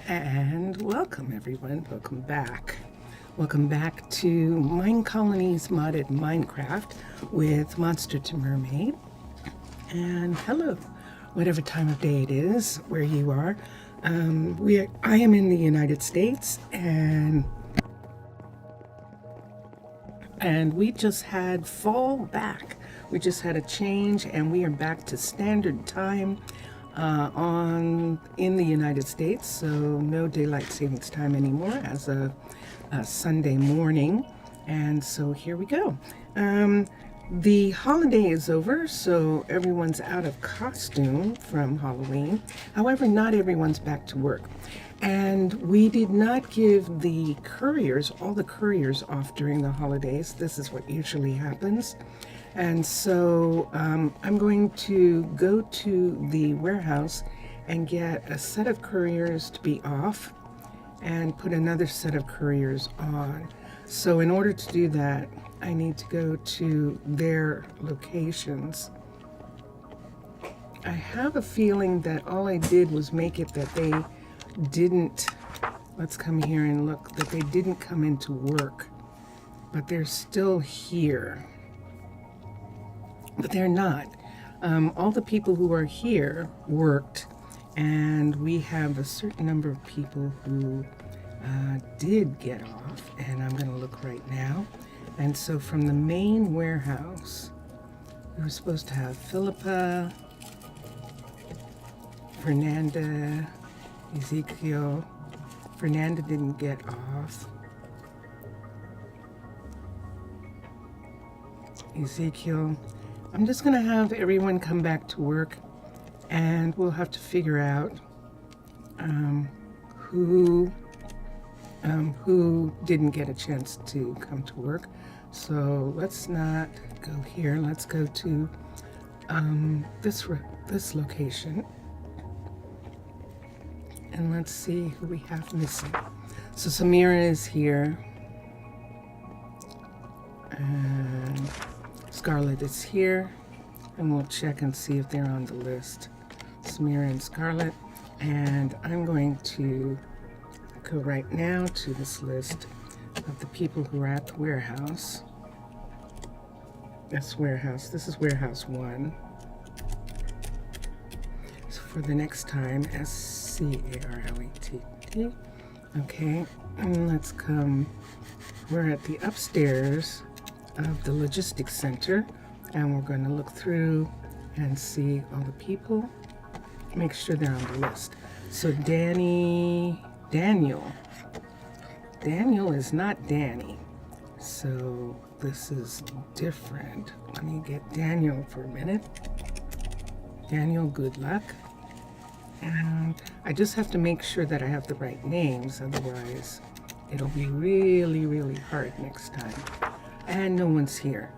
And welcome everyone, welcome back. Welcome back to Minecolonies modded Minecraft with Monster to Mermaid. And hello, whatever time of day it is, where you are. I am in the United States, and we just had fall back. We just had a change, and we are back to standard time in the United States, so no daylight savings time anymore as of Sunday morning. And so here we go. The holiday is over, so everyone's out of costume from Halloween. However, not everyone's back to work. And we did not give the couriers, all the couriers, off during the holidays. This is what usually happens. And so I'm going to go to the warehouse and get a set of couriers to be off and put another set of couriers on. So in order to do that, I need to go to their locations. I have a feeling that all I did was make it that they didn't, let's come here and look, that they didn't come into work, but they're still here. But they're not. All the people who are here worked, and we have a certain number of people who did get off, and I'm going to look right now. And so from the main warehouse, we were supposed to have Philippa, Fernanda, Ezekiel. Fernanda didn't get off. Ezekiel. I'm just going to have everyone come back to work, and we'll have to figure out who didn't get a chance to come to work. So let's not go here. Let's go to this location, and let's see who we have missing. So Samira is here, and Scarlett is here, and we'll check and see if they're on the list. Samira and Scarlett. And I'm going to go right now to this list of the people who are at the warehouse. That's warehouse. This is warehouse 1. So for the next time, S-C-A-R-L-E-T-T. Okay, and let's come. We're at the upstairs of the logistics center, and we're going to look through and see all the people, make sure they're on the list. So Daniel is not Danny, so this is different. Let me get Daniel for a minute. Daniel, good luck. And I just have to make sure that I have the right names, otherwise it'll be really, really hard next time. And no one's here.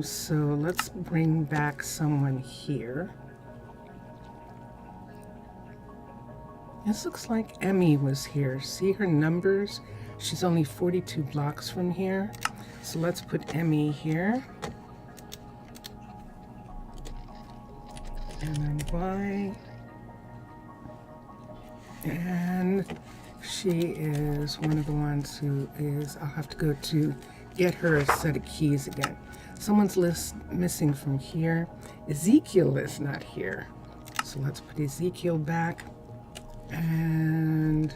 So let's bring back someone here. This looks like Emmy was here. See her numbers? She's only 42 blocks from here. So let's put Emmy here. And then Y. And she is one of the ones who is, I'll have to go to get her a set of keys again. Someone's missing from here. Ezekiel is not here. So let's put Ezekiel back. And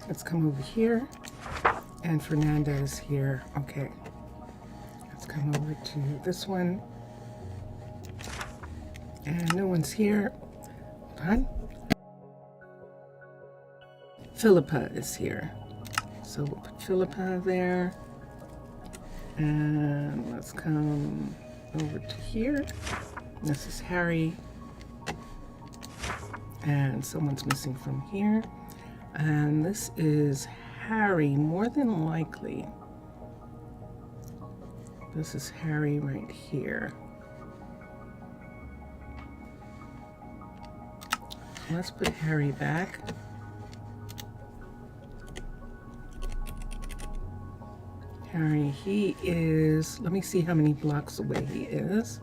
let's come over here. And Fernanda is here. Okay. Let's come over to this one. And no one's here. Hold on. Philippa is here. So we'll put Philippa there. And let's come over to here. This is Harry. And someone's missing from here. And this is Harry, more than likely. This is Harry right here. Let's put Harry back. Harry, he is, let me see how many blocks away he is.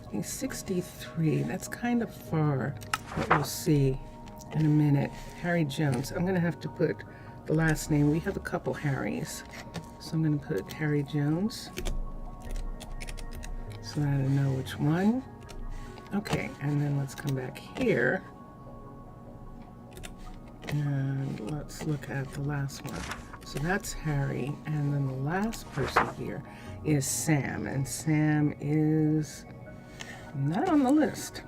He's 63. That's kind of far, but we'll see in a minute. Harry Jones. I'm going to have to put the last name. We have a couple Harrys. So I'm going to put Harry Jones so that I know which one. Okay, and then let's come back here. And let's look at the last one. So that's Harry, and then the last person here is Sam, and Sam is not on the list.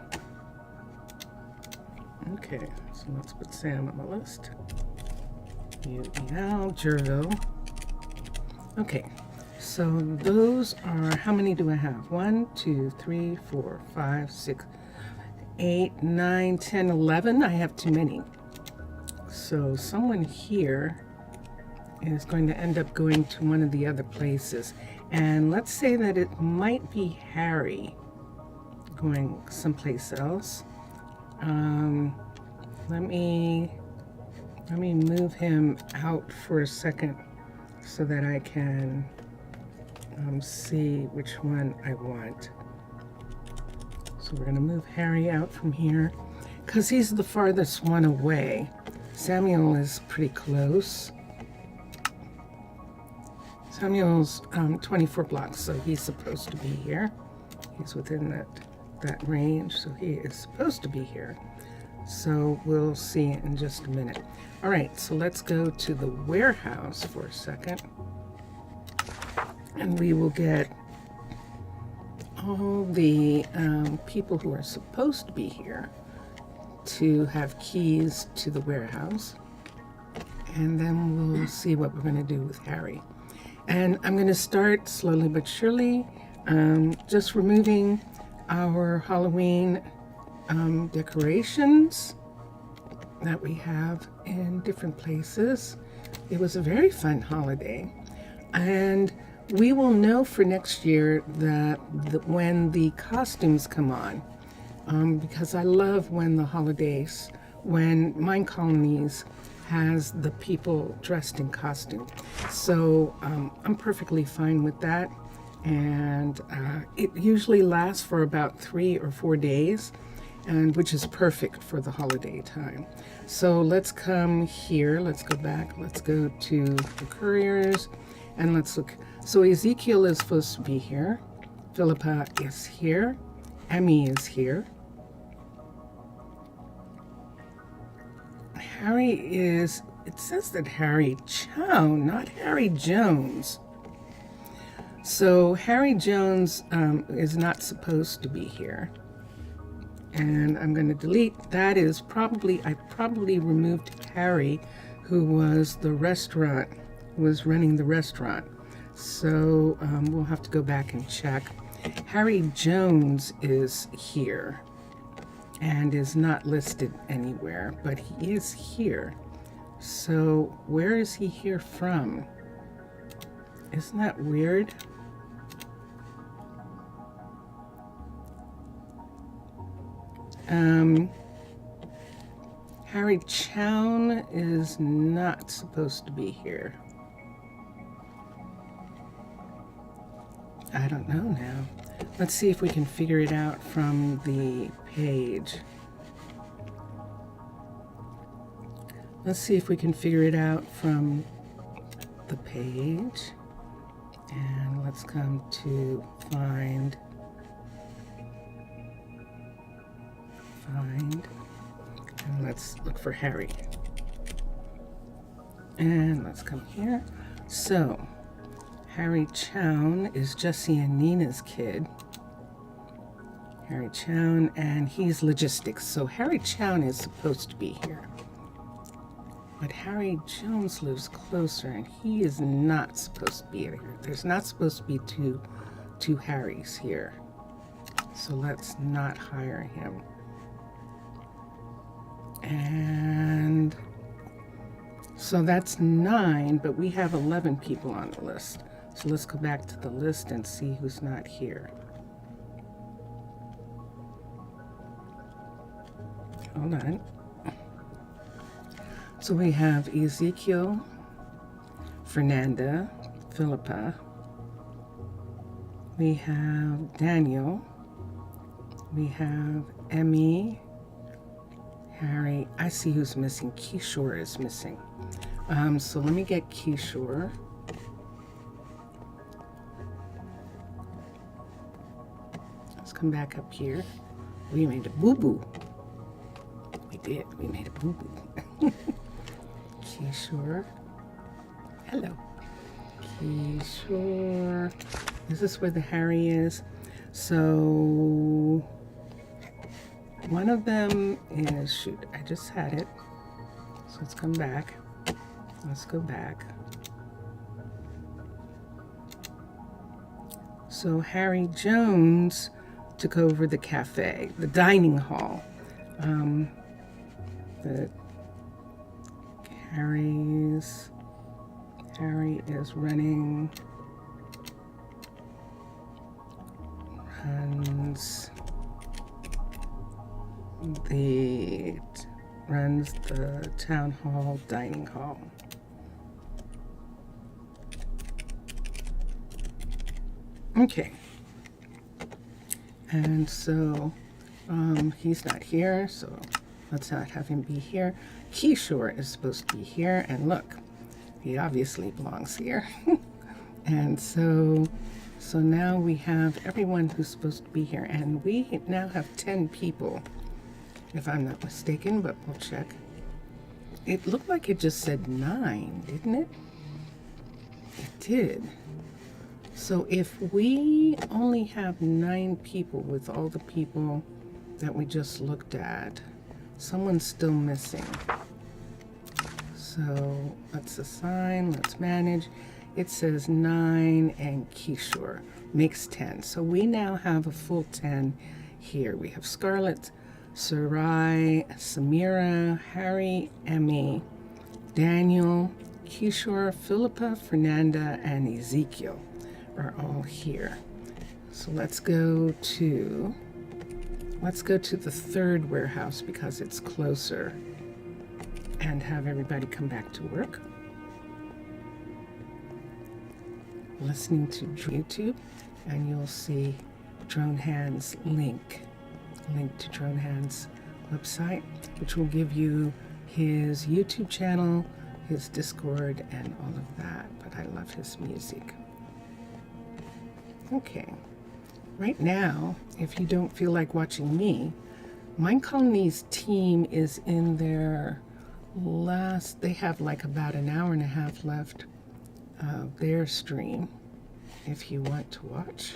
Okay, so let's put Sam on the list. Jerville. Okay, so those are, how many do I have? 1, 2, 3, 4, 5, 6, 8, 9, 10, 11. I have too many. So someone here is going to end up going to one of the other places. And let's say that it might be Harry going someplace else. Let me move him out for a second so that I can see which one I want. So we're going to move Harry out from here because he's the farthest one away. Samuel is pretty close. Samuel's 24 blocks, so he's supposed to be here. He's within that range, so he is supposed to be here. So we'll see in just a minute. All right, so let's go to the warehouse for a second. And we will get all the people who are supposed to be here to have keys to the warehouse. And then we'll see what we're going to do with Harry. And I'm going to start slowly but surely, just removing our Halloween decorations that we have in different places. It was a very fun holiday. And we will know for next year that when the costumes come on, because I love when the holidays, when Minecolonies has the people dressed in costume. So I'm perfectly fine with that. And it usually lasts for about 3 or 4 days, and which is perfect for the holiday time. So let's come here. Let's go back. Let's go to the couriers and let's look. So Ezekiel is supposed to be here. Philippa is here. Emmy is here. Harry is, it says that Harry Chow, not Harry Jones. So Harry Jones is not supposed to be here. And I'm going to delete, that is probably, I probably removed Harry, who was the restaurant, was running the restaurant. So we'll have to go back and check. Harry Jones is here and is not listed anywhere, but he is here. So where is he here from? Isn't that weird? Harry Chown is not supposed to be here. I don't know now. Let's see if we can figure it out from the page. Let's see if we can figure it out from the page. And let's come to find, and let's look for Harry. And let's come here. So, Harry Chown is Jessie and Nina's kid. Harry Chown, and he's logistics. So Harry Chown is supposed to be here. But Harry Jones lives closer, and he is not supposed to be here. There's not supposed to be two Harrys here. So let's not hire him. And so that's 9, but we have 11 people on the list. So let's go back to the list and see who's not here. Hold on. So we have Ezekiel, Fernanda, Philippa. We have Daniel. We have Emmy, Harry. I see who's missing. Kishore is missing. So let me get Kishore. Let's come back up here. We made a boo-boo. We did. We made a boo-boo. Kishore. Hello. Kishore. Is this where the Harry is? So one of them is, shoot, I just had it. So let's come back. Let's go back. So Harry Jones took over the cafe, the dining hall. The Harry is runs the town hall, dining hall. Okay. And so he's not here, so let's not have him be here. Kishore is supposed to be here, and look, he obviously belongs here. And so now we have everyone who's supposed to be here, and we now have 10 people, if I'm not mistaken, but we'll check. It looked like it just said 9, didn't it? It did. So if we only have 9 people with all the people that we just looked at, someone's still missing. So let's assign, let's manage. It says 9 and Kishore makes 10. So we now have a full 10 here. We have Scarlett, Sarai, Samira, Harry, Emmy, Daniel, Kishore, Philippa, Fernanda, and Ezekiel are all here. So let's go to the third warehouse because it's closer, and have everybody come back to work. Listening to YouTube, and you'll see Drone Hand's link to Drone Hand's website, which will give you his YouTube channel, his Discord, and all of that. But I love his music. Okay, right now, if you don't feel like watching me, Minecolonies team is in their last, they have like about an hour and a half left of their stream. If you want to watch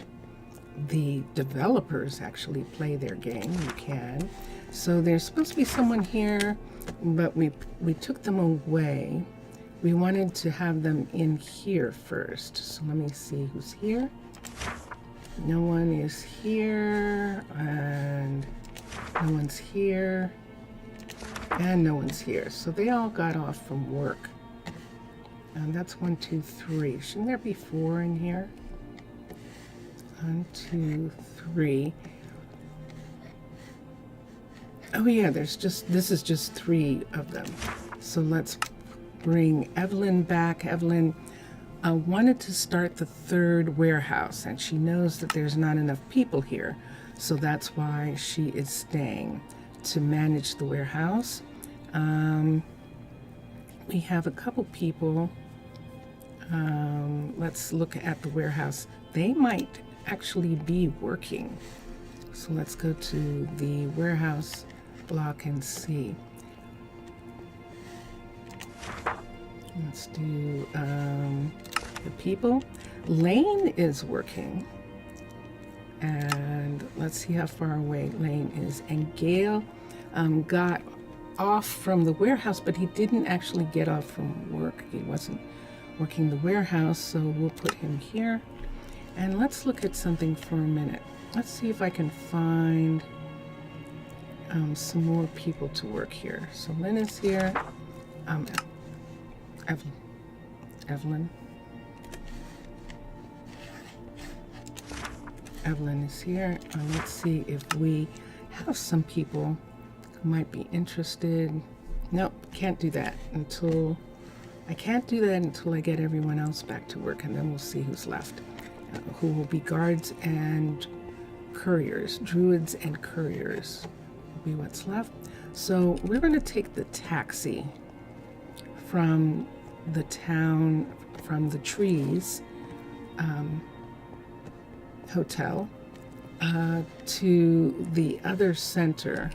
the developers actually play their game, you can. So there's supposed to be someone here, but we took them away. We wanted to have them in here first. So let me see who's here. No one is here, and no one's here, and no one's here. So they all got off from work. And that's 1, 2, 3. Shouldn't there be 4 in here? 1, 2, 3. Oh yeah, this is just 3 of them. So let's bring Evelyn back. Evelyn wanted to start the 3rd warehouse, and she knows that there's not enough people here. So that's why she is staying to manage the warehouse. We have a couple people. Let's look at the warehouse. They might actually be working. So let's go to the warehouse block and see. Let's do the people. Lane is working. And let's see how far away Lane is. And Gail got off from the warehouse, but he didn't actually get off from work. He wasn't working the warehouse, so we'll put him here. And let's look at something for a minute. Let's see if I can find some more people to work here. So Lynn is here. Evelyn. Evelyn is here. Let's see if we have some people who might be interested. Nope, can't do that until I get everyone else back to work, and then we'll see who's left. Who will be guards and couriers, druids and couriers will be what's left. So we're going to take the taxi from the town, from the trees hotel to the other center,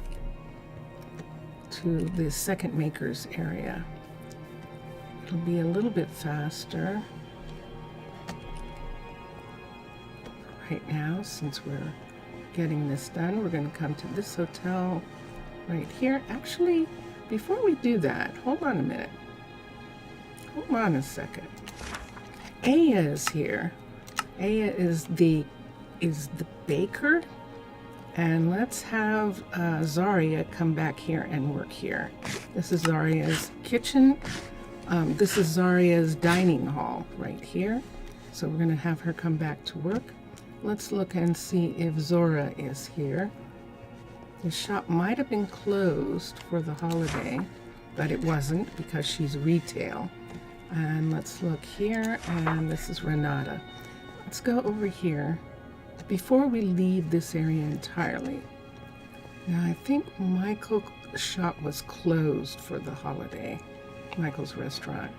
to the second makers area. It'll be a little bit faster right now since we're getting this done. We're going to come to this hotel right here. Actually, before we do that, hold on a minute. Hold on a second. Aya is here. Aya is the baker, and let's have Zaria come back here and work here. This is Zaria's kitchen. This is Zaria's dining hall right here. So we're going to have her come back to work. Let's look and see if Zora is here. The shop might have been closed for the holiday, but it wasn't because she's retail. And let's look here, and this is Renata. Let's go over here before we leave this area entirely. Now, I think Michael's shop was closed for the holiday. Michael's restaurant.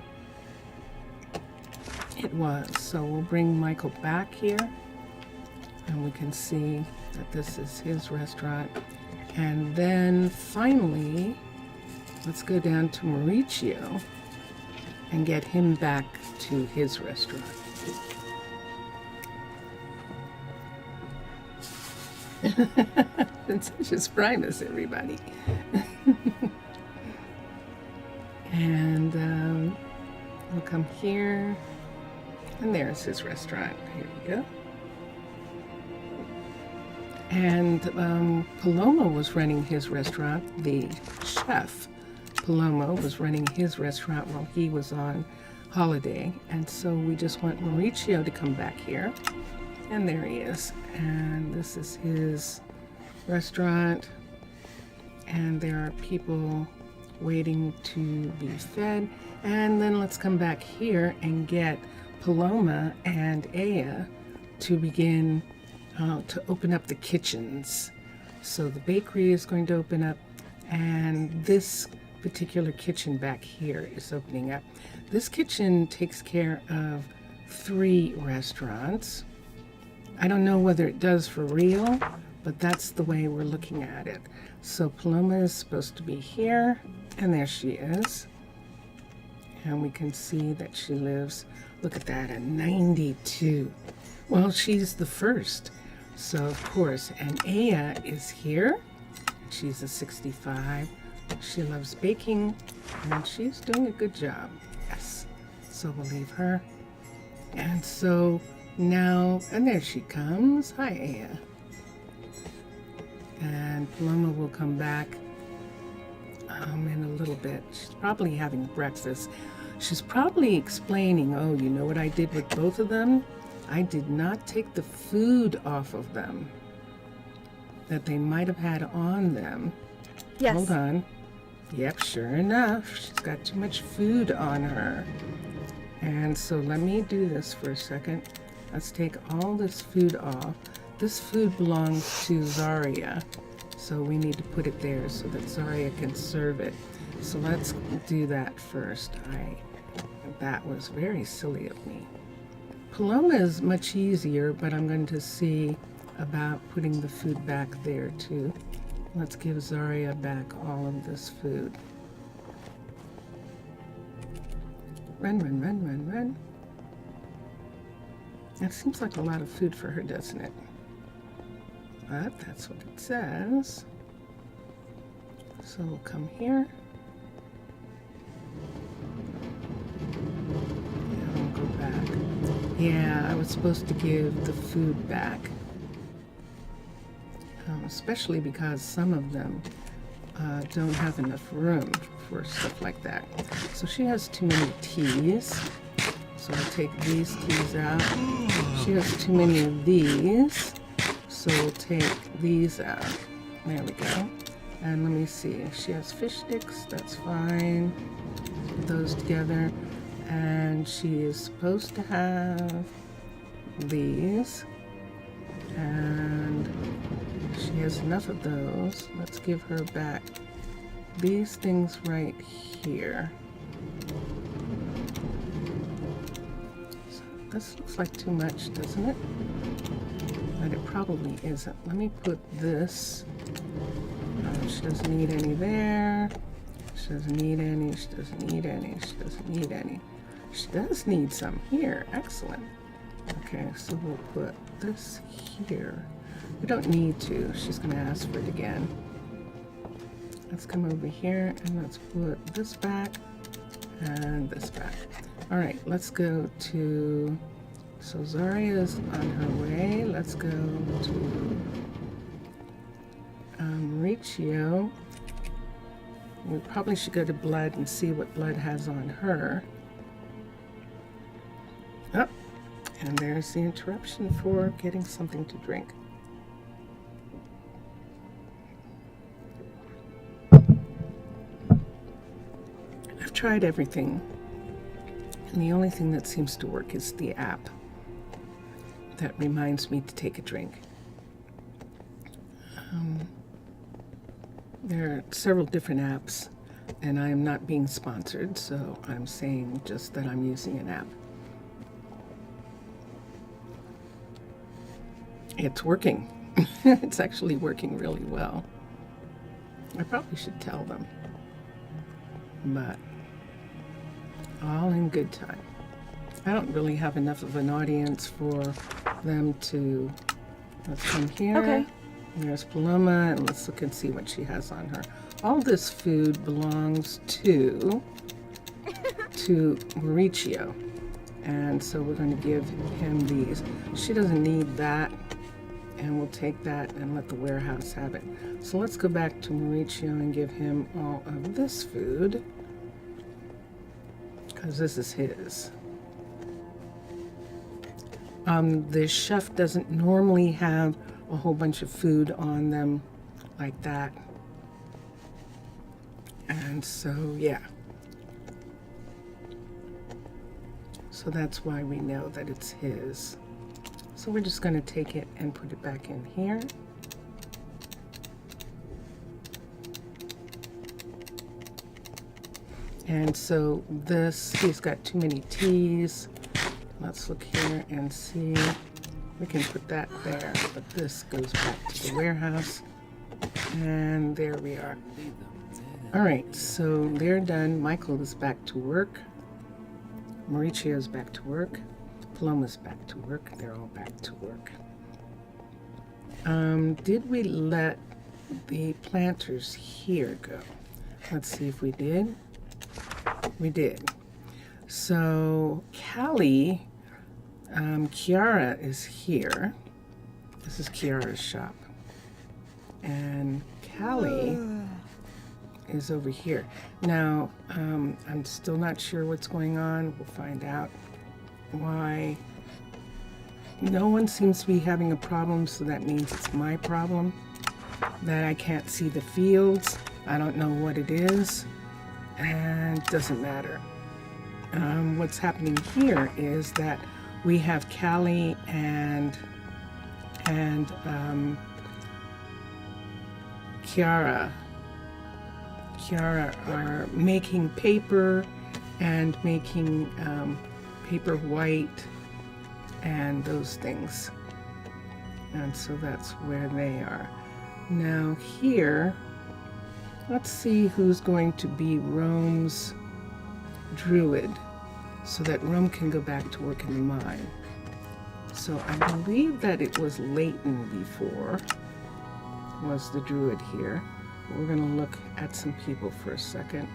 It was. So we'll bring Michael back here, and we can see that this is his restaurant. And then finally, let's go down to Mauricio and get him back to his restaurant. Vincentius Primus, everybody. And we'll come here, and there's his restaurant. Here we go. And Paloma was running his restaurant. The chef, Paloma, was running his restaurant while he was on holiday. And so we just want Mauricio to come back here. And there he is. And this is his restaurant. And there are people waiting to be fed. And then let's come back here and get Paloma and Aya to begin to open up the kitchens. So the bakery is going to open up, and this particular kitchen back here is opening up. This kitchen takes care of 3 restaurants. I don't know whether it does for real, but that's the way we're looking at it. So Paloma is supposed to be here, and there she is. And we can see that she lives, look at that, at 92. Well, she's the first. So, of course, and Aya is here. She's a 65. She loves baking, and she's doing a good job. Yes. So we'll leave her. And so now, and there she comes. Hi, Aya. And Paloma will come back in a little bit. She's probably having breakfast. She's probably explaining, oh, you know what I did with both of them? I did not take the food off of them that they might have had on them. Yes. Hold on. Yep, sure enough. She's got too much food on her. And so let me do this for a second. Let's take all this food off. This food belongs to Zaria. So we need to put it there so that Zaria can serve it. So let's do that first. That was very silly of me. Paloma is much easier, but I'm going to see about putting the food back there too. Let's give Zaria back all of this food. Run, run, run, run, run. That seems like a lot of food for her, doesn't it? But that's what it says. So we'll come here. And we'll go back. Yeah, I was supposed to give the food back. Especially because some of them don't have enough room for stuff like that. So she has too many teas. So I'll take these teas out. She has too many of these. So we'll take these out. There we go. And let me see. She has fish sticks. That's fine. Put those together. And she is supposed to have these. And she has enough of those. Let's give her back these things right here. So this looks like too much, doesn't it? But it probably isn't. Let me put this. She doesn't need any there. She doesn't need any. She doesn't need any. She doesn't need any. She does need some here. Excellent. Okay, so we'll put this here. We don't need to. She's going to ask for it again. Let's come over here and let's put this back and this back. All right, let's go to, so Zaria's on her way. Let's go to Mauricio. We probably should go to Blood and see what Blood has on her. Oh, and there's the interruption for getting something to drink. I've tried everything, and the only thing that seems to work is the app that reminds me to take a drink. There are several different apps, and I am not being sponsored, so I'm saying just that I'm using an app. It's working. It's actually working really well. I probably should tell them, but all in good time. I don't really have enough of an audience for them to, let's come here. Okay. There's Paloma, and let's look and see what she has on her. All this food belongs to Mauricio, and so we're going to give him these. She doesn't need that, and we'll take that and let the warehouse have it. So let's go back to Mauricio and give him all of this food, because this is his. The chef doesn't normally have a whole bunch of food on them like that. And so, yeah. So that's why we know that it's his. So we're just going to take it and put it back in here. And so this, he's got too many teas. Let's look here and see. We can put that there, but this goes back to the warehouse. And there we are. All right, so they're done. Michael is back to work. Mauricio's back to work. Paloma's back to work. They're all back to work. Did we let the planters here go? Let's see if we did. We did. So Callie, Kiara is here. This is Kiara's shop. And Callie is over here. Now, I'm still not sure what's going on. We'll find out why. No one seems to be having a problem, so that means it's my problem. That I can't see the fields. I don't know what it is. And it doesn't matter. What's happening here is that we have Callie and Kiara. Kiara are making paper and making paper white and those things. And so that's where they are. Now here, let's see who's going to be Rome's druid so that Rome can go back to work in the mine. So I believe that it was Leighton before, was the druid here. We're going to look at some people for a second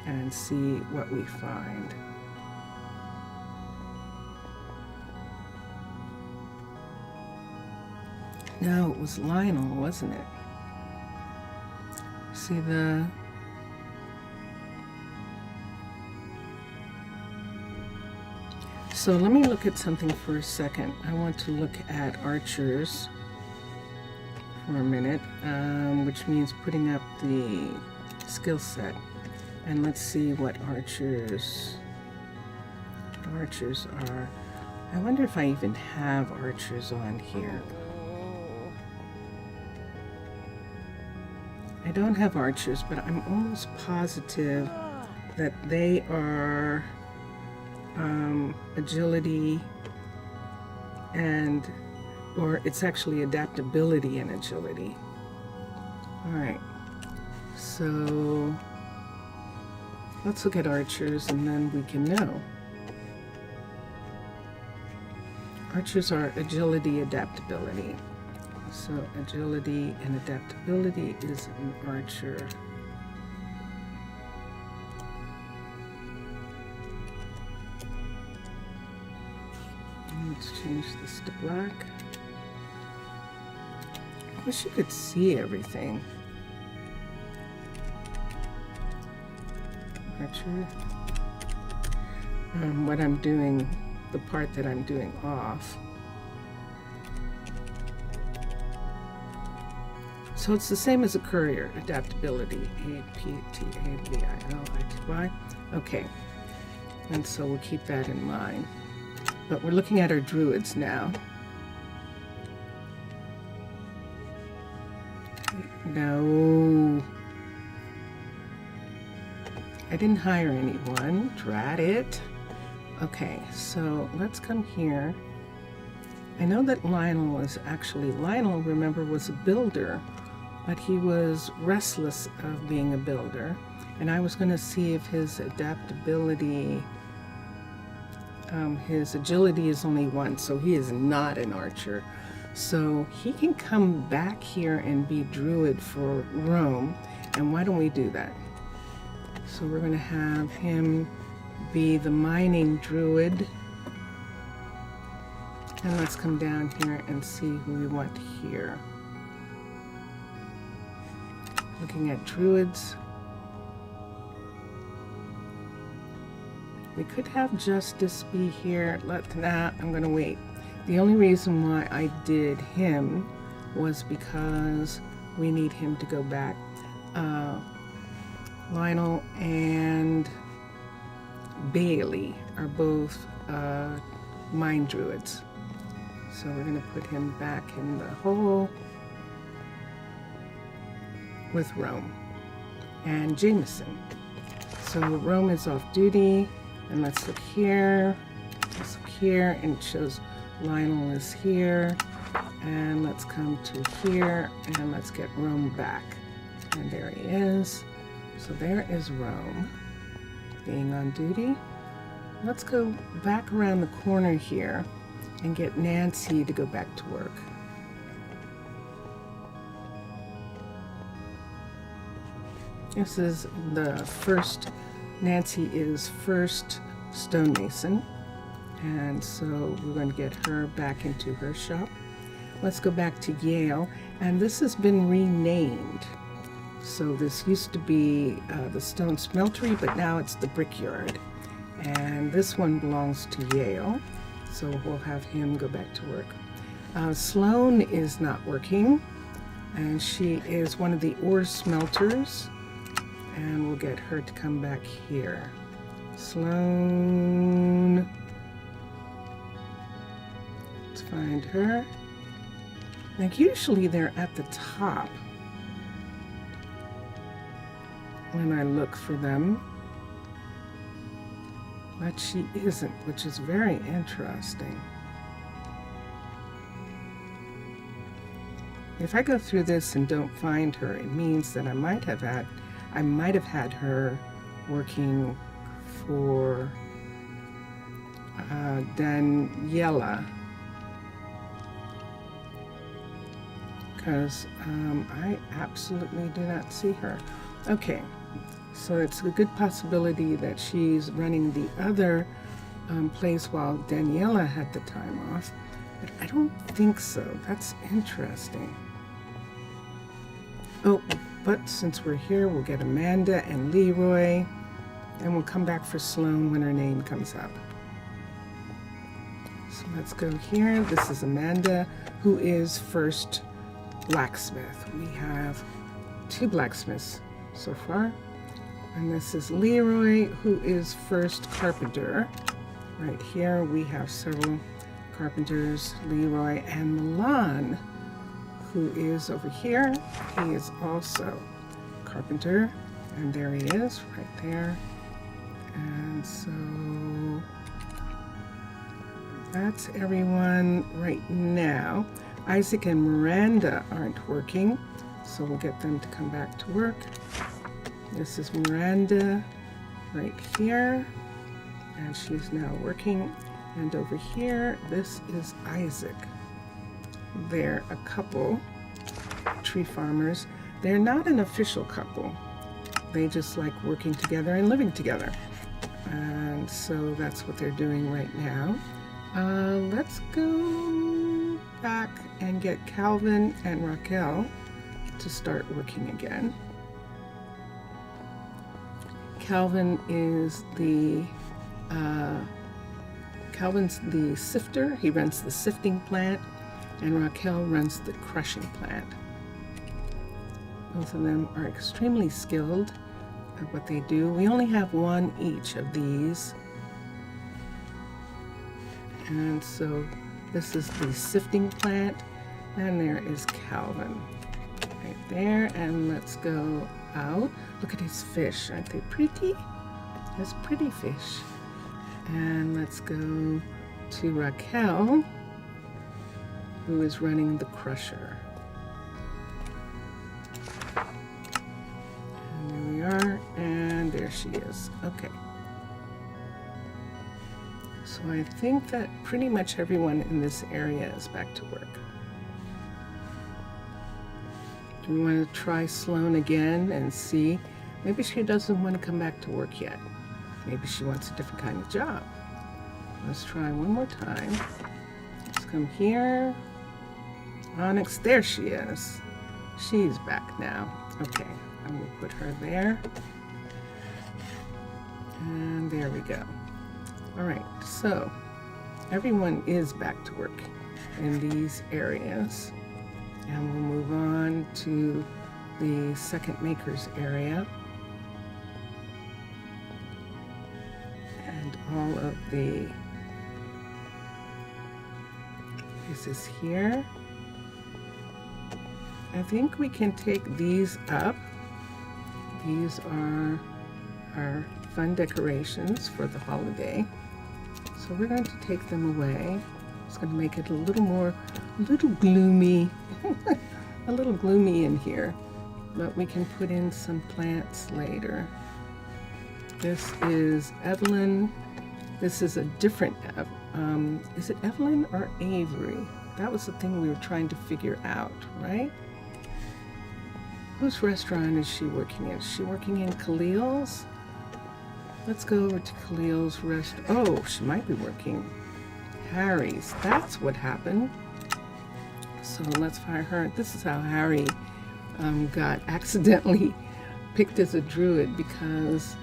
and see what we find. No, it was Lionel, wasn't it? See the... So let me look at something for a second. I want to look at archers for a minute, which means putting up the skill set. And let's see what archers are. I wonder if I even have archers on here. I don't have archers, but I'm almost positive that they are agility or it's actually adaptability and agility. All right, so let's look at archers and then we can know. Archers are agility, adaptability. So agility and adaptability is an archer. Let's change this to black. I wish you could see everything. Archer. What I'm doing, the part that I'm doing off. So it's the same as a courier, adaptability, A-P-T-A-B-I-L-I-T-Y. Okay, and so we'll keep that in mind. But we're looking at our druids now. No. I didn't hire anyone, drat it. Okay, so let's come here. I know that Lionel, remember, was a builder, but he was restless of being a builder. And I was going to see if his adaptability, his agility is only 1, so he is not an archer. So he can come back here and be druid for Rome. And why don't we do that? So we're going to have him be the mining druid. And let's come down here and see who we want here. Looking at druids. We could have Justice be here. I'm going to wait. The only reason why I did him was because we need him to go back. Lionel and Bailey are both mine druids. So we're going to put him back in the hole with Rome and Jameson. So Rome is off duty, and let's look here. Let's look here, and it shows Lionel is here. And let's come to here, and let's get Rome back. And there he is. So there is Rome being on duty. Let's go back around the corner here and get Nancy to go back to work. This is the first, Nancy is first stonemason, and so we're going to get her back into her shop. Let's go back to Yale, and this has been renamed. So this used to be the stone smeltery, but now it's the brickyard. And this one belongs to Yale, so we'll have him go back to work. Sloan is not working, and she is one of the ore smelters, and we'll get her to come back here. Sloan, let's find her. Now usually they're at the top when I look for them, but she isn't, which is very interesting. If I go through this and don't find her, it means that I might have had her working for Daniela. because I absolutely do not see her. Okay, so it's a good possibility that she's running the other place while Daniela had the time off, but I don't think so. That's interesting. Oh, but since we're here, we'll get Amanda and Leroy, and we'll come back for Sloan when her name comes up. So let's go here. This is Amanda, who is first blacksmith. We have 2 blacksmiths so far. And this is Leroy, who is first carpenter. Right here we have several carpenters, Leroy, and Milan, who is over here. He is also carpenter, and there he is right there. And so that's everyone right now. Isaac and Miranda aren't working, so we'll get them to come back to work. This is Miranda right here, and she's now working. And over here, this is Isaac. They're a couple, tree farmers. They're not an official couple. They just like working together and living together. And so that's what they're doing right now. Let's go back and get Calvin and Raquel to start working again. Calvin is Calvin's the sifter. He runs the sifting plant, and Raquel runs the crushing plant. Both of them are extremely skilled at what they do. We only have one each of these. And so this is the sifting plant, and there is Calvin right there. And let's go out. Look at his fish. Aren't they pretty? That's pretty fish. And let's go to Raquel, who is running the crusher. And there we are, and there she is. Okay. So I think that pretty much everyone in this area is back to work. Do we want to try Sloan again and see? Maybe she doesn't want to come back to work yet. Maybe she wants a different kind of job. Let's try one more time. Let's come here. Onyx, there she is. She's back now. Okay, I'm gonna put her there. And there we go. All right, so everyone is back to work in these areas. And we'll move on to the second makers area. And all of the pieces here. I think we can take these up. These are our fun decorations for the holiday. So we're going to take them away. It's going to make it a little gloomy, a little gloomy in here, but we can put in some plants later. This is Evelyn. This is a different, is it Evelyn or Avery? That was the thing we were trying to figure out, right? Whose restaurant is she working in? Is she working in Khalil's? Let's go over to Khalil's restaurant. Oh, she might be working Harry's. That's what happened. So let's fire her. This is how Harry got accidentally picked as a druid, because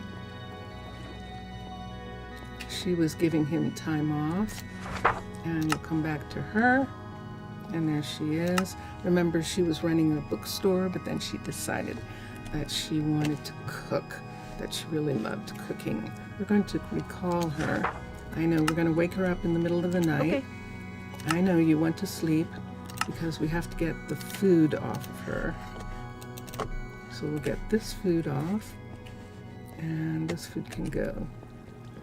she was giving him time off. And we'll come back to her. And there she is. Remember, she was running a bookstore, but then she decided that she wanted to cook, that she really loved cooking. We're going to recall her. I know, we're going to wake her up in the middle of the night. Okay. I know you want to sleep because we have to get the food off of her. So we'll get this food off, and this food can go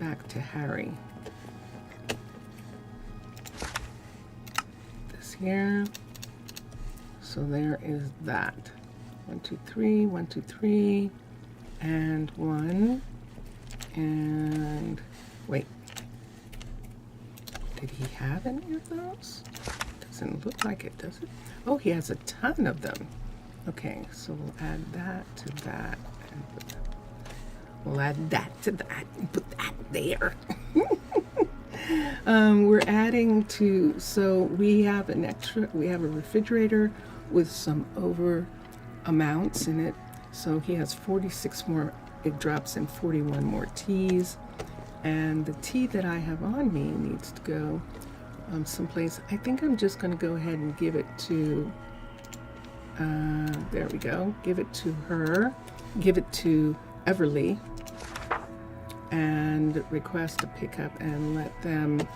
back to Harry. This here. So there is that. 1, 2, 3, 1, 2, 3, and 1, and wait. Did he have any of those? doesn't look like it, does it? Oh, he has a ton of them. Okay, so we'll add that to that, and we'll add that to that, and put that there. We're adding to, so we have we have a refrigerator with some over amounts in it. So he has 46 more egg drops and 41 more teas. And the tea that I have on me needs to go someplace. I think I'm just going to go ahead and give it to, there we go, give it to her, give it to Everly, and request a pickup and let them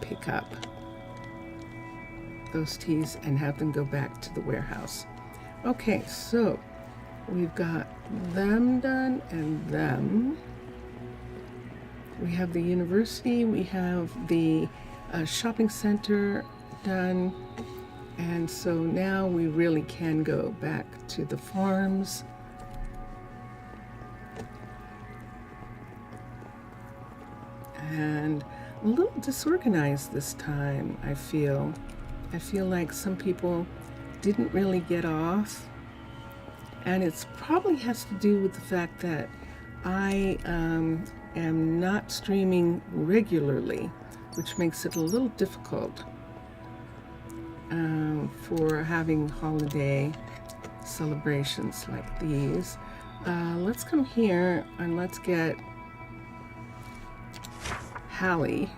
pick up those teas and have them go back to the warehouse. Okay, so we've got them done and them. We have the university, we have the shopping center done, and so now we really can go back to the farms. And a little disorganized this time, I feel. I feel like some people didn't really get off, and it's probably has to do with the fact that I am not streaming regularly, which makes it a little difficult for having holiday celebrations like these. Let's come here and let's get Hallie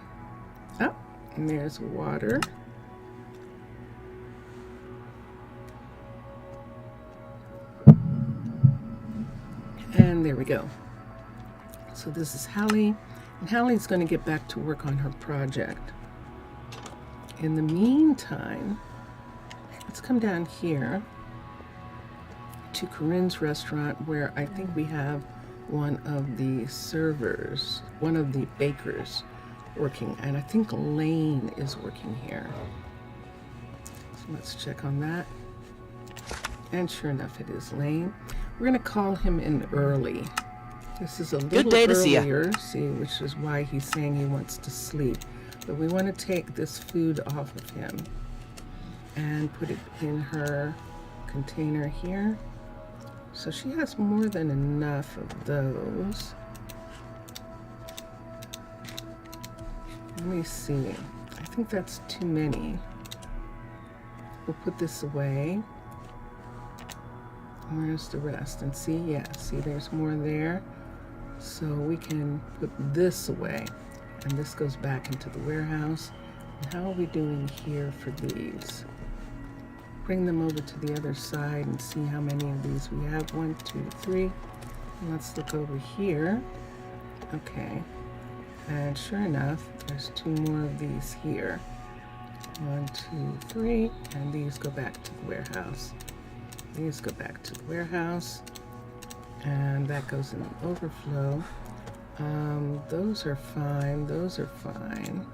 up, and there's water. And there we go. So this is Hallie, and Hallie's going to get back to work on her project. In the meantime, let's come down here to Corinne's restaurant, where I think we have one of the servers, one of the bakers working, and I think Lane is working here. So let's check on that. And sure enough, it is Lane. We're going to call him in early. This is a little earlier, see, which is why he's saying he wants to sleep. But we want to take this food off of him and put it in her container here. So she has more than enough of those. Let me see. I think that's too many. We'll put this away. Where's the rest? And see, yeah, see, there's more there. So we can put this away, and this goes back into the warehouse. And how are we doing here for these? Bring them over to the other side and see how many of these we have. 1, 2, 3. And let's look over here. Okay. And sure enough, there's 2 more of these here. 1, 2, 3. And these go back to the warehouse. These go back to the warehouse. And that goes in the overflow. Those are fine. Those are fine.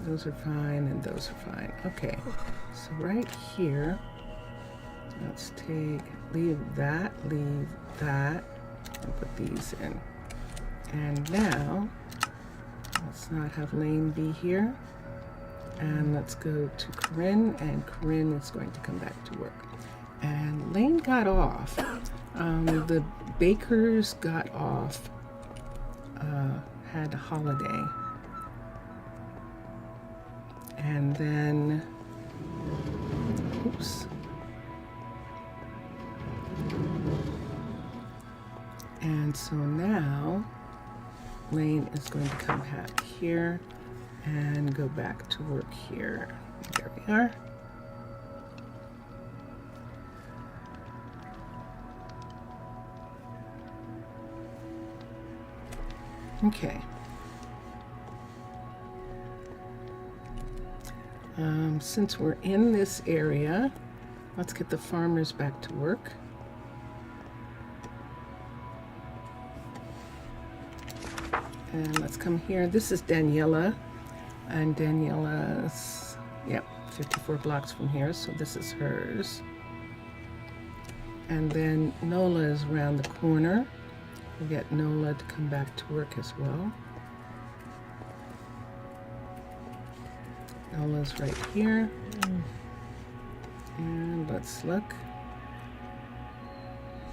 Those are fine, and those are fine. Okay, so right here, let's leave that, and put these in. And now, let's not have Lane be here. And let's go to Corinne, and Corinne is going to come back to work. And Lane got off. The bakers got off, had a holiday. And then, oops. And so now, Lane is going to come back here and go back to work here. There we are. Okay. Since we're in this area, let's get the farmers back to work. And let's come here. This is Daniela, and Daniela's, yep, 54 blocks from here, so this is hers. And then Nola is around the corner. We'll get Nola to come back to work as well. Ella's right here. And let's look.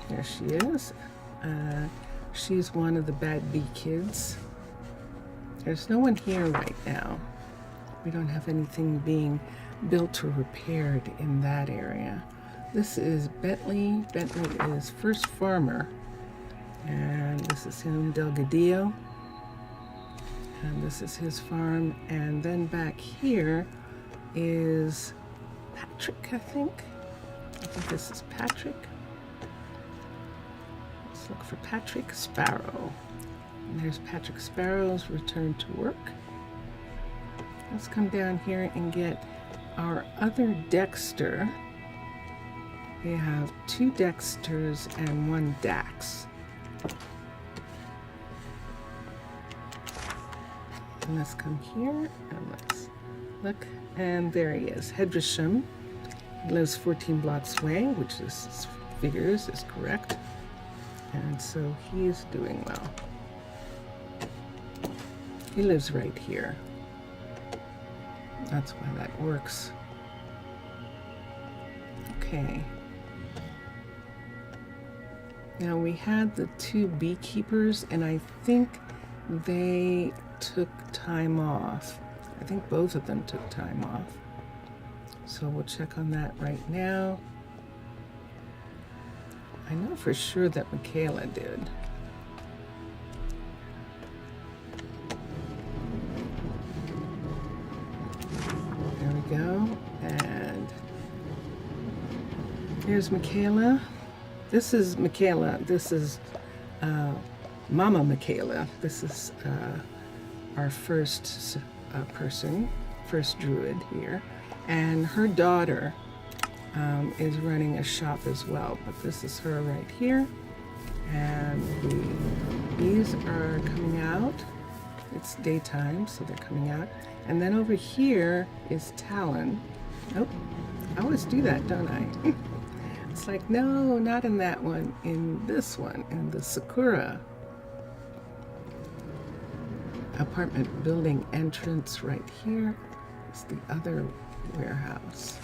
There she is. She's one of the bad bee kids. There's no one here right now. We don't have anything being built or repaired in that area. This is Bentley. Bentley is First Farmer. And this is him, Delgadillo. And this is his farm. And then back here is Patrick, I think. I think this is Patrick. Let's look for Patrick Sparrow. And there's Patrick Sparrow's return to work. Let's come down here and get our other Dexter. We have 2 Dexters and 1 Dax. And let's come here and let's look. And there he is, Hedrisham. He lives 14 blocks away, which is figures is correct. And so he's doing well. He lives right here. That's why that works. Okay. Now we had the 2 beekeepers, and I think they took time off. I think both of them took time off. So we'll check on that right now. I know for sure that Michaela did. There we go. And here's Michaela. This is Michaela. This is Mama Michaela. This is our first first druid here. And her daughter is running a shop as well. But this is her right here. And the bees are coming out. It's daytime, so they're coming out. And then over here is Talon. Oh, I always do that, don't I? It's like, no, not in that one, in this one, in the Sakura apartment building entrance right here. It's the other warehouse.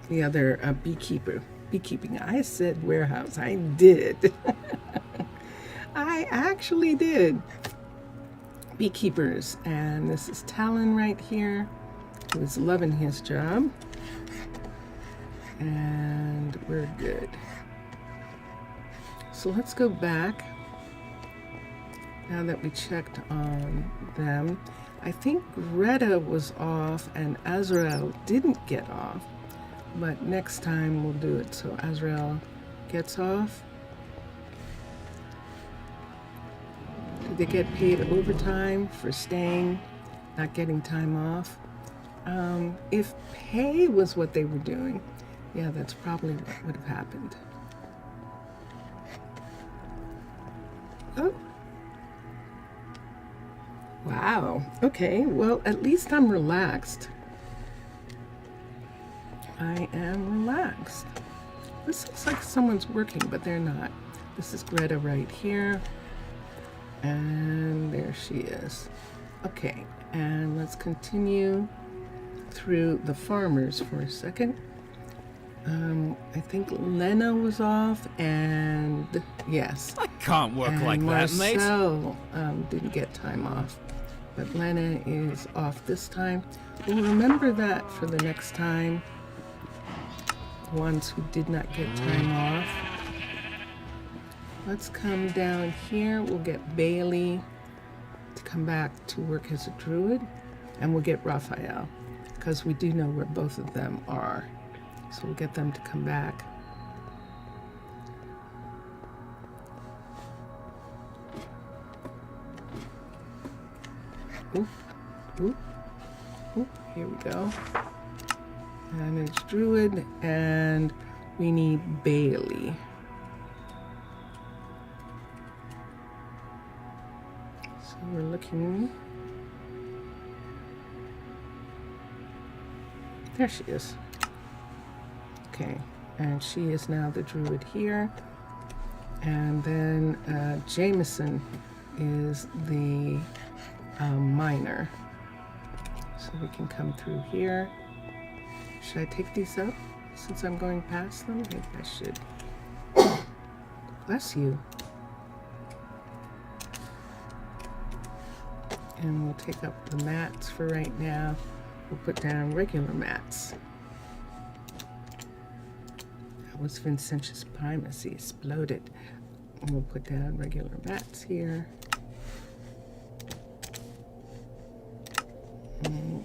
The other beekeeping. I said warehouse. I did. I actually did. Beekeepers. And this is Talon right here, who's loving his job. And we're good. So let's go back. Now that we checked on them, I think Greta was off and Azrael didn't get off, but next time we'll do it so Azrael gets off. Did they get paid overtime for staying, not getting time off? If pay was what they were doing, yeah, that's probably what would have happened. Oh. Wow. Okay, well, at least I'm relaxed. I am relaxed. This looks like someone's working, but they're not. This is Greta right here. And there she is. Okay, and let's continue through the farmers for a second. I think Lena was off, and yes. I can't work and like that, mate. Marcel didn't get time off, but Lena is off this time. We'll remember that for the next time. Ones who did not get time off. Let's come down here. We'll get Bailey to come back to work as a druid, and we'll get Raphael, because we do know where both of them are. So we'll get them to come back. Oop, oop, oop, here we go. And it's Druid, and we need Bailey. So we're looking. There she is. Okay, and she is now the druid here. And then Jameson is the miner. So So we can come through here. Should I take these up since I'm going past them? Maybe I should. Bless you. And we'll take up the mats for right now. We'll put down regular mats. That was Vincentius primacy exploded. And we'll put down regular mats here.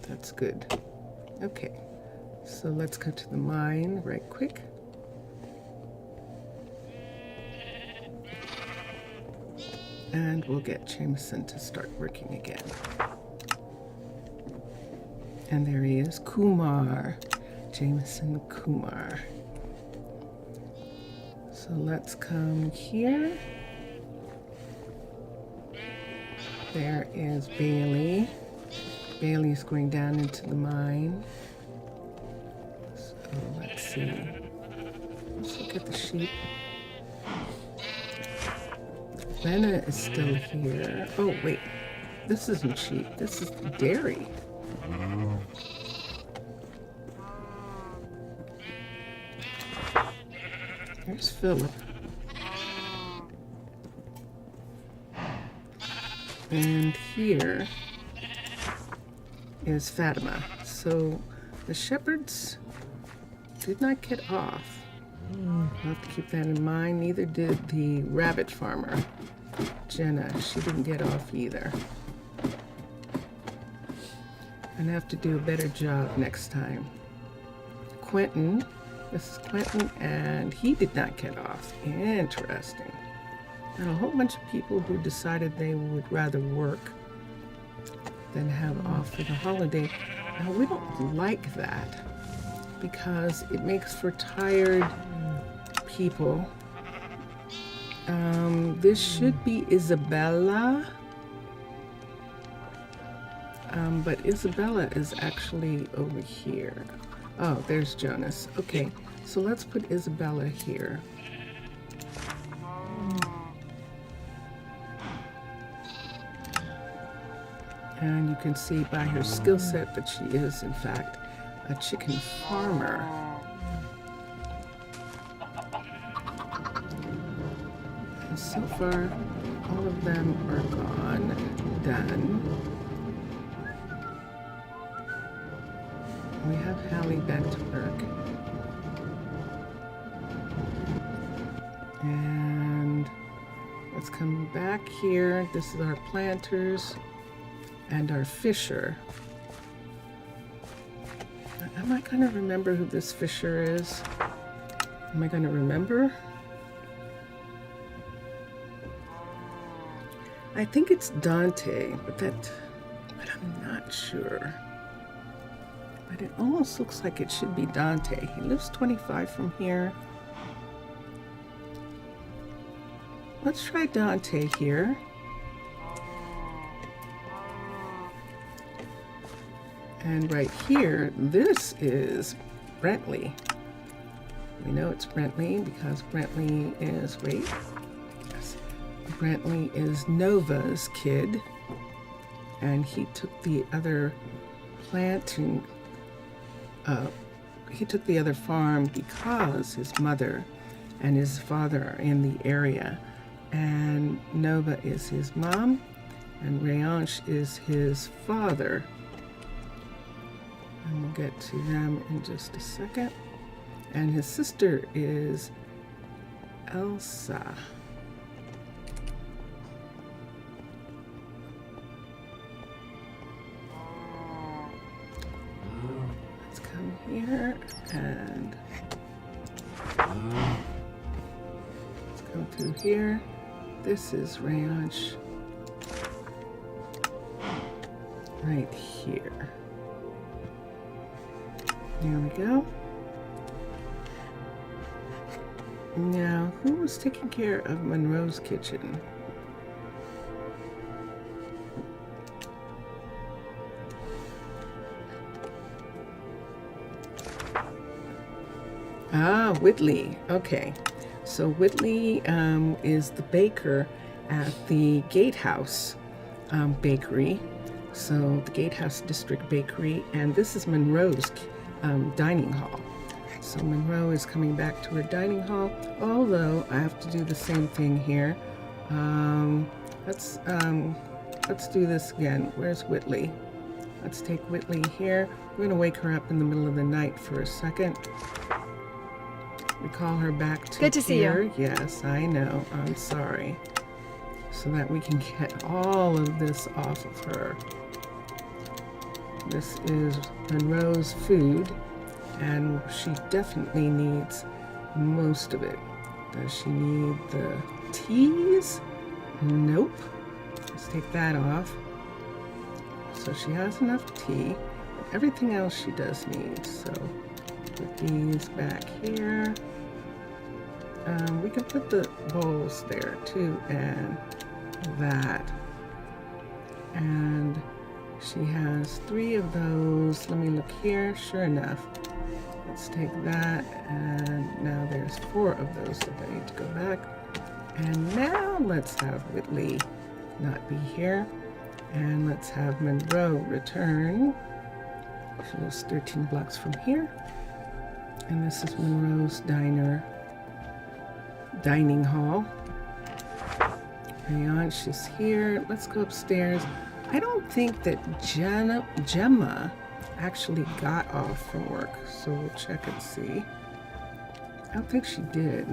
That's good. Okay, so let's go to the mine right quick. And we'll get Jameson to start working again. And there he is, Kumar. Jameson Kumar. So let's come here. There is Bailey. Bailey's going down into the mine. So let's see. Let's look at the sheep. Lena is still here. Oh, wait. This isn't sheep. This is dairy. There's Philip. And here is Fatima. So the shepherds did not get off. We'll have to keep that in mind. Neither did the rabbit farmer, Jenna. She didn't get off either. I'm gonna have to do a better job next time. Quentin, this is Quentin, and he did not get off. Interesting. And a whole bunch of people who decided they would rather work than have off for the holiday. Now, we don't like that because it makes for tired people. This should be Isabella, but Isabella is actually over here. Oh, there's Jonas. Okay, so let's put Isabella here. And you can see by her skill set that she is, in fact, a chicken farmer. And so far, all of them are gone, done. We have Hallie back to work. And let's come back here. This is our planters and our fisher. Am I going to remember who this fisher is? Am I going to remember? I think it's Dante, but I'm not sure. But it almost looks like it should be Dante. He lives 25 from here. Let's try Dante here. And right here, this is Brentley. We know it's Brentley because Brentley is, wait, yes, Brentley is Nova's kid. And he took the other planting, he took the other farm because his mother and his father are in the area. And Nova is his mom, and Rayansh is his father. And we'll get to them in just a second. And his sister is Elsa. Let's come here and let's come through here. This is Rayansh right here. There we go. Now, who was taking care of Monroe's kitchen? Ah, Whitley. Okay. So Whitley is the baker at the Gatehouse Bakery. So the Gatehouse District Bakery, and this is Monroe's dining hall. So Monroe is coming back to her dining hall, although I have to do the same thing here. Let's do this again. Where's Whitley? Let's take Whitley here. We're going to wake her up in the middle of the night for a second. We call her back to Good to see you. Yes, I know. I'm sorry. So that we can get all of this off of her. This is Monroe's food, and she definitely needs most of it. Does she need the teas? Nope. Let's take that off. So she has enough tea. Everything else she does need. So put these back here. We can put the bowls there too, and that. And she has 3 of those. Let me look here. Sure enough. Let's take that, and now there's 4 of those that I need to go back. And now let's have Whitley not be here. And let's have Monroe return. She lives 13 blocks from here. And this is Monroe's dining hall. She's here. Let's go upstairs. I don't think that Gemma actually got off from work, so we'll check and see. I don't think she did.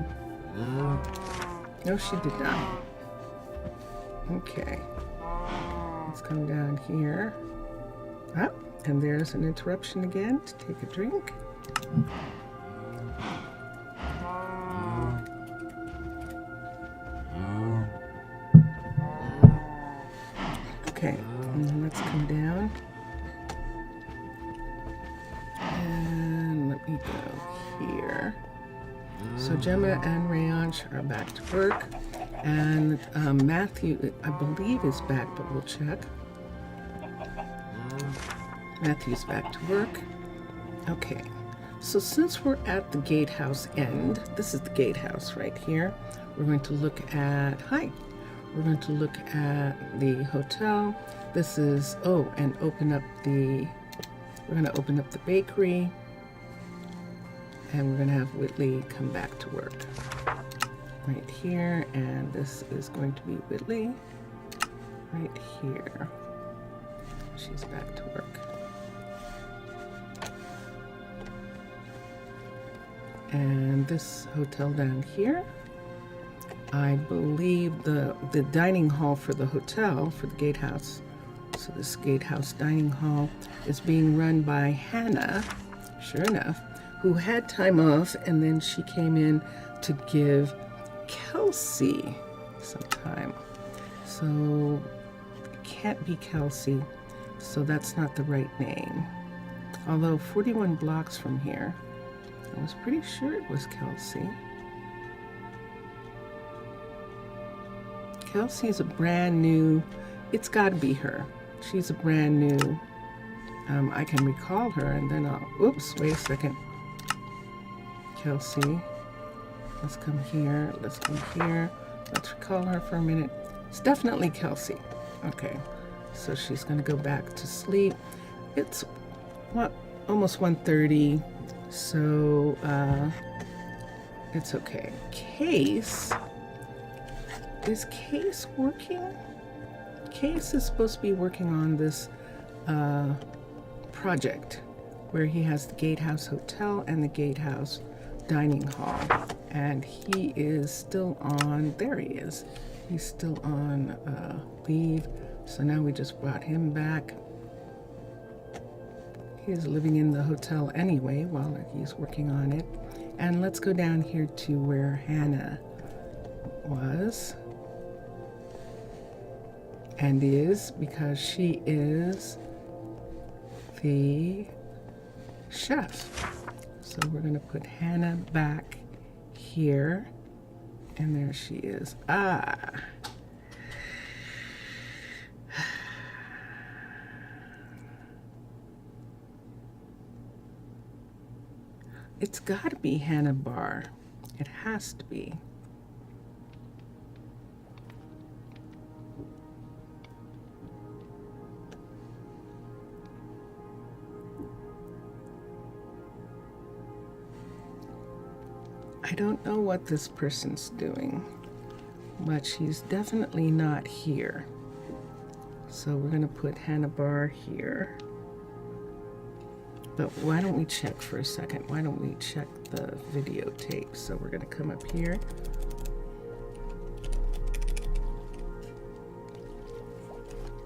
No, she did not. Okay. Let's come down here. Up, and there's an interruption again to take a drink. Okay, and then let's come down. And let me go here. So Gemma and Rayansh are back to work. And Matthew, I believe, is back, but we'll check. Matthew's back to work. Okay, so since we're at the gatehouse end, this is the gatehouse right here. We're going to look at, we're going to look at the hotel. This is, and we're going to open up the bakery. And we're going to have Whitley come back to work. Right here, and this is going to be Whitley right here. She's back to work. And this hotel down here, I believe the dining hall for the hotel, for the gatehouse, so this gatehouse dining hall is being run by Hannah, sure enough, who had time off, and then she came in to give Kelsey some time. So it can't be Kelsey, so that's not the right name. Although 41 blocks from here, I was pretty sure it was Kelsey. Kelsey's a brand new, it's got to be her. She's a brand new, I can recall her, and then oops, wait a second. Kelsey, let's come here, let's recall her for a minute. It's definitely Kelsey. Okay, so she's gonna go back to sleep. It's almost 1:30, so it's okay. Is Case working? Case is supposed to be working on this project where he has the Gatehouse Hotel and the Gatehouse Dining Hall, and he is still on, there he is. He's still on leave, so now we just brought him back. He's living in the hotel anyway while he's working on it. And let's go down here to where Hannah was and is, because she is the chef. So we're going to put Hannah back here, and there she is. It's got to be Hannah Barr. It has to be. I don't know what this person's doing, but she's definitely not here. So we're gonna put Hannah Bar here. But why don't we check for a second? Why don't we check the videotape? So we're gonna come up here.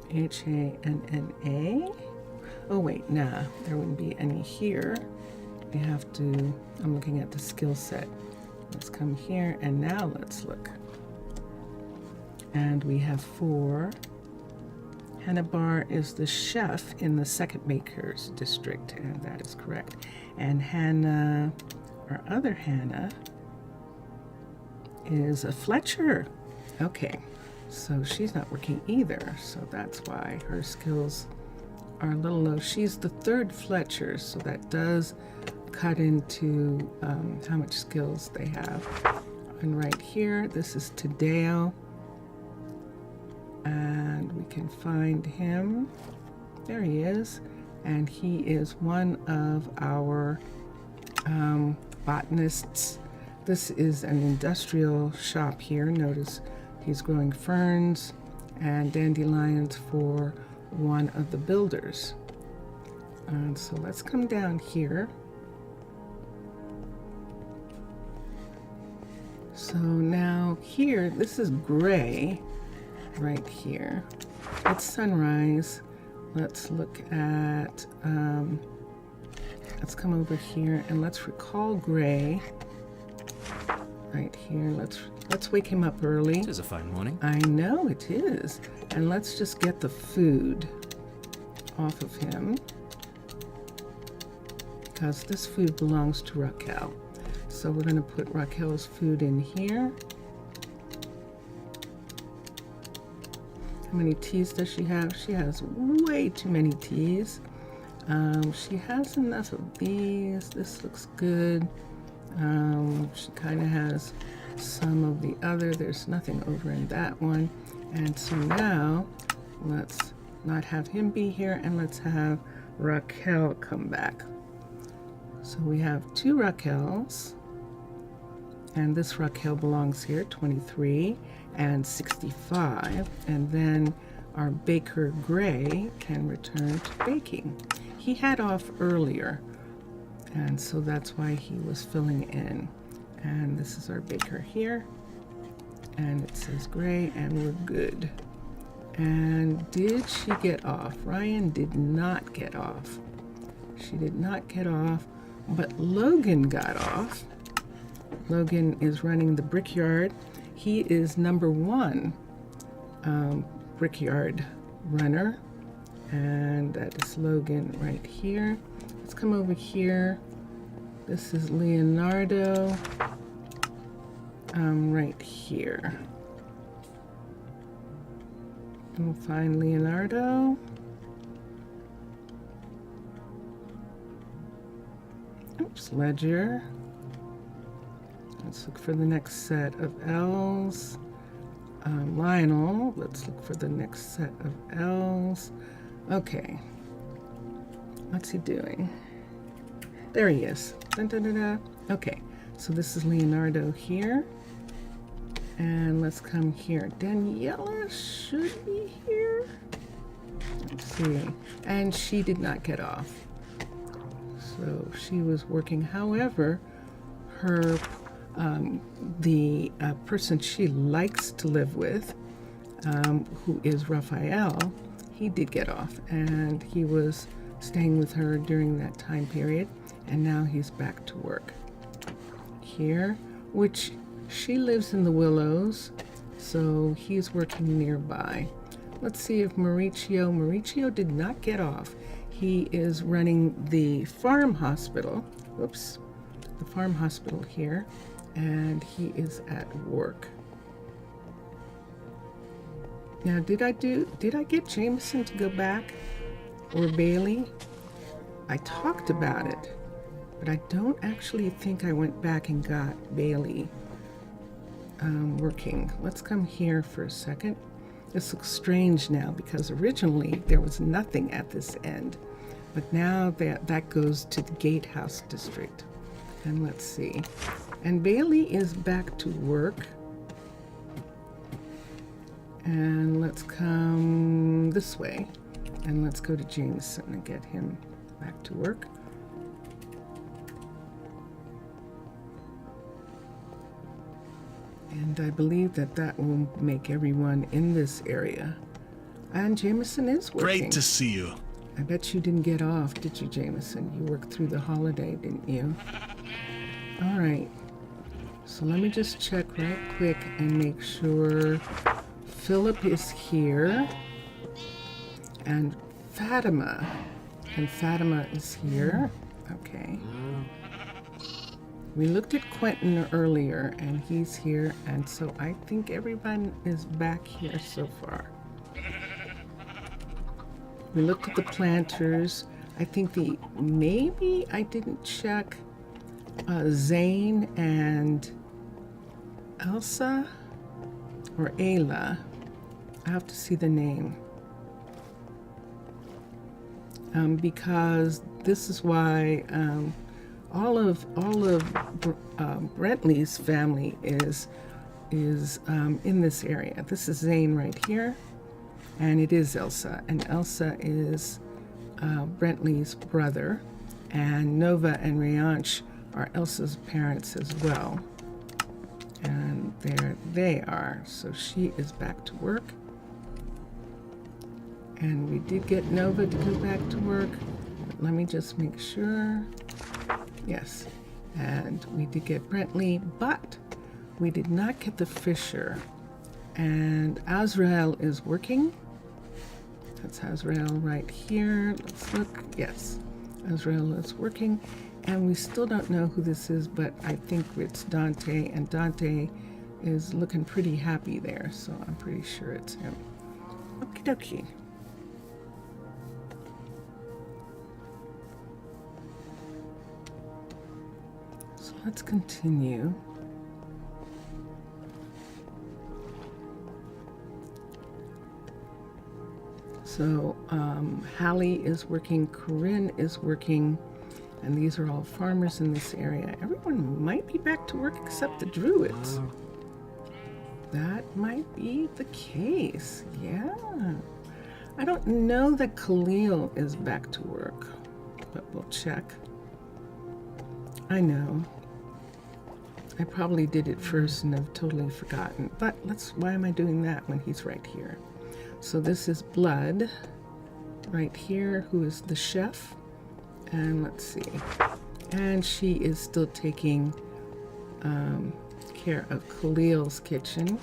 Hanna. Oh wait, nah, there wouldn't be any here. We have to, I'm looking at the skill set. Let's come here and now let's look. And we have 4. Hannah Bar is the chef in the second Makers district, and that is correct. And Hannah, our other Hannah, is a Fletcher. Okay, so she's not working either, so that's why her skills are a little low. She's the 3rd Fletcher, so that does cut into how much skills they have. And right here, this is Tadeo. And we can find him. There he is. And he is one of our botanists. This is an industrial shop here. Notice he's growing ferns and dandelions for one of the builders. And so let's come down here. So now here, this is gray. Right here, it's sunrise. Let's look at, let's come over here and let's recall Gray. Right here, let's wake him up early. It is a fine morning. I know it is. And let's just get the food off of him, because this food belongs to Raquel. So we're gonna put Raquel's food in here. How many teas does she have? She has way too many teas. She has enough of these. This looks good. She kind of has some of the other. There's nothing over in that one. And so now let's not have him be here and let's have Raquel come back. So we have 2 Raquels. And this Raquel belongs here, 23 and 65. And then our Baker Gray can return to baking. He had off earlier, and so that's why he was filling in. And this is our Baker here. And it says Gray, and we're good. And did she get off? Ryan did not get off. She did not get off, but Logan got off. Logan is running the brickyard. He is number 1 brickyard runner, and that is Logan right here. Let's come over here. This is Leonardo right here. And we'll find Leonardo. Oops, Ledger. Let's look for the next set of L's. Lionel, let's look for the next set of L's. Okay, what's he doing? There he is. Dun, dun, dun, dun. Okay, so this is Leonardo here. And let's come here. Daniela should be here. Let's see. And she did not get off. So she was working. However, her the person she likes to live with, who is Raphael, he did get off, and he was staying with her during that time period, and now he's back to work here, which she lives in the Willows, so he's working nearby. Let's see if Mauricio did not get off. He is running the farm hospital, whoops, the farm hospital here, and he is at work. Now, did I get Jameson to go back, or Bailey? I talked about it, but I don't actually think I went back and got Bailey working. Let's come here for a second. This looks strange now because originally there was nothing at this end, but now that goes to the Gatehouse district. And let's see. And Bailey is back to work. And let's come this way. And let's go to Jameson and get him back to work. And I believe that that will make everyone in this area. And Jameson is working. Great to see you. I bet you didn't get off, did you, Jameson? You worked through the holiday, didn't you? All right. So let me just check right quick and make sure Philip is here. And Fatima. And Fatima is here. Okay. We looked at Quentin earlier, and he's here, and so I think everyone is back here so far. We looked at the planters. I think maybe I didn't check Zane and Elsa or Ayla. I have to see the name. Because this is why all of Brentley's family is in this area. This is Zane right here, and it is Elsa, and Elsa is Brentley's brother, and Nova and Rianch are Elsa's parents as well. And there they are. So she is back to work. And we did get Nova to go back to work. But let me just make sure. Yes. And we did get Brentley, but we did not get the Fisher. And Azrael is working. That's Azrael right here. Let's look. Yes. Azrael is working. And we still don't know who this is, but I think it's Dante. And Dante is looking pretty happy there. So I'm pretty sure it's him. Okie dokie. So let's continue. So Hallie is working, Corinne is working, and these are all farmers in this area. Everyone might be back to work except the Druids. That might be the case, yeah. I don't know that Khalil is back to work, but we'll check. I know. I probably did it first and have totally forgotten, but why am I doing that when he's right here? So this is Blood right here, who is the chef. And let's see. And she is still taking care of Khalil's kitchen.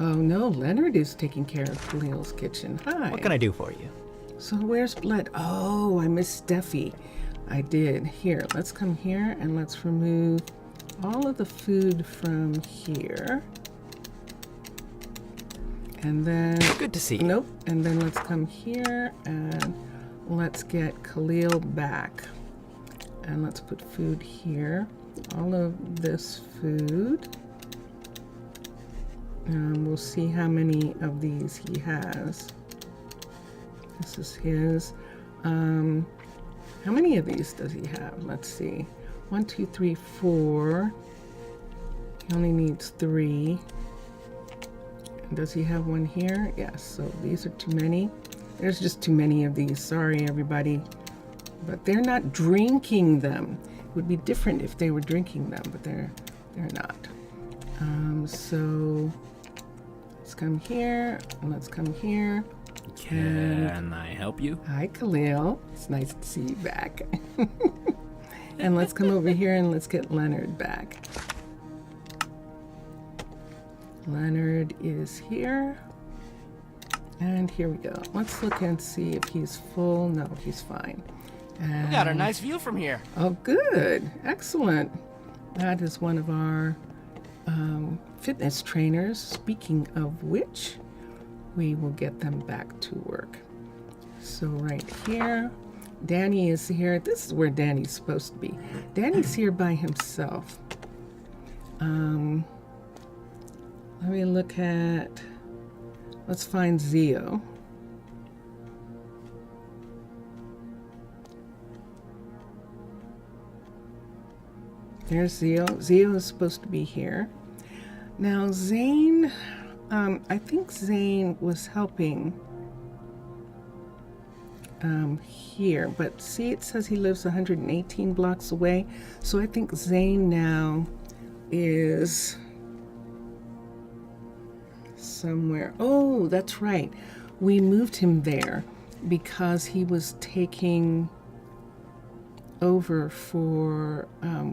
Oh no, Leonard is taking care of Khalil's kitchen. Hi. What can I do for you? So where's Blood? Oh, I missed Steffi. I did. Here, let's come here and let's remove all of the food from here. And then... Good to see you. Nope. And then let's come here and let's get Khalil back. And let's put food here. All of this food. We'll see how many of these he has. This is his. How many of these does he have? Let's see. 1, 2, 3, 4. He only needs 3. Does he have one here? Yes, so these are too many. There's just too many of these. Sorry, everybody. But they're not drinking them. It would be different if they were drinking them, but they're not. So let's come here, and let's come here. Can I help you? Hi, Khalil. It's nice to see you back. And let's come over here and let's get Leonard back. Leonard is here. And here we go. Let's look and see if he's full. No, he's fine. And We got a nice view from here. oh, good. Excellent. That is one of our fitness trainers. Speaking of which, we will get them back to work. So right here, Danny is here. This is where Danny's supposed to be. Danny's here by himself. Let me look at, let's find Zio. There's Zio. Zio is supposed to be here. Now Zane, I think Zane was helping here, but see, it says he lives 118 blocks away. So I think Zane now is somewhere. Oh, that's right. We moved him there because he was taking over for,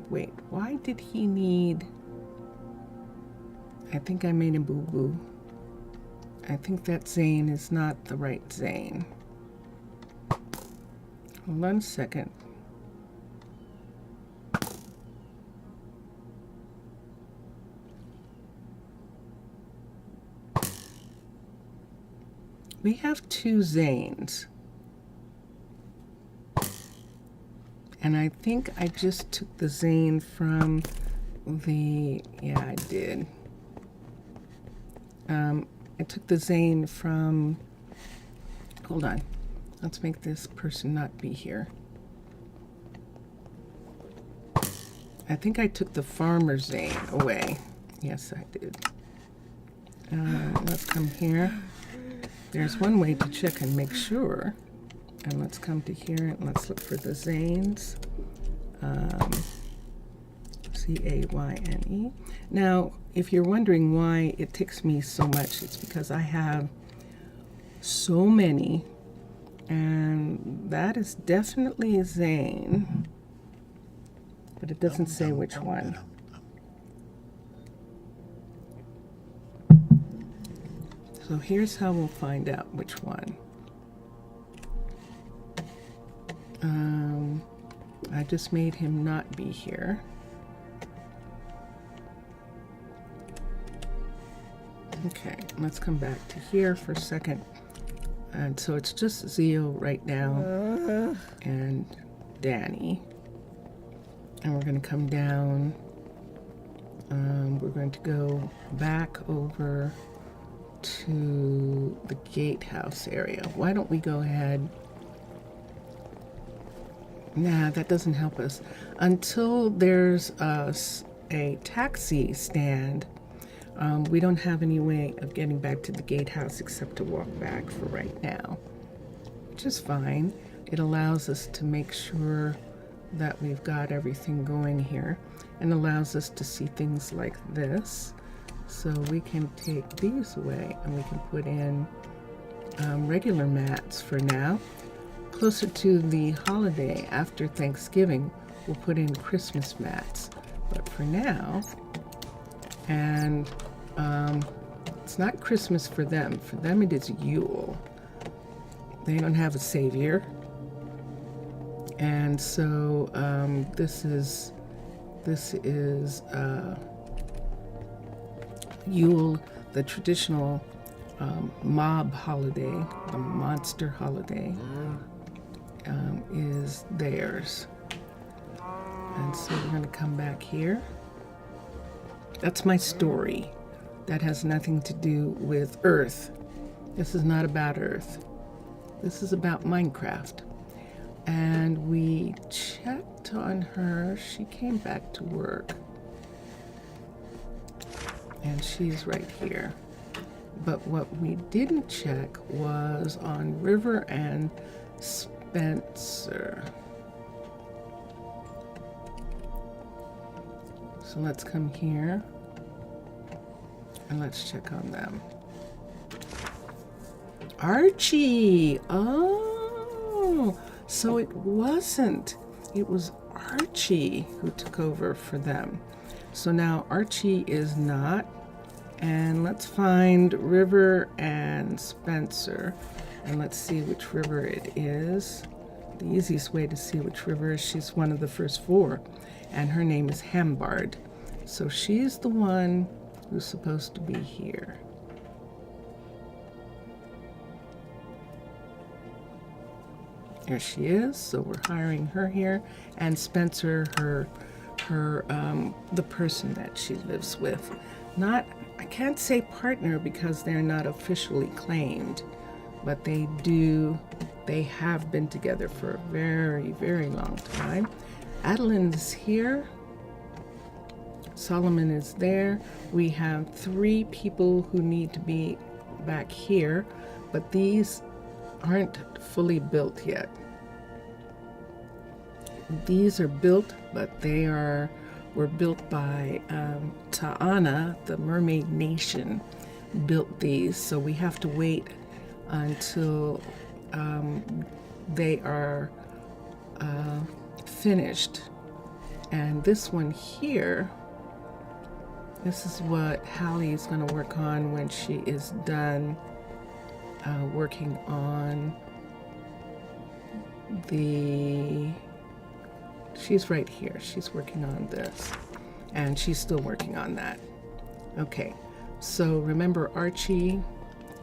wait, why did he need, I think I made a boo-boo. I think that Zane is not the right Zane. Hold on a second. We have two Zanes. And I think I just took the Zane from the, yeah, I did. I took the Zane from, hold on. Let's make this person not be here. I think I took the farmer Zane away. Yes, I did. Let's come here. There's one way to check and make sure. And let's come to here and let's look for the Zanes. C-A-Y-N-E. Now, if you're wondering why it takes me so much, it's because I have so many. And that is definitely a Zane, but it doesn't say which one. So here's how we'll find out which one. I just made him not be here. Okay, let's come back to here for a second. And so it's just Zio right now and Danny. And we're going to come down. We're going to go back over to the gatehouse area. Why don't we go ahead? Nah, that doesn't help us. Until there's a taxi stand, we don't have any way of getting back to the gatehouse except to walk back for right now, which is fine. It allows us to make sure that we've got everything going here and allows us to see things like this. So we can take these away and we can put in regular mats for now. Closer to the holiday after Thanksgiving, we'll put in Christmas mats. But for now, and it's not Christmas for them. For them it is Yule. They don't have a savior. And so this is Yule, the traditional mob holiday, the monster holiday, is theirs. And so we're going to come back here. That's my story. That has nothing to do with Earth. This is not about Earth. This is about Minecraft. And we checked on her. She came back to work. And she's right here. But what we didn't check was on River and Spencer. So let's come here and let's check on them. Archie! Oh, so it wasn't. It was Archie who took over for them. So now Archie is not. And let's find River and Spencer. And let's see which river it is. The easiest way to see which river is, she's one of the first four. And her name is Hambard. So she's the one who's supposed to be here. There she is. So we're hiring her here. And Spencer, the person that she lives with. Not, I can't say partner because they're not officially claimed, but they have been together for a very, very long time. Adeline's here. Solomon is there. We have 3 people who need to be back here, but these aren't fully built yet. These are built, but they were built by Ta'ana, the Mermaid Nation, built these. So we have to wait until they are finished. And this one here, this is what Hallie is going to work on when she is done working on she's right here. She's working on this. And she's still working on that. Okay, so remember Archie.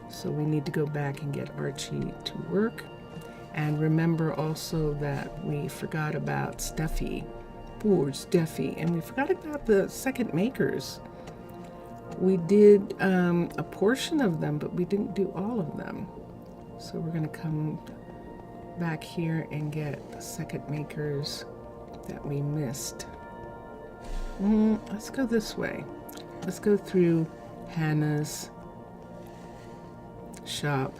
So we need to go back and get Archie to work. And remember also that we forgot about Steffi. Poor Steffi. And we forgot about the second makers. We did a portion of them, but we didn't do all of them. So we're going to come back here and get the second makers that we missed. Let's go this way. Let's go through Hannah's shop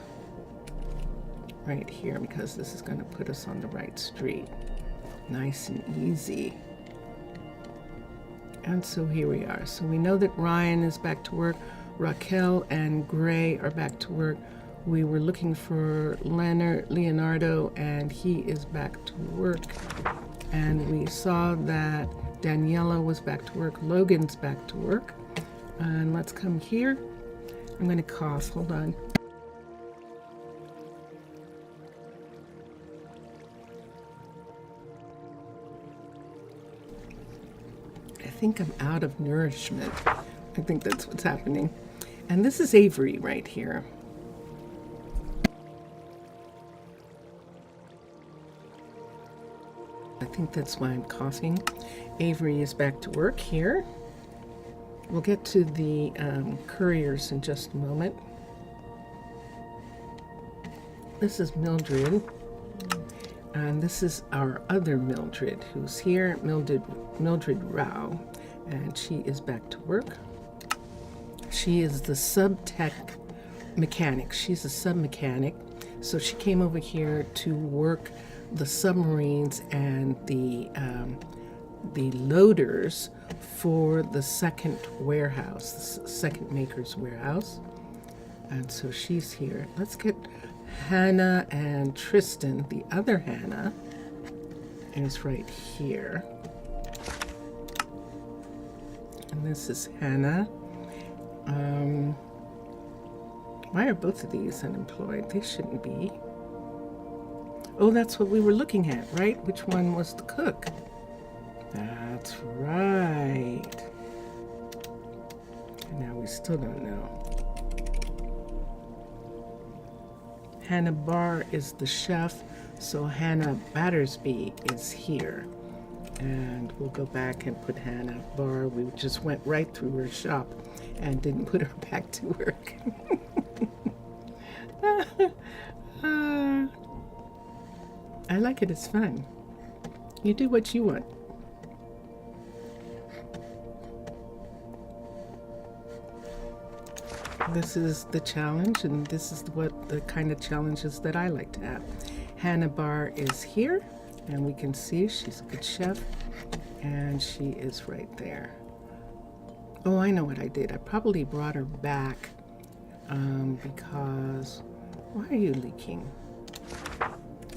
right here, because this is going to put us on the right street. Nice and easy. And so here we are. So we know that Ryan is back to work. Raquel and Gray are back to work. We were looking for Leonardo, and he is back to work. And we saw that Daniela was back to work. Logan's back to work. And let's come here. I'm going to cough. Hold on. I think I'm out of nourishment. I think that's what's happening. And this is Avery right here. I think that's why I'm coughing. Avery is back to work here. We'll get to the couriers in just a moment. This is Mildred. And this is our other Mildred who's here, Mildred Rao. And she is back to work. She is the sub-tech mechanic. She's a sub-mechanic. So she came over here to work the submarines and the loaders for the second warehouse, the second maker's warehouse. And so she's here. Let's get Hannah and Tristan. The other Hannah is right here. And this is Hannah. Why are both of these unemployed? They shouldn't be. Oh, that's what we were looking at, right? Which one was the cook? That's right. And now we still don't know. Hannah Barr is the chef, so Hannah Battersby is here. And we'll go back and put Hannah Barr. We just went right through her shop and didn't put her back to work. I like it, it's fun. You do what you want. This is the challenge, and this is what the kind of challenges that I like to have. Hannah Barr is here, and we can see she's a good chef, and she is right there. Oh, I know what I did. I probably brought her back because... Why are you leaking?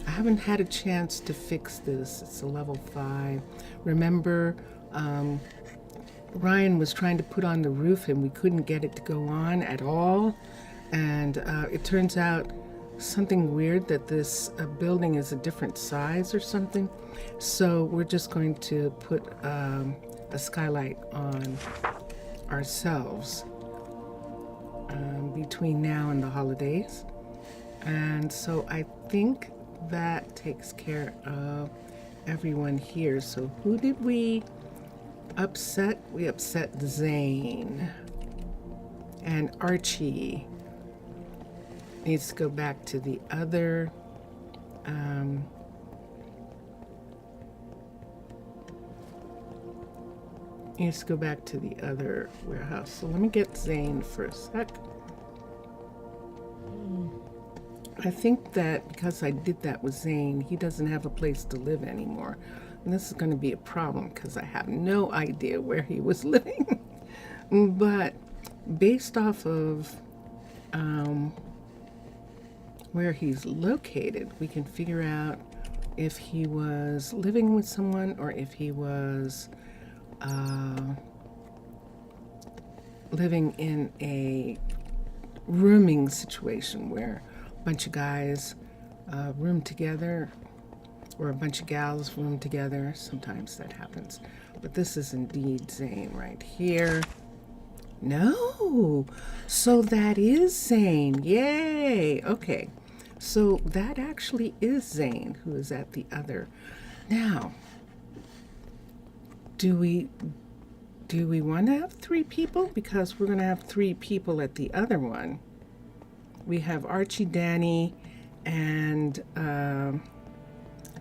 I haven't had a chance to fix this. It's a level 5. Remember, Ryan was trying to put on the roof and we couldn't get it to go on at all. And it turns out something weird that this building is a different size or something. So we're just going to put a skylight on ourselves between now and the holidays. And so I think that takes care of everyone here. So who did we upset? We upset Zane. And Archie needs to go back to the other Let's go back to the other warehouse. So let me get Zane for a sec. I think that because I did that with Zane, he doesn't have a place to live anymore. And this is going to be a problem because I have no idea where he was living. But based off of where he's located, we can figure out if he was living with someone or if he was living in a rooming situation where a bunch of guys room together or a bunch of gals room together. Sometimes that happens. But this is indeed Zane right here. No! So that is Zane. Yay! Okay. So that actually is Zane who is at the other. Now, do we want to have 3 people? Because we're going to have 3 people at the other one. We have Archie, Danny, and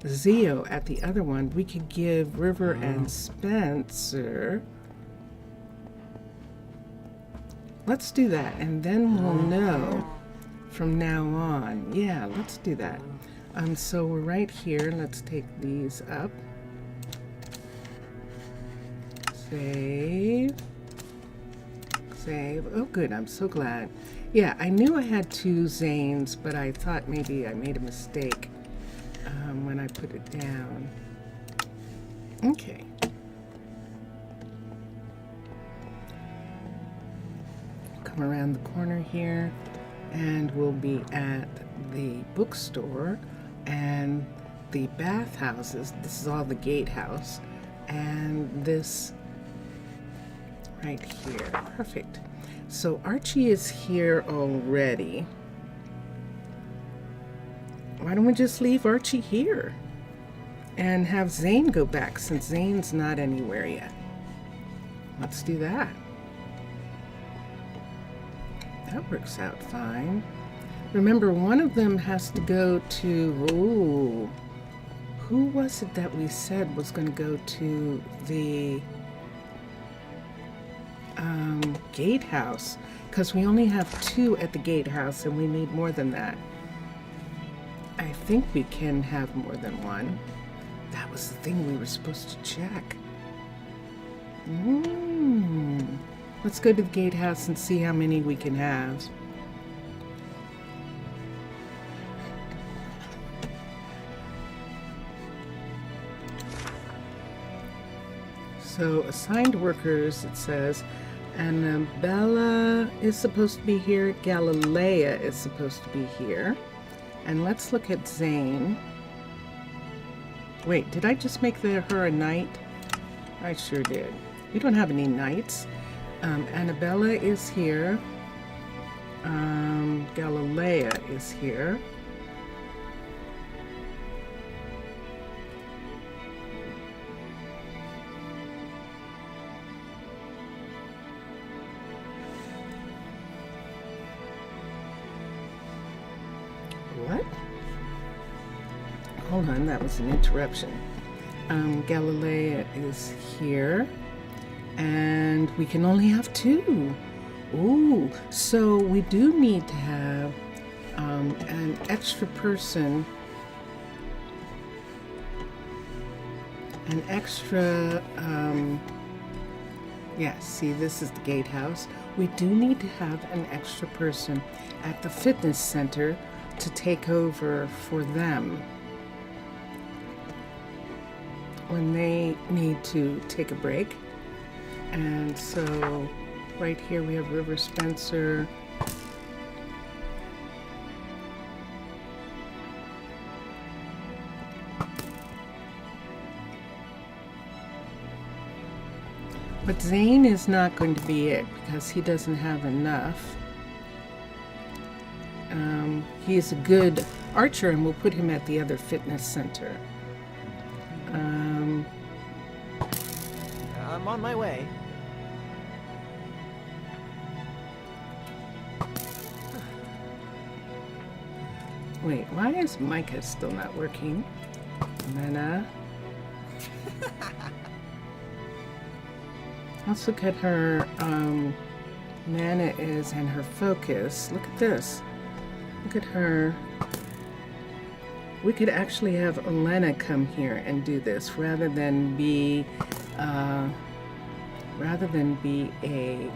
Zio at the other one. We could give River and Spencer. Let's do that, and then we'll know from now on. Yeah, let's do that. So we're right here. Let's take these up. Save. Save. Oh, good. I'm so glad. Yeah, I knew I had 2 Zanes, but I thought maybe I made a mistake when I put it down. Okay. Come around the corner here, and we'll be at the bookstore and the bathhouses. This is all the gatehouse, and this right here. Perfect. So Archie is here already. Why don't we just leave Archie here and have Zane go back since Zane's not anywhere yet? Let's do that. That works out fine. Remember, one of them has to go to, ooh, who was it that we said was going to go to the gatehouse? Because we only have 2 at the gatehouse and we need more than that. I think we can have more than one. That was the thing we were supposed to check. Let's go to the gatehouse and see how many we can have. So assigned workers, it says, Annabella is supposed to be here. Galilea is supposed to be here. And let's look at Zane. Wait, did I just make her a knight? I sure did. We don't have any knights. Annabella is here. Galilea is here. What? Hold on, that was an interruption. Galilea is here. And we can only have 2. Ooh, so we do need to have an extra person, an extra, yeah, see, this is the gatehouse. We do need to have an extra person at the fitness center to take over for them when they need to take a break. And so right here we have River Spencer. But Zane is not going to be it because he doesn't have enough. He is a good archer and we'll put him at the other fitness center. I'm on my way. Wait, why is Micah still not working? Mena. Let's look at her mana is and her focus. Look at this. Look at her. We could actually have Elena come here and do this rather than be a.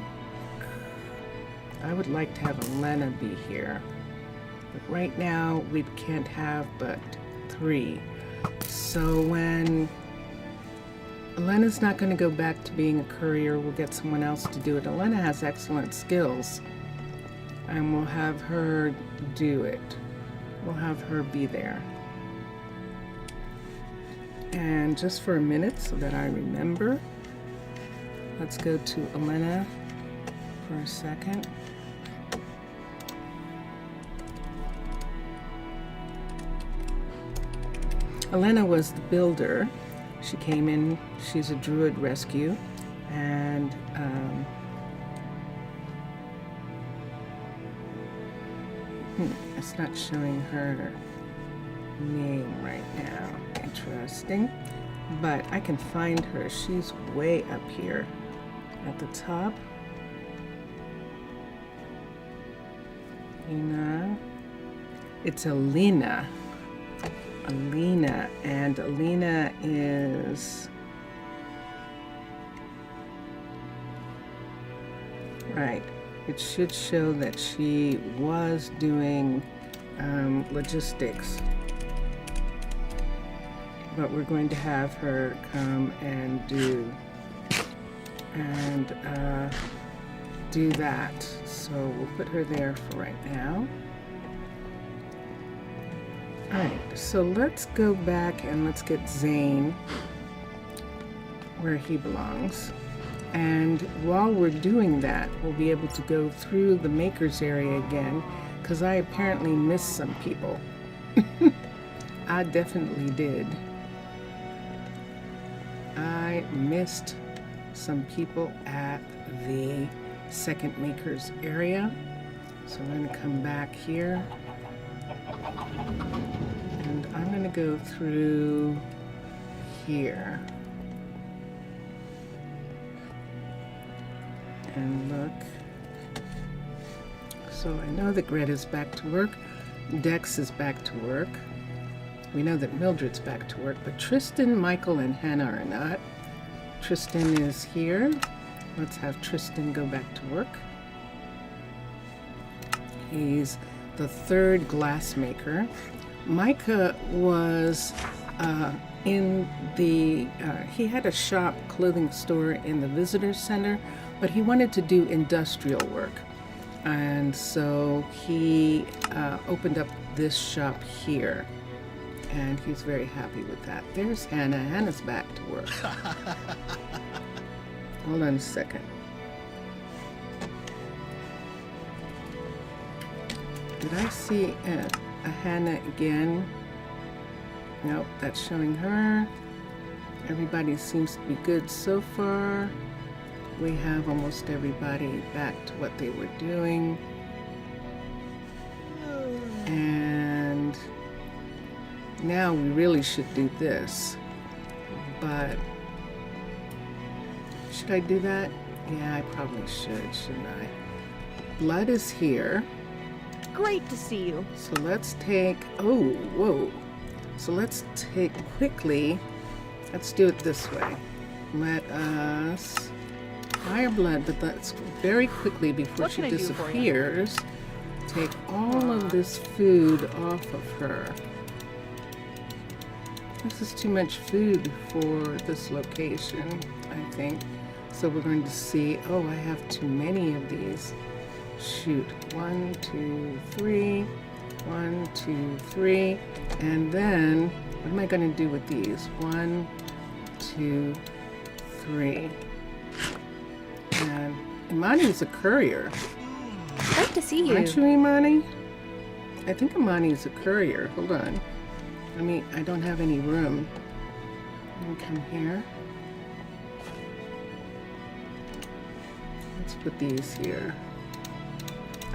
I would like to have Elena be here, but right now we can't have but 3. So when Elena's not going to go back to being a courier, we'll get someone else to do it. Elena has excellent skills, and we'll have her do it. We'll have her be there. And just for a minute so that I remember, let's go to Elena for a second. Elena was the builder. She came in, she's a druid rescue, and it's not showing her name right now. Interesting. But I can find her. She's way up here at the top. It's Alina. Alina, and Alina is right. It should show that she was doing logistics, but we're going to have her come and do that. So we'll put her there for right now. Alright, so let's go back and let's get Zane where he belongs. And while we're doing that, we'll be able to go through the makers area again, because I apparently missed some people. I definitely did. I missed some people at the second makers area. So I'm going to come back here. And I'm going to go through here and look. So I know that Greta's back to work. Dex is back to work. We know that Mildred's back to work, but Tristan, Michael, and Hannah are not. Tristan is here. Let's have Tristan go back to work. He's the 3rd glassmaker. Micah was he had a shop, clothing store in the visitor center, but he wanted to do industrial work. And so he opened up this shop here. And he's very happy with that. There's Hannah. Hannah's back to work. Hold on a second. Did I see a Hannah again? Nope, that's showing her. Everybody seems to be good so far. We have almost everybody back to what they were doing. And now we really should do this. But should I do that? Yeah, I probably should, shouldn't I? Blood is here. Great to see you. So let's take, oh, whoa. So let's take quickly, let's do it this way. Let us fire Blood, but let's very quickly before What she can I do for you? disappears, take all of this food off of her. This is too much food for this location, I think. So we're going to see, oh, I have too many of these. Shoot, 1, 2, 3, 1, 2, 3, and then what am I going to do with these? 1, 2, 3. And Imani's a courier. Great to see you. Aren't you, Imani? I think Imani's a courier. Hold on. I don't have any room. Let me come here. Let's put these here.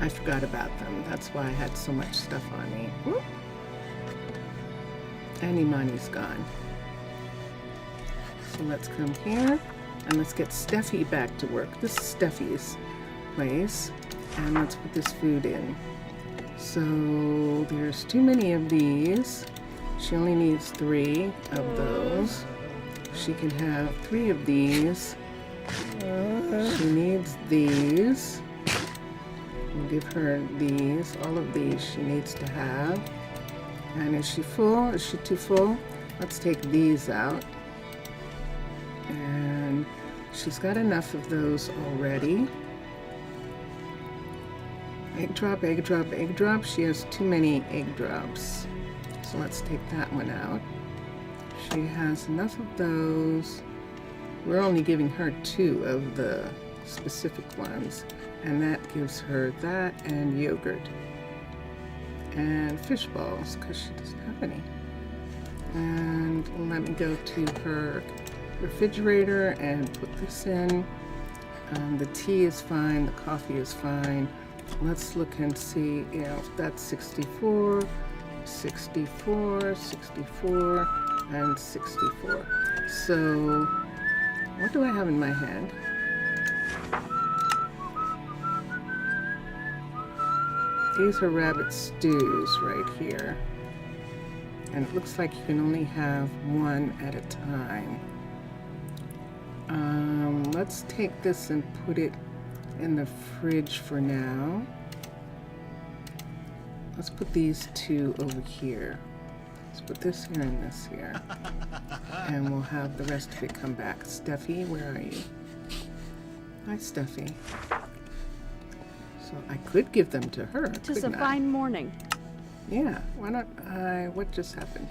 I forgot about them. That's why I had so much stuff on me. Whoop. And Imani's gone. So let's come here. And let's get Steffi back to work. This is Steffi's place. And let's put this food in. So there's too many of these. She only needs 3 of those. She can have 3 of these. She needs these. We'll give her these. All of these she needs to have. And is she full? Is she too full? Let's take these out. And she's got enough of those already. Egg drop, egg drop, egg drop. She has too many egg drops. So let's take that one out. She has enough of those. We're only giving her 2 of the specific ones. And that gives her that and yogurt. And fish balls, because she doesn't have any. And let me go to her refrigerator and put this in. The tea is fine, the coffee is fine. Let's look and see if that's 64, 64, 64, and 64. So, what do I have in my hand? These are rabbit stews right here. And it looks like you can only have 1 at a time. Let's take this and put it in the fridge for now. Let's put these 2 over here. Let's put this here and this here. And we'll have the rest of it come back. Steffi, where are you? Hi, Steffi. So I could give them to her. Tis a fine morning. Yeah, why not? What just happened?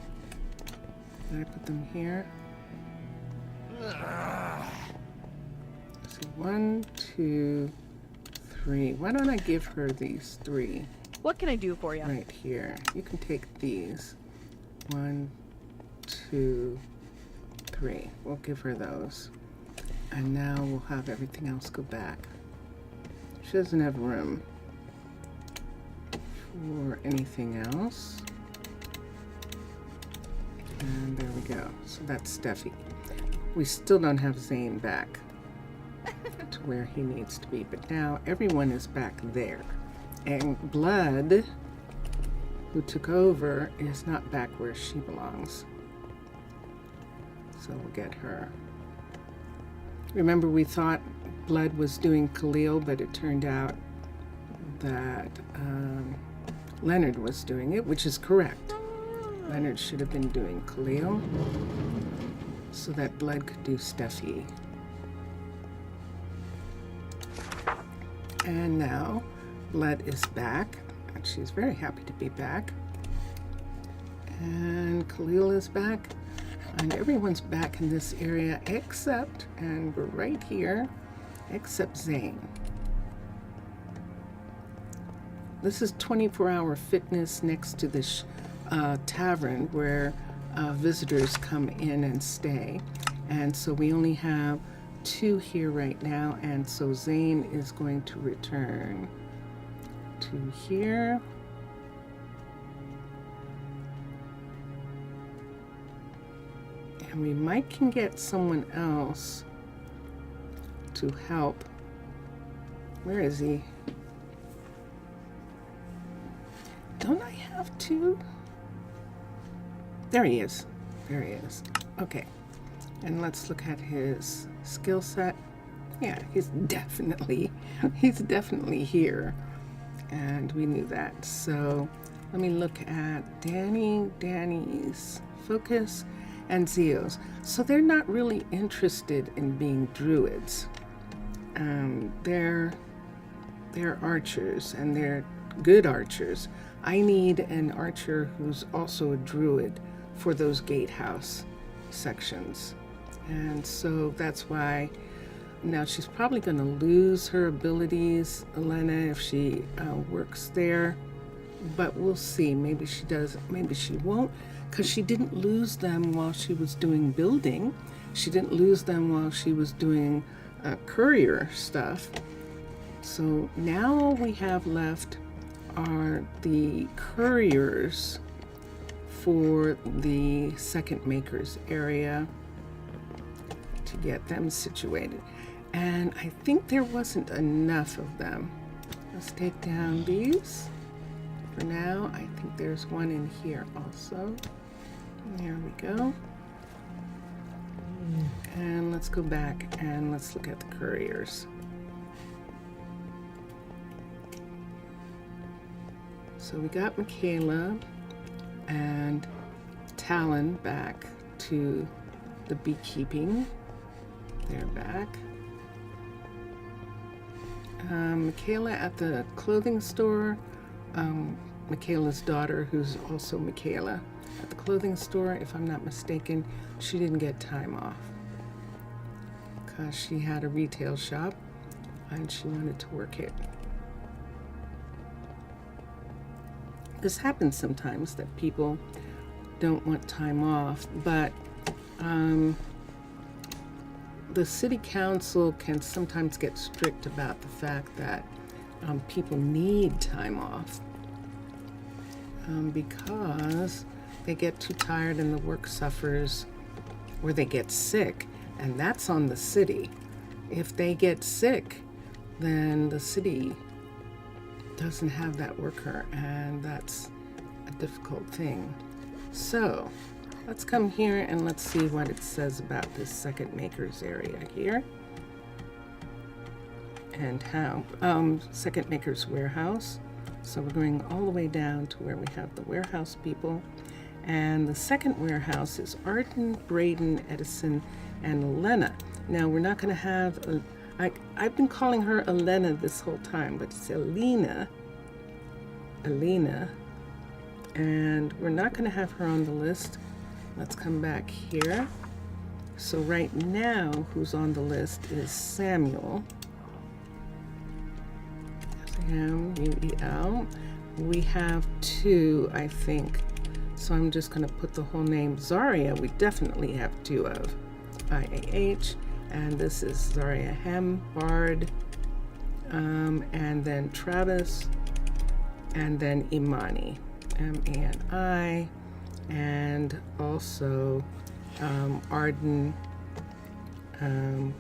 Did I put them here? Let's see, 1, 2, 3. Why don't I give her these 3? What can I do for you? Right here. You can take these. 1, 2, 3. We'll give her those. And now we'll have everything else go back. She doesn't have room for anything else. And there we go. So that's Steffi. We still don't have Zane back to where he needs to be, but now everyone is back there. And Blood, who took over, is not back where she belongs. So we'll get her. Remember, we thought Blood was doing Khalil, but it turned out that Leonard was doing it, which is correct. Leonard should have been doing Khalil so that Blood could do Steffi. And now Blood is back, and she's very happy to be back. And Khalil is back, and everyone's back in this area except, and we're right here, except Zane. This is 24-hour fitness next to this tavern where visitors come in and stay. And so we only have 2 here right now, and so Zane is going to return to here. And we might can get someone else to help. Where is he? Don't I have to? There he is. There he is. Okay. And let's look at his skill set. Yeah, he's definitely here. And we knew that. So let me look at Danny's focus, and Zio's. So they're not really interested in being druids. They're archers, and they're good archers. I need an archer who's also a druid for those gatehouse sections. And so that's why now she's probably going to lose her abilities, Elena, if she works there. But we'll see. Maybe she does, maybe she won't, because she didn't lose them while she was doing building. She didn't lose them while she was doing courier stuff. So now all we have left are the couriers for the second makers area. to get them situated. And I think there wasn't enough of them. Let's take down these. For now, I think there's one in here also. There we go. And let's go back and let's look at the couriers. So we got Michaela and Talon back to the beekeeping. They're back. Michaela at the clothing store. Michaela's daughter, who's also Michaela, at the clothing store, if I'm not mistaken, she didn't get time off because she had a retail shop and she wanted to work it. This happens sometimes that people don't want time off, but the city council can sometimes get strict about the fact that people need time off because they get too tired and the work suffers, or they get sick, and that's on the city. If they get sick, then the city doesn't have that worker, and that's a difficult thing. So let's come here and let's see what it says about this second makers area here, and how second makers warehouse. So we're going all the way down to where we have the warehouse people, and the second warehouse is Arden, Braden, Edison, and Elena. Now we're not going to have I've been calling her Elena this whole time, but it's Elena, and we're not going to have her on the list. Let's come back here. So right now, who's on the list is Samuel. Samuel. We have two, I think. So I'm just going to put the whole name. Zaria, we definitely have two of. IAH. And this is Zaria Bard. And then Travis. And then Imani. M-A-N-I. And also Arden,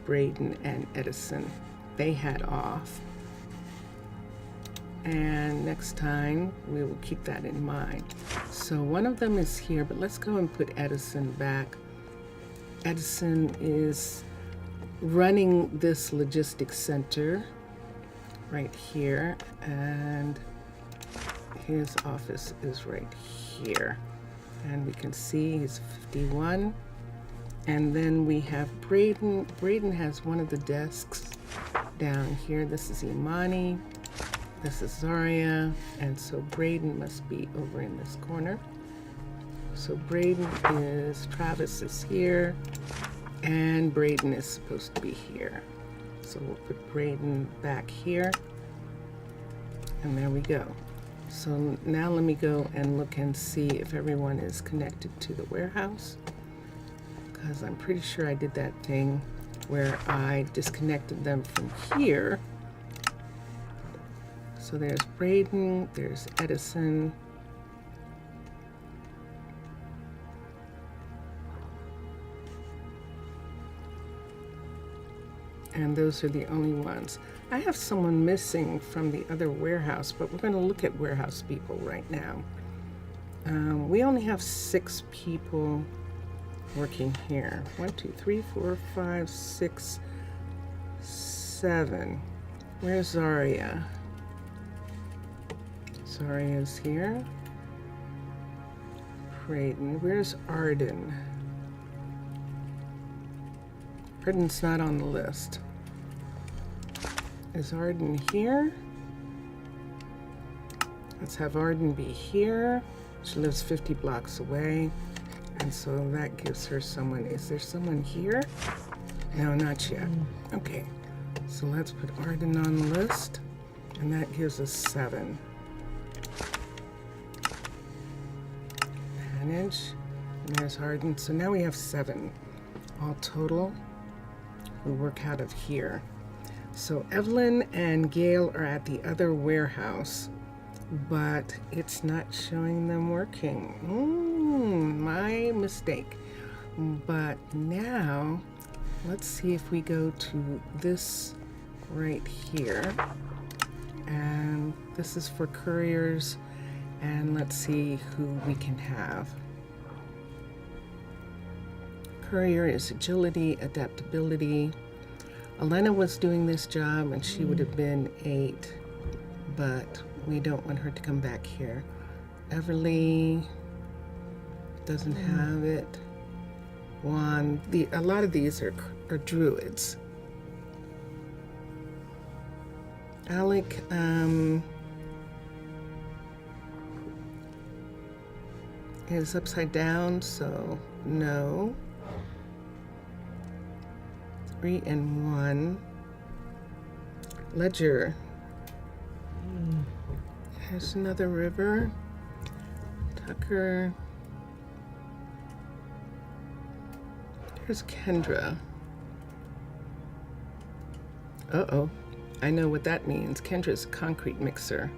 Braden, and Edison. They had off. And next time we will keep that in mind. So one of them is here, but let's go and put Edison back. Edison is running this logistics center right here, and his office is right here. And we can see he's 51. And then we have Braden. Braden has one of the desks down here. This is Imani. This is Zaria. And so Braden must be over in this corner. So Braden is, Travis is here. And Braden is supposed to be here. So we'll put Braden back here. And there we go. So now let me go and look and see if everyone is connected to the warehouse, because I'm pretty sure I did that thing where I disconnected them from here. So there's Braden, there's Edison, and those are the only ones. I have someone missing from the other warehouse, but we're going to look at warehouse people right now. We only have 6 people working here. 1, 2, 3, 4, 5, 6, 7. Where's Zaria? Zaria's here. Braden. Where's Arden? Arden's not on the list. Is Arden here? Let's have Arden be here. She lives 50 blocks away, and so that gives her someone. Is there someone here? No, not yet. Okay, so let's put Arden on the list, and that gives us 7. Manage, and there's Arden. So now we have 7 all total. We work out of here. So Evelyn and Gail are at the other warehouse, but it's not showing them working. My mistake. But now let's see if we go to this right here. And this is for couriers. And let's see who we can have. Courier is agility, adaptability. Elena was doing this job and she would have been 8, but we don't want her to come back here. Everly doesn't have it. Juan, a lot of these are druids. Alec, is upside down, so no. 3 and 1. Ledger. There's another river. Tucker. Here's Kendra. Uh-oh. I know what that means. Kendra's a concrete mixer.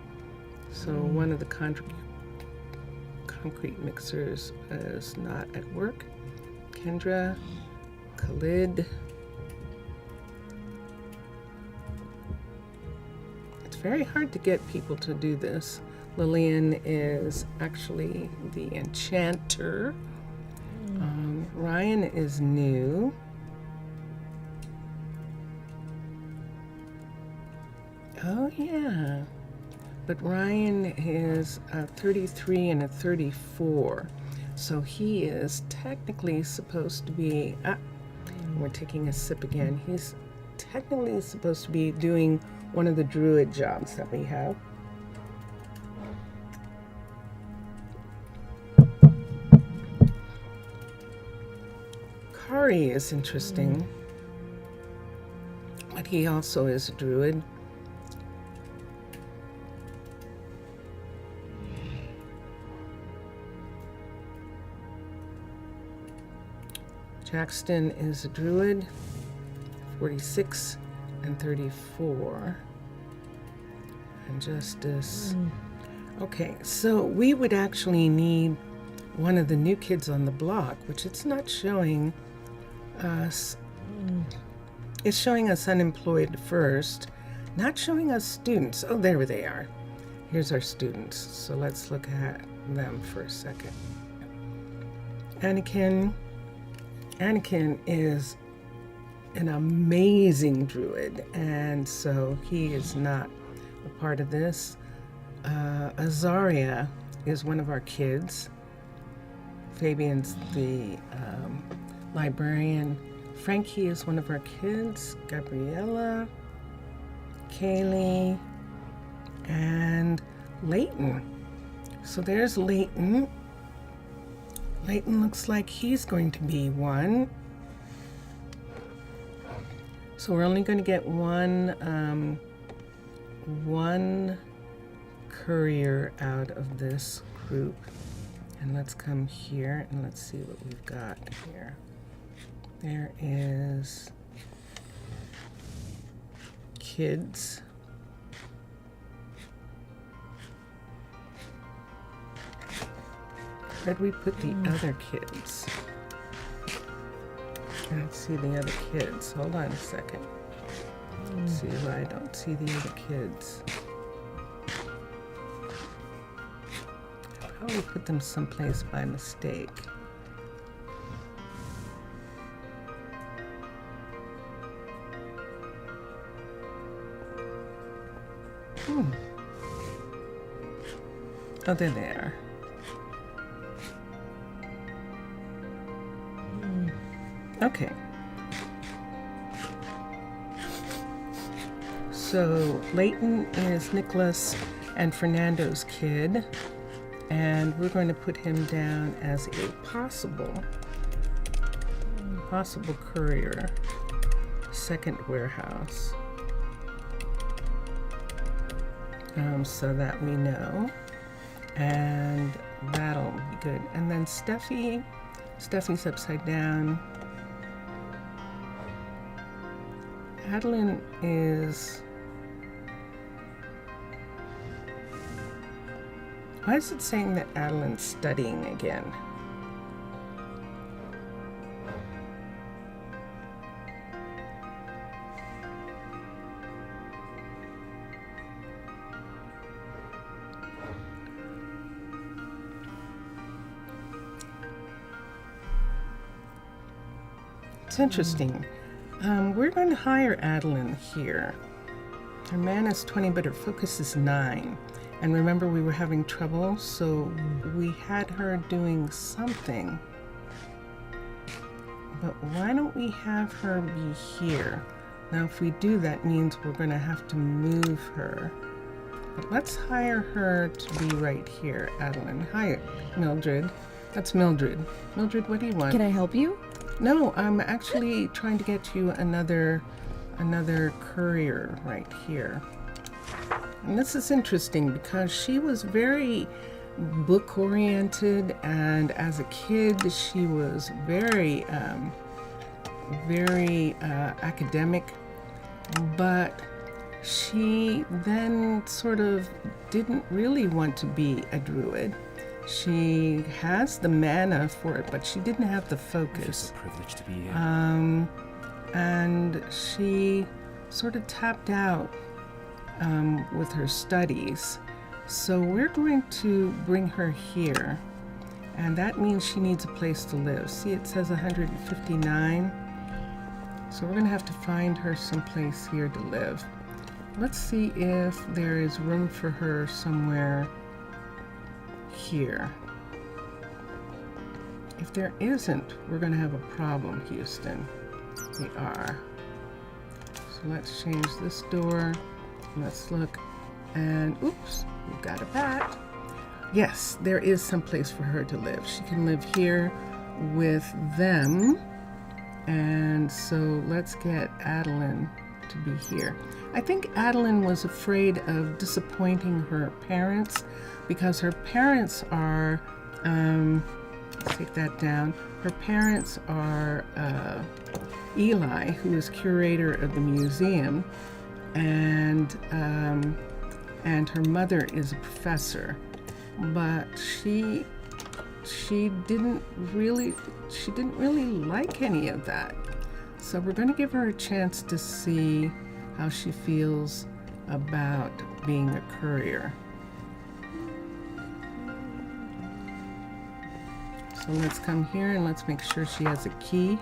So one of the concrete mixers is not at work. Kendra. Khalid. It's very hard to get people to do this. Lillian is actually the enchanter. Ryan is new. Oh yeah, but Ryan is a 33 and a 34, so he is technically supposed to be, we're taking a sip again, he's technically supposed to be doing one of the druid jobs that we have. Kari is interesting, but he also is a druid. Jackson is a druid, 46 and 34. And Justice. Okay, so we would actually need one of the new kids on the block, which it's not showing us. It's showing us unemployed first, not showing us students. Oh, there they are. Here's our students. So let's look at them for a second. Anakin is an amazing druid, and so he is not a part of this. Azaria is one of our kids. Fabian's the librarian. Frankie is one of our kids. Gabriella, Kaylee, and Leighton. So there's Leighton. Leighton looks like he's going to be one. So we're only going to get one courier out of this group. And let's come here and let's see what we've got here. There is kids. Where'd we put the other kids? Let's see the other kids. Hold on a second. Let's see why I don't see the other kids. I probably put them someplace by mistake. Oh, there they are. Okay. So Leighton is Nicholas and Fernando's kid, and we're going to put him down as a possible courier, second warehouse, so that we know, and that'll be good. And then Steffi's upside down. Adeline is... Why is it saying that Adeline's studying again? it's interesting. We're going to hire Adeline here. Her mana is 20, but her focus is 9. And remember, we were having trouble, so we had her doing something. But why don't we have her be here? Now, if we do, that means we're going to have to move her. But let's hire her to be right here, Adeline. Hi, Mildred. That's Mildred. Mildred, what do you want? Can I help you? No, I'm actually trying to get you another courier right here. And this is interesting because she was very book oriented, and as a kid she was very academic, but she then sort of didn't really want to be a druid. She has the mana for it, but she didn't have the focus. It's a privilege to be here. And she sort of tapped out with her studies. So we're going to bring her here, and that means she needs a place to live. See, it says 159. So we're going to have to find her someplace here to live. Let's see if there is room for her somewhere here. If there isn't, we're going to have a problem, Houston. We are. So let's change this door. Let's look, and oops, we've got a bat. Yes, there is some place for her to live. She can live here with them. And so let's get Adeline to be here. I think Adeline was afraid of disappointing her parents because her parents are, let's take that down. Her parents are Eli, who is curator of the museum, and her mother is a professor, but she didn't really like any of that. So we're going to give her a chance to see how she feels about being a courier. So let's come here and let's make sure she has a key.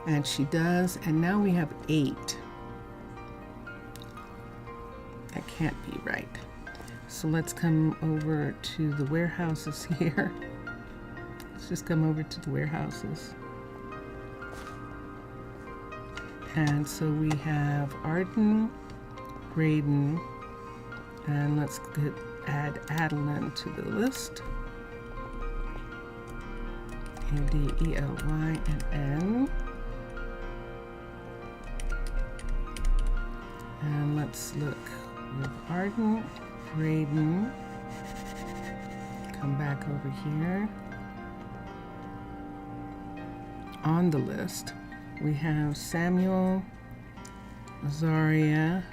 And she does, and now we have 8. That can't be right. So let's come over to the warehouses here. Let's just come over to the warehouses. And so we have Arden, Graydon, and let's add Adeline to the list. A-D-E-L-Y and N. And let's look. We have Arden, Graydon. Come back over here. On the list, we have Samuel, Azaria,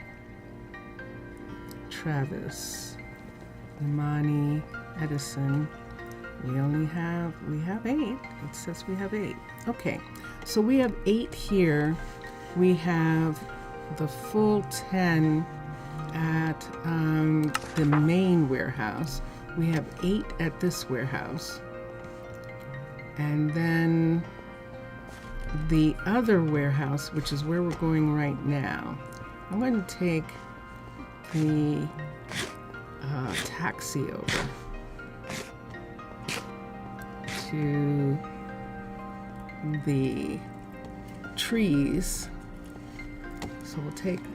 Travis, Imani, Edison. We have 8. It says we have 8. Okay, so we have 8 here. We have the full 10 at the main warehouse. We have 8 at this warehouse. And then the other warehouse, which is where we're going right now, I'm going to take the taxi over to the trees. So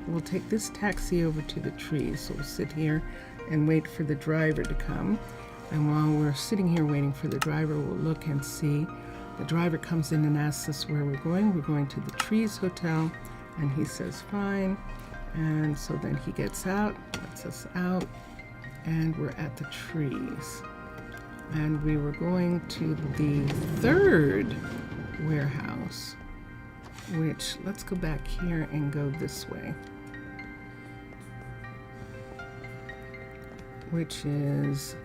we'll take this taxi over to the trees. So we'll sit here and wait for the driver to come. And while we're sitting here waiting for the driver, we'll look and see. The driver comes in and asks us where we're going. We're going to the Trees Hotel, and he says fine. And so then he gets out, lets us out, and we're at the trees. And we were going to the 3rd warehouse, which, let's go back here and go this way, which is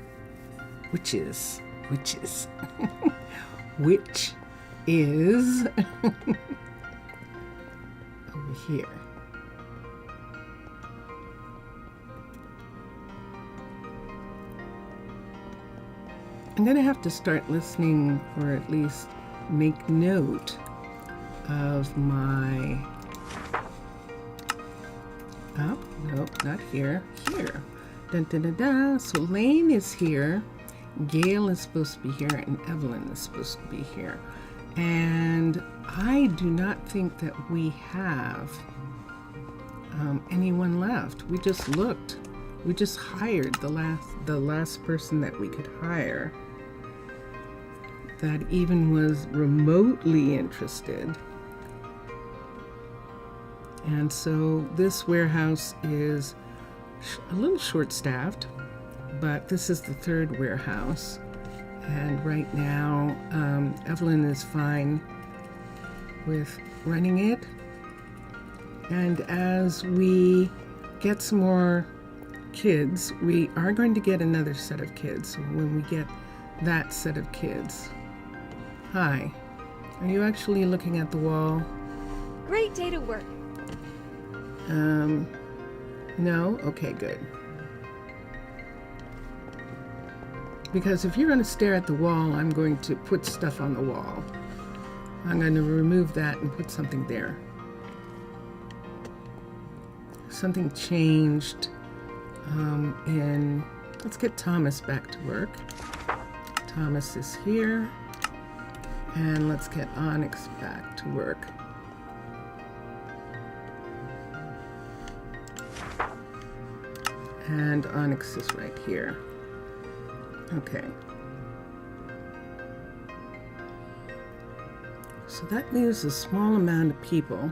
over here. I'm gonna have to start listening, or at least make note of my, oh, no, not here, here. Dun, dun, dun, dun. So Lane is here, Gail is supposed to be here, and Evelyn is supposed to be here. And I do not think that we have anyone left. We just looked. We just hired the last person that we could hire that even was remotely interested. And so this warehouse is a little short-staffed, but this is the third warehouse. And right now, Evelyn is fine with running it. And as we get some more kids, we are going to get another set of kids. So when we get that set of kids. Hi, are you actually looking at the wall? Great day to work. No? Okay, good. Because if you're going to stare at the wall, I'm going to put stuff on the wall. I'm going to remove that and put something there. Something changed let's get Thomas back to work. Thomas is here. And let's get Onyx back to work. And Onyx is right here. Okay. So that leaves a small amount of people.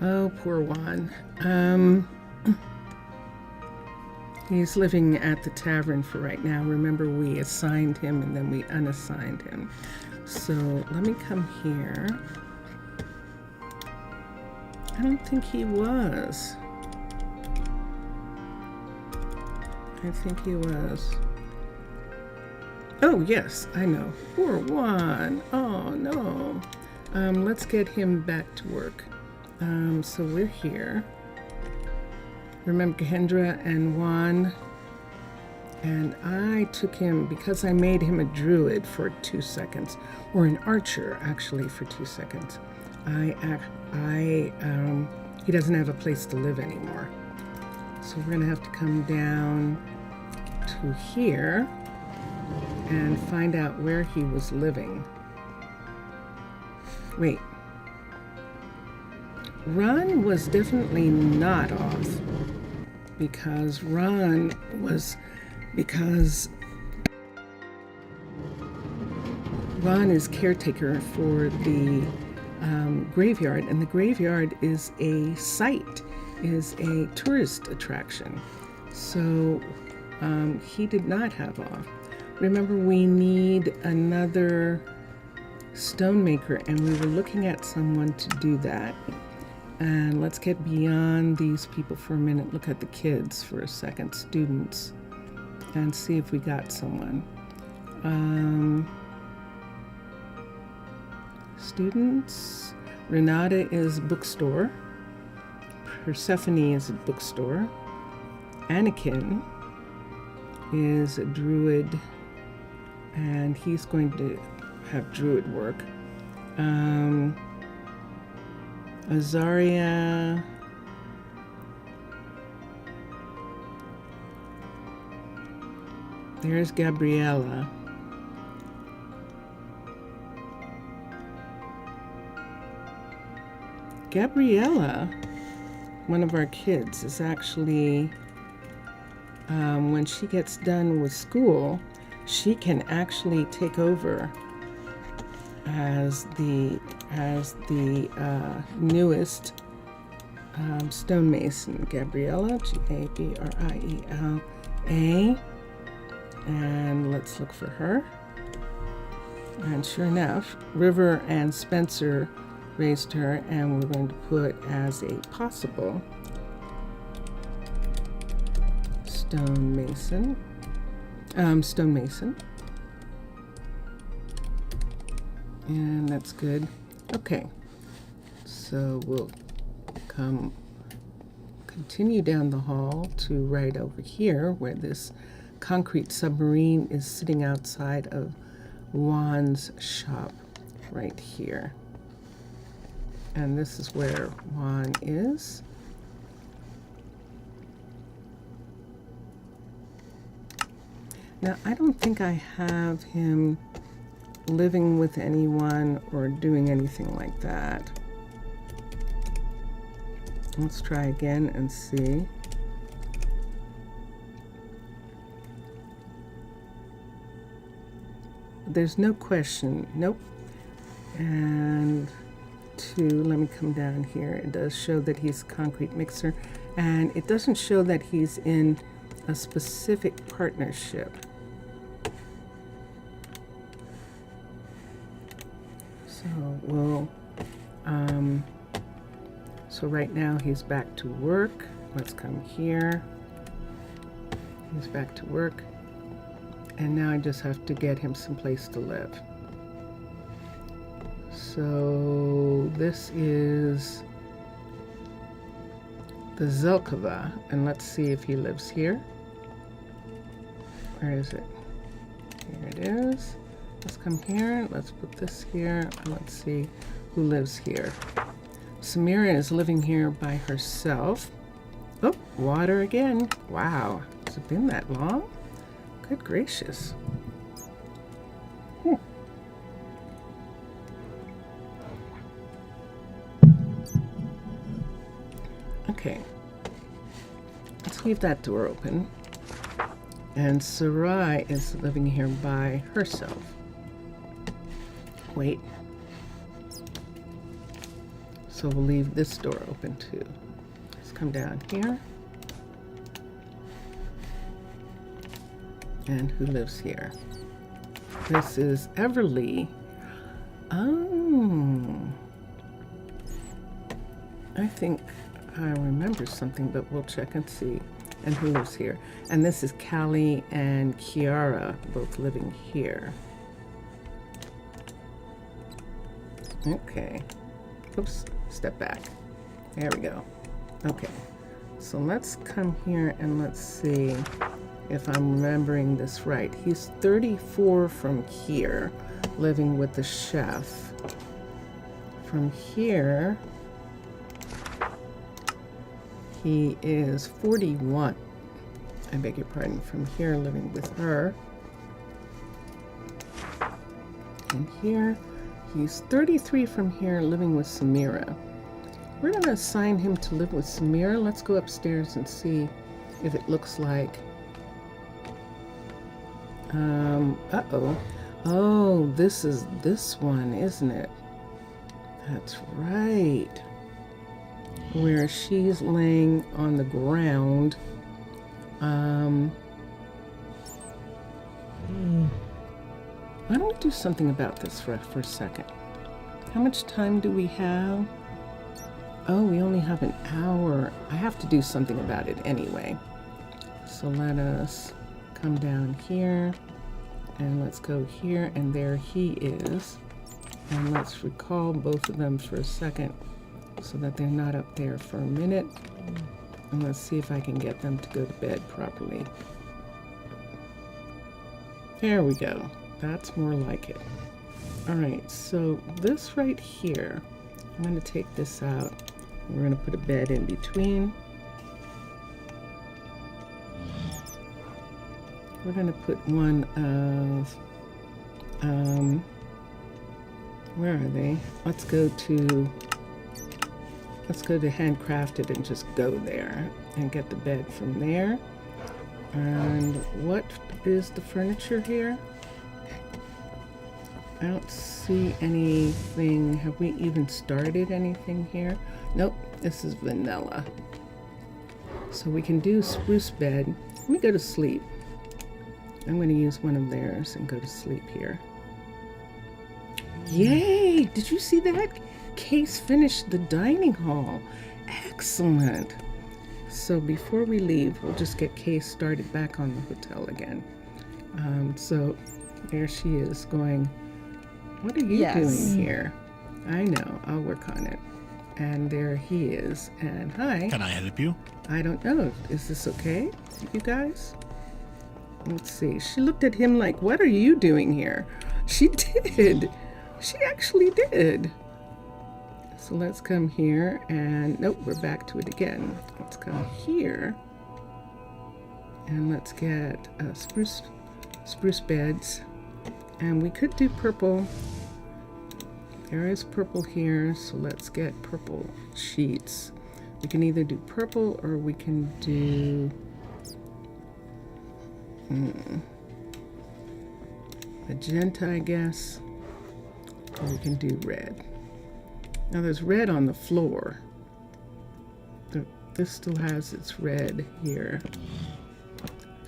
Oh, poor Juan. He's living at the tavern for right now. Remember, we assigned him and then we unassigned him. So let me come here. I don't think he was. I think he was. Oh, yes, I know. Poor Juan. Oh, no. Let's get him back to work. So we're here. Remember Kendra and Juan, and I took him because I made him a druid for 2 seconds, or an archer actually for 2 seconds. He doesn't have a place to live anymore, so we're gonna have to come down to here and find out where he was living. Wait. Ron was definitely not off because Ron is caretaker for the graveyard, and the graveyard is a site, is a tourist attraction. So he did not have off. Remember, we need another stonemaker, and we were looking at someone to do that. And let's get beyond these people for a minute. Look at the kids for a second, students, and see if we got someone. Students. Renata is a bookstore. Persephone is a bookstore. Anakin is a druid, and he's going to have druid work. Azaria, there's Gabriella. Gabriella, one of our kids, is actually, when she gets done with school, she can actually take over as the newest stonemason. Gabriella, Gabriela, and let's look for her. And sure enough, River and Spencer raised her, and we're going to put as a possible stonemason. And that's good. Okay, so we'll come continue down the hall to right over here where this concrete submarine is sitting outside of Juan's shop right here. And this is where Juan is. Now, I don't think I have him living with anyone or doing anything like that. Let's try again and see. There's no question. Nope. And 2, let me come down here. It does show that he's concrete mixer, and it doesn't show that he's in a specific partnership. So we'll, so right now he's back to work. Let's come here. He's back to work. And now I just have to get him someplace to live. So this is the Zelkova, and let's see if he lives here. Where is it? Here it is. Let's come here. Let's put this here. And let's see who lives here. Samira is living here by herself. Oh, water again. Wow. Has it been that long? Good gracious. Okay. Let's leave that door open. And Sarai is living here by herself. Wait. So we'll leave this door open too. Let's come down here. And who lives here? This is Everly. Oh. I think I remember something, but we'll check and see. And who lives here? And this is Callie and Kiara, both living here. Okay. Oops, step back. There we go. Okay. So let's come here and let's see if I'm remembering this right. He's 34 from here, living with the chef. From here, he is 41. I beg your pardon. From here, living with her. And here, he's 33 from here, living with Samira. We're going to assign him to live with Samira. Let's go upstairs and see if it looks like... uh-oh. Oh, this is this one, isn't it? That's right. Where she's laying on the ground. Why don't we do something about this for a second? How much time do we have? Oh, we only have an hour. I have to do something about it anyway. So let us come down here. And let's go here, and there he is. And let's recall both of them for a second so that they're not up there for a minute. And let's see if I can get them to go to bed properly. There we go. That's more like it. All right, so this right here, I'm going to take this out. We're going to put a bed in between. We're going to put one of, where are they? Let's go to Handcrafted and just go there and get the bed from there. And what is the furniture here? I don't see anything. Have we even started anything here? Nope, this is vanilla. So we can do spruce bed. Let me go to sleep. I'm going to use one of theirs and go to sleep here. Yay! Did you see that? Case finished the dining hall. Excellent. So before we leave, we'll just get Case started back on the hotel again. So there she is going, what are you doing here? I know, I'll work on it. And there he is. And hi. Can I help you? I don't know. Is this okay, you guys? Let's see. She looked at him like, what are you doing here? She did. She actually did. So let's come here and nope, we're back to it again. Let's come here and let's get spruce beds. And we could do purple. There is purple here, so let's get purple sheets. We can either do purple or we can do magenta, I guess. Or we can do red. Now there's red on the floor. This still has its red here.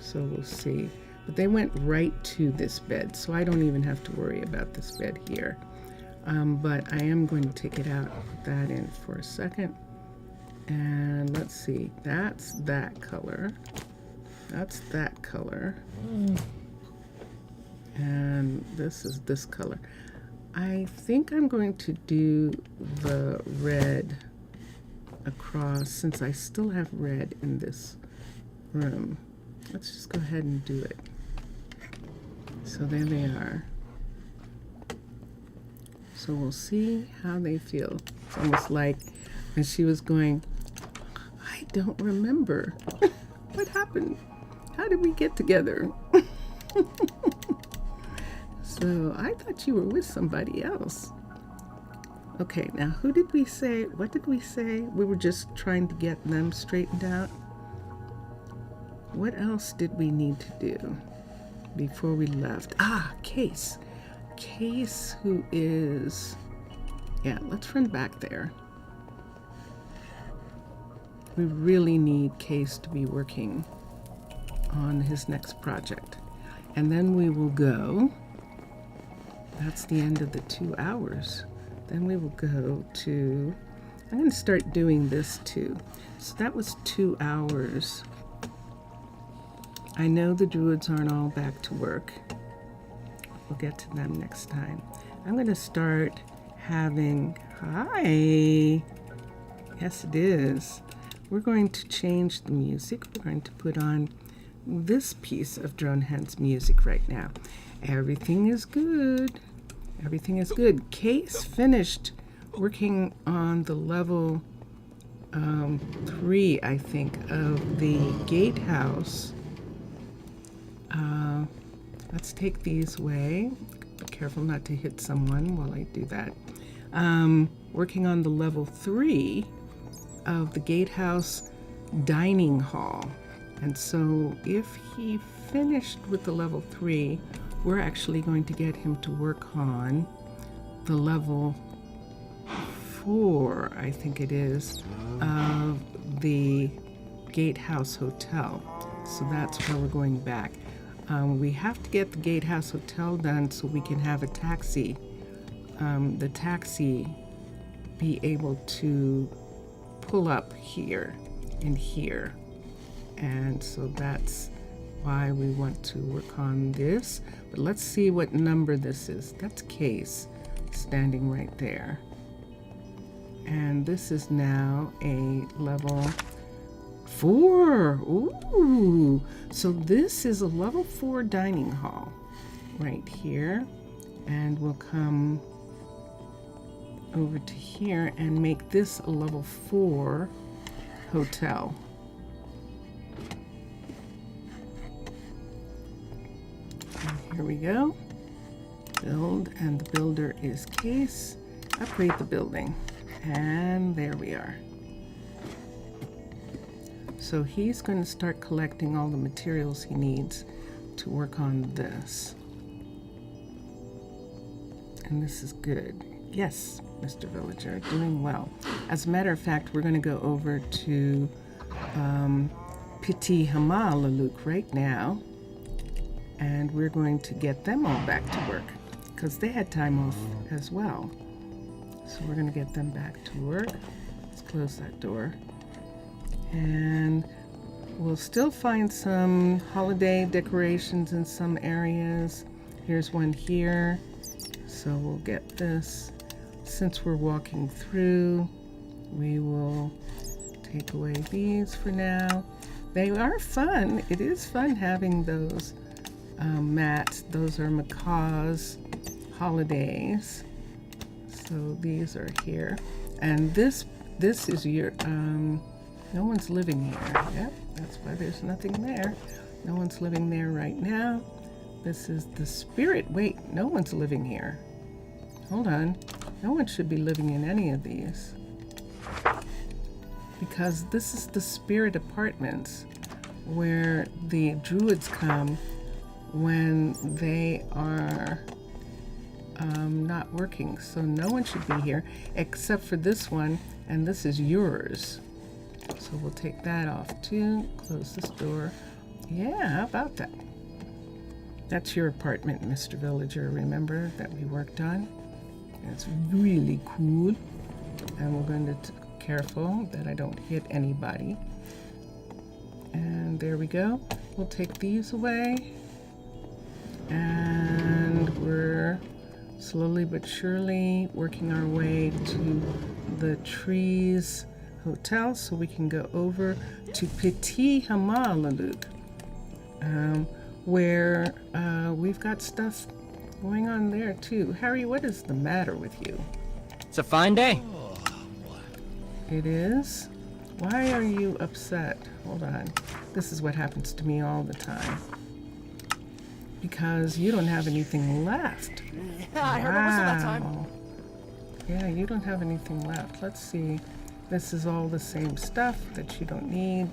So we'll see. But they went right to this bed, so I don't even have to worry about this bed here. But I am going to take it out, put that in for a second. And let's see, that's that color. That's that color. And this is this color. I think I'm going to do the red across, since I still have red in this room. Let's just go ahead and do it. So there they are. So we'll see how they feel. It's almost like when she was going, I don't remember. What happened? How did we get together? So I thought you were with somebody else. Okay, now who did we say? What did we say? We were just trying to get them straightened out. What else did we need to do before we left? Case. Case, who is... Yeah, let's run back there. We really need Case to be working on his next project. And then we will go... That's the end of the 2 hours. Then we will go to... I'm going to start doing this too. So that was 2 hours. I know the druids aren't all back to work. We'll get to them next time. I'm going to start having... Hi! Yes, it is. We're going to change the music. We're going to put on this piece of Dronehead's music right now. Everything is good. Everything is good. Case finished working on the level 3, I think, of the gatehouse. Let's take these away. Be careful not to hit someone while I do that. Working on the level 3 of the gatehouse dining hall. And so if he finished with the level 3, we're actually going to get him to work on the level 4, I think it is, of the Gatehouse Hotel. So that's where we're going back. We have to get the Gatehouse Hotel done so we can have a taxi, the taxi be able to pull up here and here. And so that's why we want to work on this. But let's see what number this is. That's Case standing right there. And this is now a level 4. Ooh. So this is a level 4 dining hall right here. And we'll come over to here and make this a level 4 hotel. Here we go. Build, and the builder is Case. Upgrade the building. And there we are. So he's going to start collecting all the materials he needs to work on this. And this is good. Yes, Mr. Villager, doing well. As a matter of fact, we're going to go over to Pitti Hamaalakut right now. And we're going to get them all back to work because they had time off as well. So we're going to get them back to work. Let's close that door. And we'll still find some holiday decorations in some areas. Here's one here. So we'll get this. Since we're walking through, we will take away these for now. They are fun. It is fun having those mats. Those are Macaw's holidays. So these are here. And this is your, no one's living here. Yep, that's why there's nothing there. No one's living there right now. This is the spirit. Wait, no one's living here. Hold on. No one should be living in any of these. Because this is the spirit apartments where the druids come when they are not working. So no one should be here except for this one, and this is yours. So we'll take that off too. Close this door. Yeah, how about that? That's your apartment, Mr. Villager, remember, that we worked on? It's really cool. And we're going to be careful that I don't hit anybody. And there we go. We'll take these away. And we're slowly but surely working our way to the Trees Hotel so we can go over to Pitti Hamaalakut, where we've got stuff going on there too. Harry, what is the matter with you? It's a fine day. It is? Why are you upset? Hold on. This is what happens to me all the time. Because you don't have anything left. Yeah, I heard it whistle that time. Yeah, you don't have anything left. Let's see. This is all the same stuff that you don't need.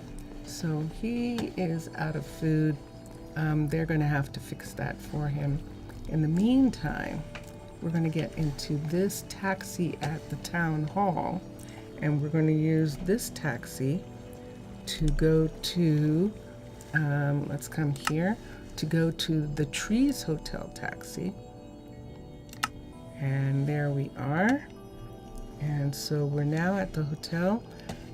So he is out of food. They're going to have to fix that for him. In the meantime, we're going to get into this taxi at the town hall, and we're going to use this taxi to go to, let's come here, to go to the Trees Hotel taxi. And there we are. And so we're now at the hotel.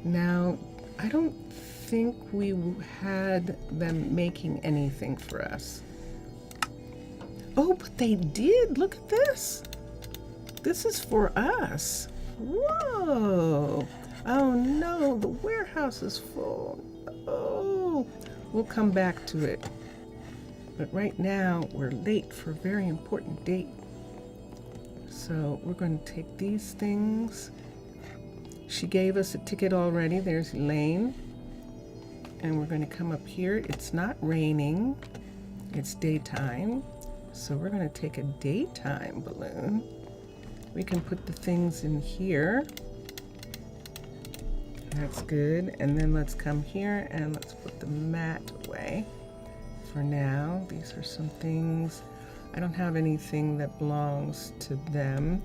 Now, I don't think we had them making anything for us. Oh, but they did. Look at this. This is for us. Whoa. Oh no, the warehouse is full. Oh, we'll come back to it. But right now, we're late for a very important date. So we're going to take these things. She gave us a ticket already. There's Elaine. And we're going to come up here. It's not raining. It's daytime. So we're going to take a daytime balloon. We can put the things in here. That's good. And then let's come here and let's put the mat away. For now, these are some things. I don't have anything that belongs to them.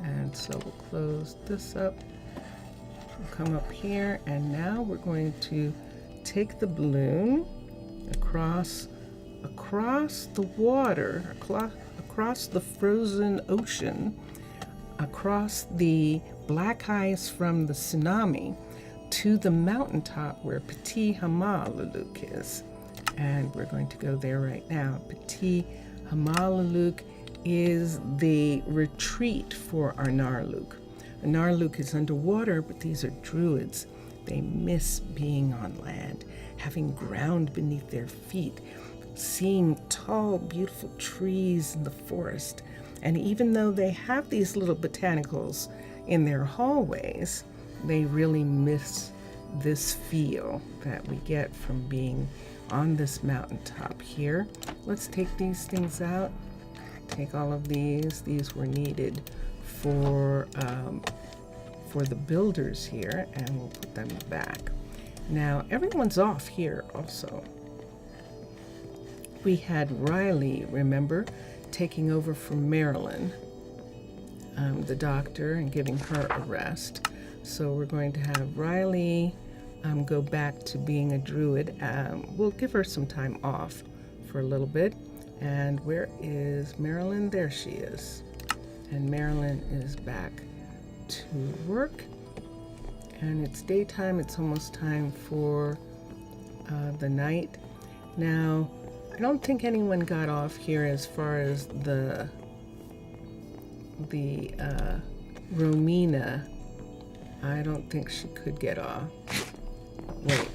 And so we'll close this up. We'll come up here, and now we're going to take the balloon across the water, across the frozen ocean, across the black ice from the tsunami to the mountaintop where Pitti Hamaalakut is. And we're going to go there right now. Pitti Hamaalakut is the retreat for Arnaaluk. Arnaaluk is underwater, but these are druids. They miss being on land, having ground beneath their feet, seeing tall, beautiful trees in the forest. And even though they have these little botanicals in their hallways, they really miss this feel that we get from being on this mountaintop here. Let's take these things out. Take all of these. These were needed for the builders here, and we'll put them back. Now, everyone's off here also. We had Riley, remember, taking over from Marilyn, the doctor, and giving her a rest. So we're going to have Riley go back to being a druid. We'll give her some time off for a little bit. And where is Marilyn? There she is. And Marilyn is back to work. And it's daytime. It's almost time for the night. Now, I don't think anyone got off here as far as the Romina I don't think she could get off. Wait,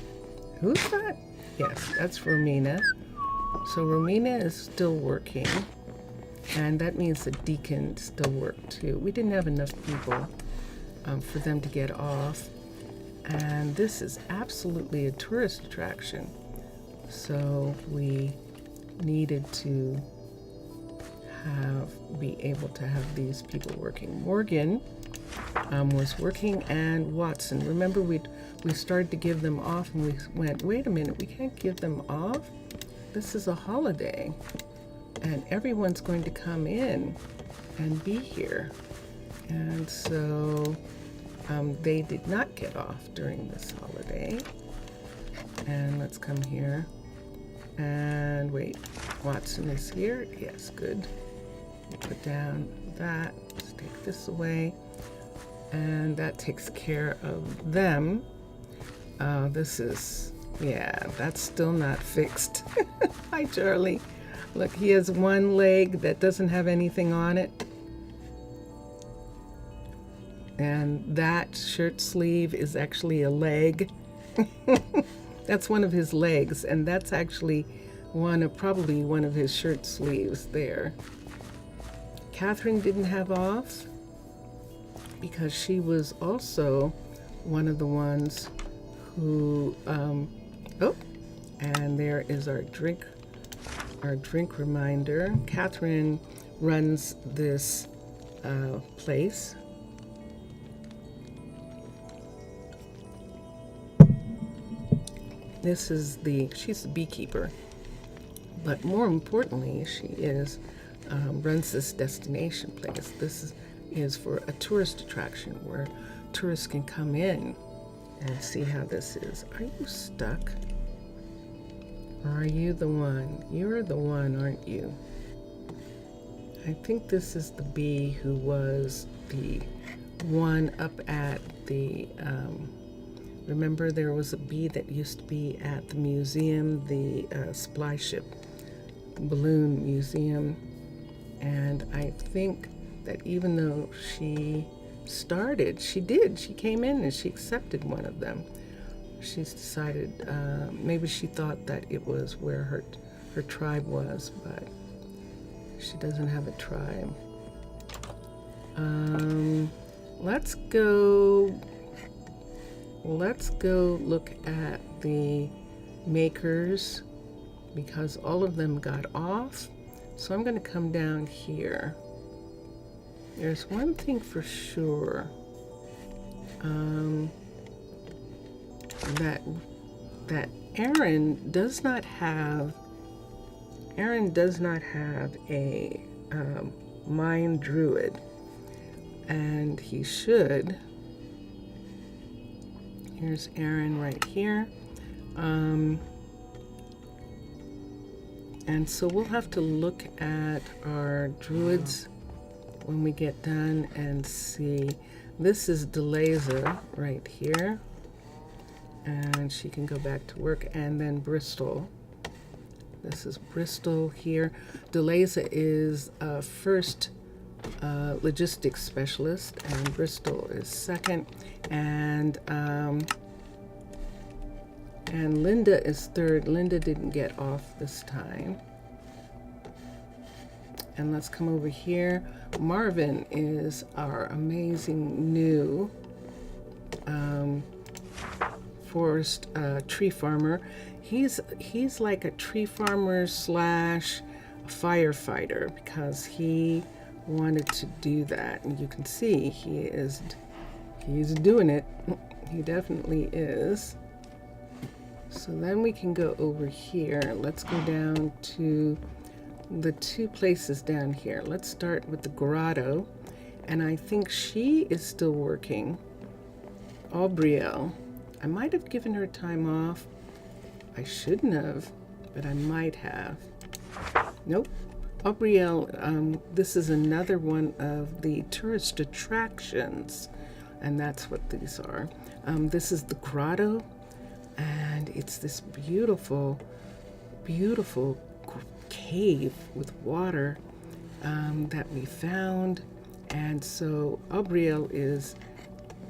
who's that? Yes, that's Romina. So Romina is still working, and that means the deacon still worked too. We didn't have enough people for them to get off, and this is absolutely a tourist attraction. So we needed to be able to have these people working. Morgan was working, and Watson. Remember, we started to give them off, and we went, wait a minute, we can't give them off. This is a holiday, and everyone's going to come in and be here. And so they did not get off during this holiday. And let's come here. And wait, Watson is here. Yes, good. Put down that. Let's take this away. And that takes care of them. This is, yeah, that's still not fixed. Hi, Charlie. Look, he has one leg that doesn't have anything on it. And that shirt sleeve is actually a leg. That's one of his legs, and that's actually probably one of his shirt sleeves there. Catherine didn't have off because she was also one of the ones who, and there is our drink reminder. Catherine runs this place. She's the beekeeper, but more importantly, she runs this destination place. This is for a tourist attraction where tourists can come in and see how this is. Are you stuck? Or are you the one? You're the one, aren't you? I think this is the bee who was the one up at the, remember there was a bee that used to be at the museum, the Supply Ship Balloon Museum. And I think that even though she came in and she accepted one of them. She's decided, maybe she thought that it was where her tribe was, but she doesn't have a tribe. Let's go look at the makers because all of them got off. So I'm going to come down here. There's one thing for sure, that Aaron does not have a mind druid, and he should. Here's Aaron right here. And so we'll have to look at our druids when we get done and see. This is Deleza right here. And she can go back to work. And then Bristol. This is Bristol here. Deleza is first logistics specialist, and Bristol is second. And Linda is third. Linda didn't get off this time. And let's come over here. Marvin is our amazing new forest tree farmer. He's like a tree farmer / firefighter because he wanted to do that, and you can see he's doing it. He definitely is. So then we can go over here. Let's go down to the two places down here. Let's start with the grotto, and I think she is still working. Aubrielle. I might have given her time off. I shouldn't have, but I might have. Nope. Aubrielle, this is another one of the tourist attractions, and that's what these are. This is the grotto, and it's this beautiful, beautiful cave with water that we found. And so Aubrielle is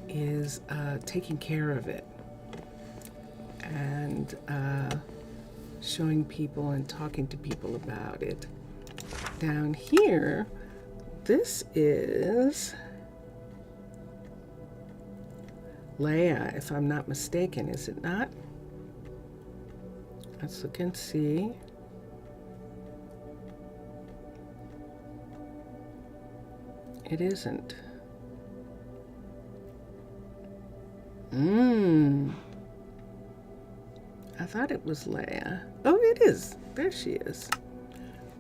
is taking care of it and showing people and talking to people about it. Down here, this is Leia, if I'm not mistaken, is it not? Let's look and see. It isn't. I thought it was Leia. Oh, it is. There she is.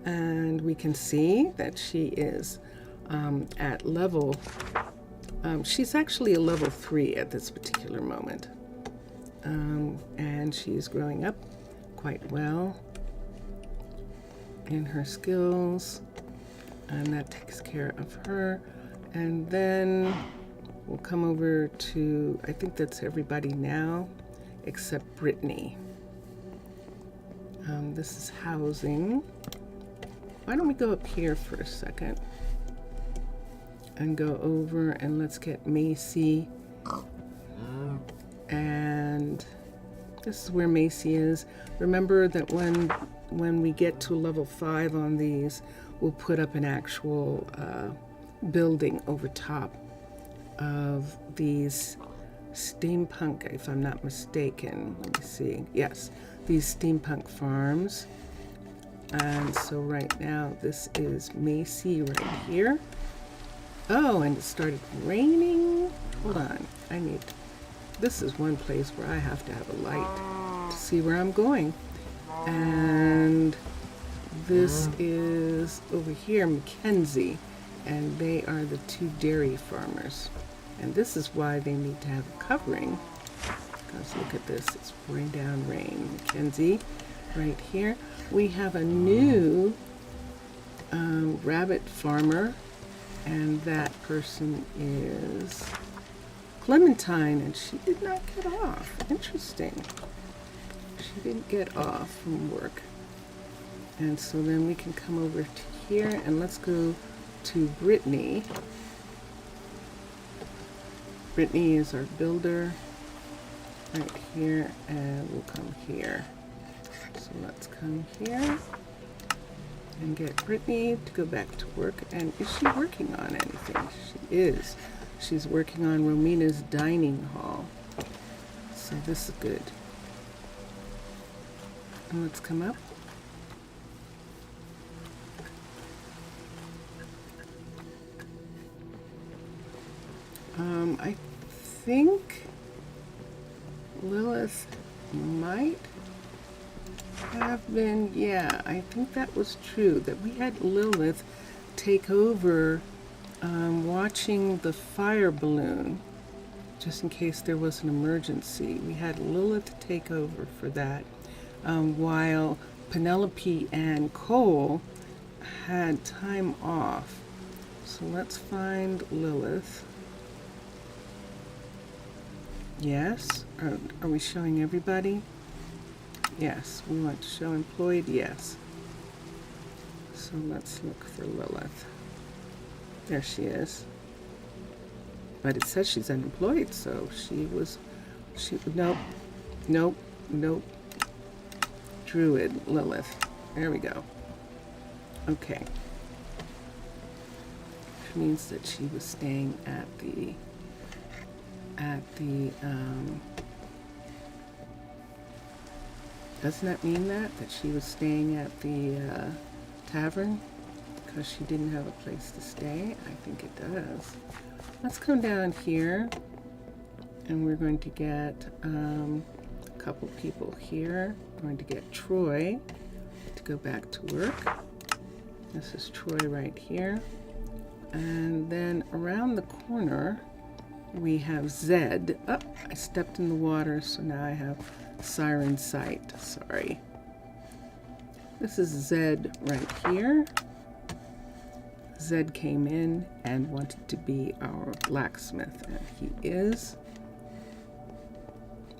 And we can see that she is at level, she's actually a level 3 at this particular moment. And she's growing up quite well in her skills, and that takes care of her. And then we'll come over to, I think that's everybody now except Brittany. This is housing. Why don't we go up here for a second and go over and let's get Macy. And this is where Macy is. Remember that when we get to level 5 on these, we'll put up an actual building over top of these steampunk, if I'm not mistaken. Let me see. Yes, these steampunk farms. And so right now this is Macy right here. Oh, and it started raining. Hold on. This is one place where I have to have a light to see where I'm going. And this is over here, Mackenzie, and they are the 2 dairy farmers. And this is why they need to have a covering, because look at this, it's pouring down rain. Mackenzie, right here. We have a new rabbit farmer, and that person is Clementine, and she did not get off. Interesting. She didn't get off from work. And so then we can come over to here, and let's go to Brittany. Brittany is our builder right here, and we'll come here. So let's come here and get Brittany to go back to work. And is she working on anything? She is. She's working on Romina's dining hall. So this is good. And let's come up. I think Lilith might have been, yeah, I think that was true, that we had Lilith take over watching the fire balloon, just in case there was an emergency. We had Lilith take over for that, while Penelope and Cole had time off. So let's find Lilith. Yes. Are we showing everybody? Yes. We want to show employed? Yes. So let's look for Lilith. There she is. But it says she's unemployed, so nope. Druid, Lilith. There we go. Okay. Which means that she was staying at the doesn't that mean that she was staying at the tavern because she didn't have a place to stay? I think it does. Let's come down here, and we're going to get a couple people here. We're going to get Troy to go back to work. This is Troy right here. And then around the corner we have Zed. Oh, I stepped in the water, so now I have siren sight. Sorry. This is Zed right here. Zed came in and wanted to be our blacksmith, and he is.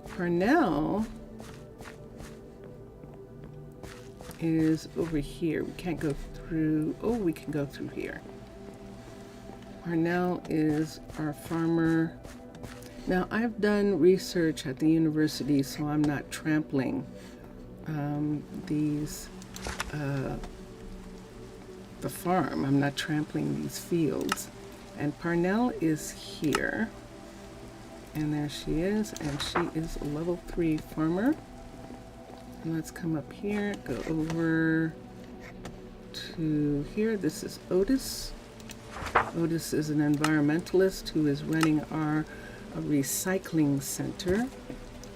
Parnell is over here. We can't go through. Oh, we can go through here. Arnell is our farmer Now, I've done research at the university, so I'm not trampling the farm. I'm not trampling these fields. And Parnell is here. And there she is, and she is a level 3 farmer. And let's come up here, go over to here. This is Otis. Otis is an environmentalist who is running our recycling center,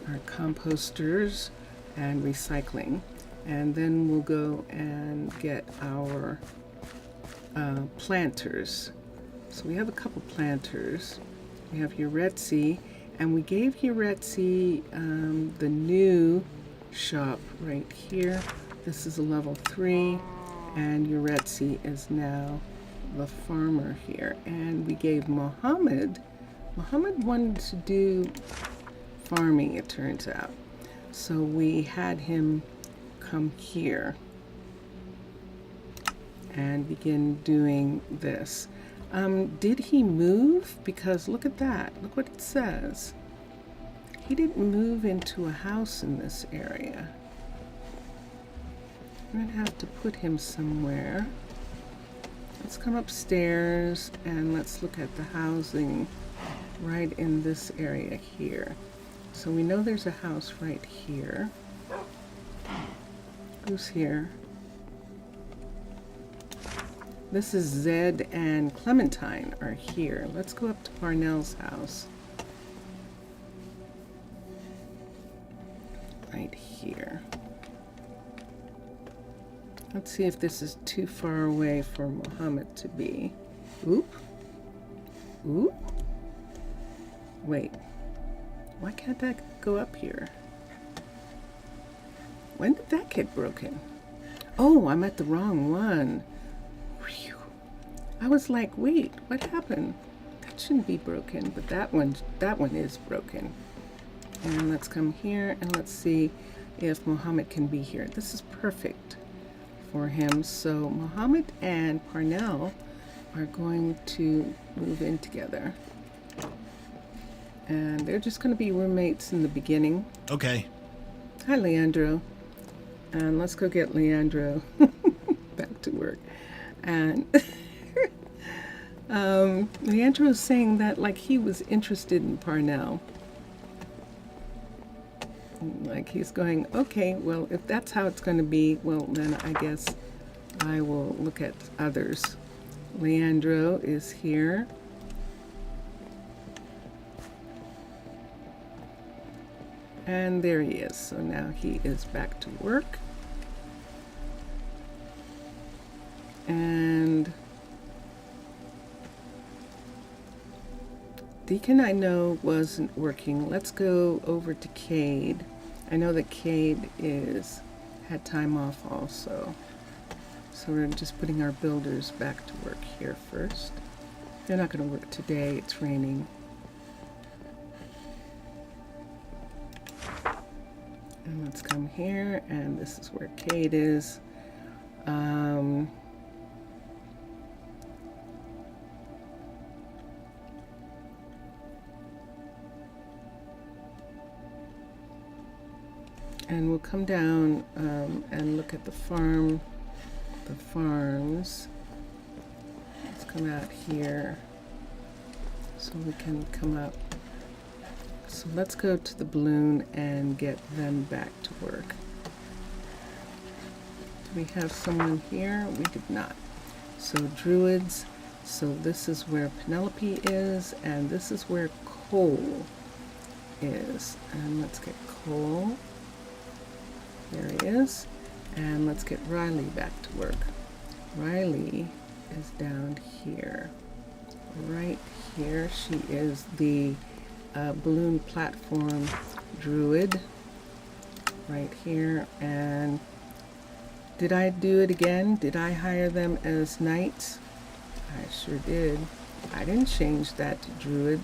our composters and recycling. And then we'll go and get our planters. So we have a couple planters. We have Uretzi, and we gave Uretzi the new shop right here. This is a level 3, and Uretzi is now the farmer here. And we gave Mohammed wanted to do farming, it turns out. So we had him come here and begin doing this. Did he move? Because look at that. Look what it says. He didn't move into a house in this area. I'm gonna have to put him somewhere. Let's come upstairs and let's look at the housing right in this area here. So we know there's a house right here. Who's here? This is Zed and Clementine are here. Let's go up to Parnell's house. Right here. Let's see if this is too far away for Mohammed to be. Oop. Oop. Wait. Why can't that go up here? When did that get broken? Oh, I'm at the wrong one. Whew. I was like, wait, what happened? That shouldn't be broken, but that one is broken. And let's come here and let's see if Mohammed can be here. This is perfect for him. So Mohammed and Parnell are going to move in together. And they're just going to be roommates in the beginning. Okay. Hi, Leandro. And let's go get Leandro back to work. And Leandro's saying that like he was interested in Parnell. Like he's going, okay, well, if that's how it's going to be, well, then I guess I will look at others. Leandro is here. And there he is. So now he is back to work. And Deacon, I know, wasn't working. Let's go over to Cade. I know that Cade had time off also. So we're just putting our builders back to work here first. They're not going to work today. It's raining. And let's come here, and this is where Cade is. And we'll come down and look at the farms. Let's come out here so we can come up. So let's go to the balloon and get them back to work. Do we have someone here? We did not. So druids. So this is where Penelope is, and this is where Cole is. And let's get Cole. There he is. And let's get Riley back to work. Riley is down here. Right here. She is the balloon platform druid. Right here. And did I do it again? Did I hire them as knights? I sure did. I didn't change that to druid.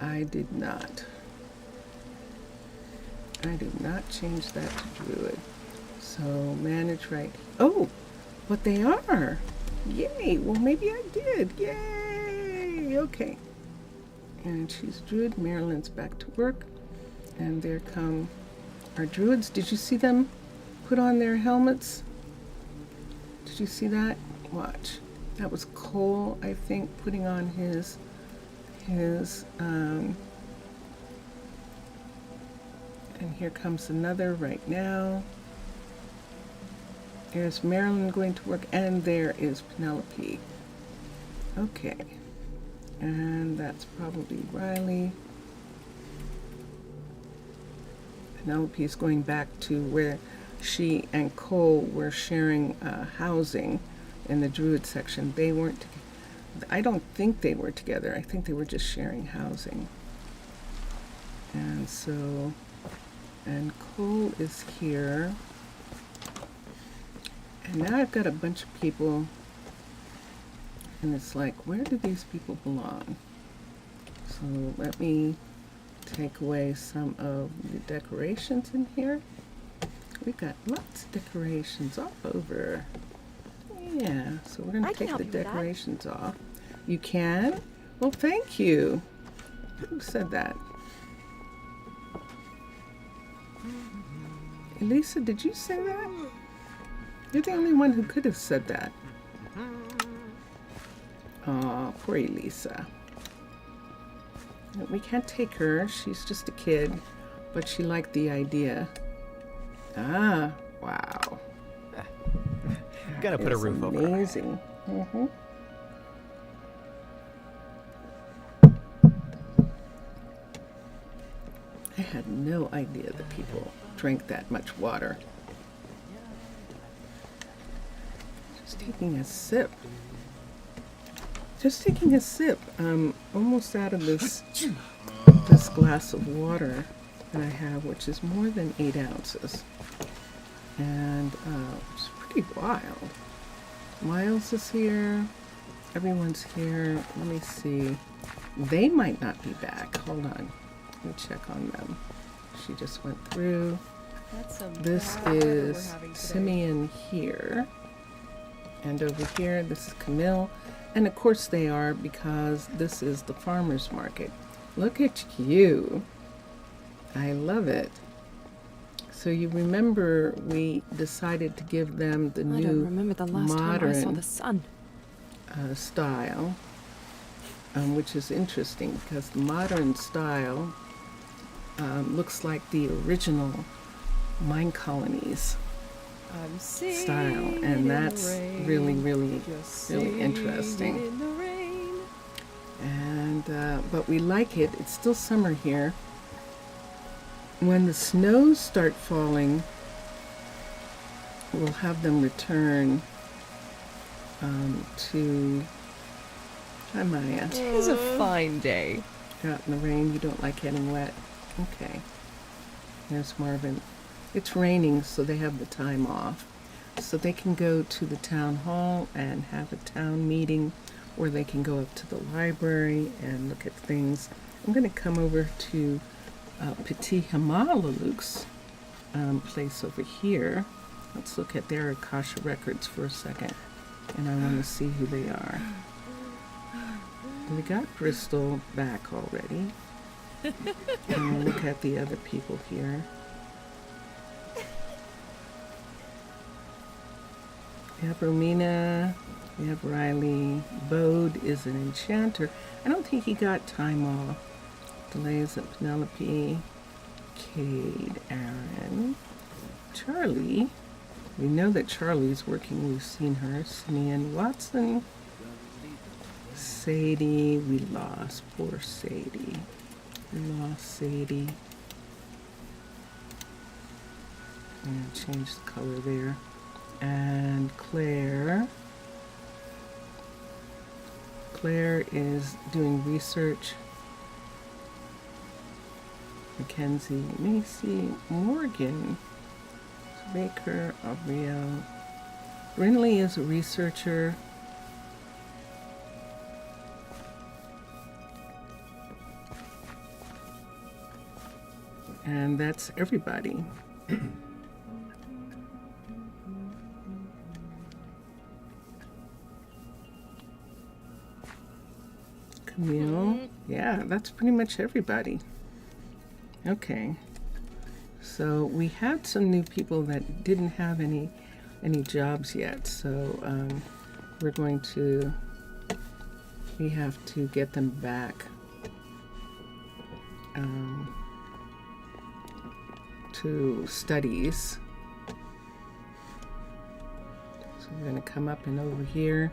I did not. I did not change that to druid. So manage right. Oh, but they are. Yay. Well, maybe I did. Yay. Okay. And she's druid. Marilyn's back to work. And there come our druids. Did you see them put on their helmets? Did you see that? Watch. That was Cole, I think, putting on his and here comes another right now. There's Marilyn going to work, and there is Penelope. Okay. And that's probably Riley. Penelope is going back to where she and Cole were sharing housing in the Druid section. They weren't, I don't think they were together. I think they were just sharing housing. And so, and Cole is here. And now I've got a bunch of people, and it's like, where do these people belong? So let me take away some of the decorations in here. We've got lots of decorations all over. Yeah, so we're going to take the decorations off. You can? Well, thank you. Who said that? Elisa, did you say that? You're the only one who could have said that. Aw, poor Elisa. We can't take her. She's just a kid, but she liked the idea. Ah, wow. Gotta put a roof over it. Amazing. Mm-hmm. I had no idea that people drank that much water. Just taking a sip. Just taking a sip. I'm almost out of this glass of water that I have, which is more than 8 ounces. And it's pretty wild. Miles is here. Everyone's here. Let me see. They might not be back. Hold on. Let me check on them. She just went through. This is Simeon here. And over here, this is Camille. And of course they are, because this is the farmer's market. Look at you. I love it. So you remember we decided to give them the new I don't remember the last time I saw modern the sun. style, which is interesting because the modern style looks like the original Minecolonies style, and that's really interesting. And but we like it. It's still summer here. When the snows start falling, we'll have them return to... Hi, Maya. It is a fine day. Out in the rain, you don't like getting wet? Okay. There's Marvin. It's raining, so they have the time off. So they can go to the town hall and have a town meeting, or they can go up to the library and look at things. I'm going to come over to Pitti Hamaalakut's place over here. Let's look at their Akasha records for a second, and I want to see who they are. We got Bristol back already. And we'll look at the other people here. We have Romina, we have Riley. Bode is an enchanter. I don't think he got time off. Delays at Penelope, Cade, Aaron, Charlie. We know that Charlie's working. We've seen her. Simeon, Watson, Sadie. We lost poor Sadie. We lost Sadie. I'm going to change the color there. And Claire. Claire is doing research. Mackenzie, Macy, Morgan, Baker, Abriel. Brinley is a researcher. And that's everybody. Camille. Yeah, that's pretty much everybody. Okay. So we had some new people that didn't have any jobs yet. So we have to get them back to studies. So we're going to come up and over here.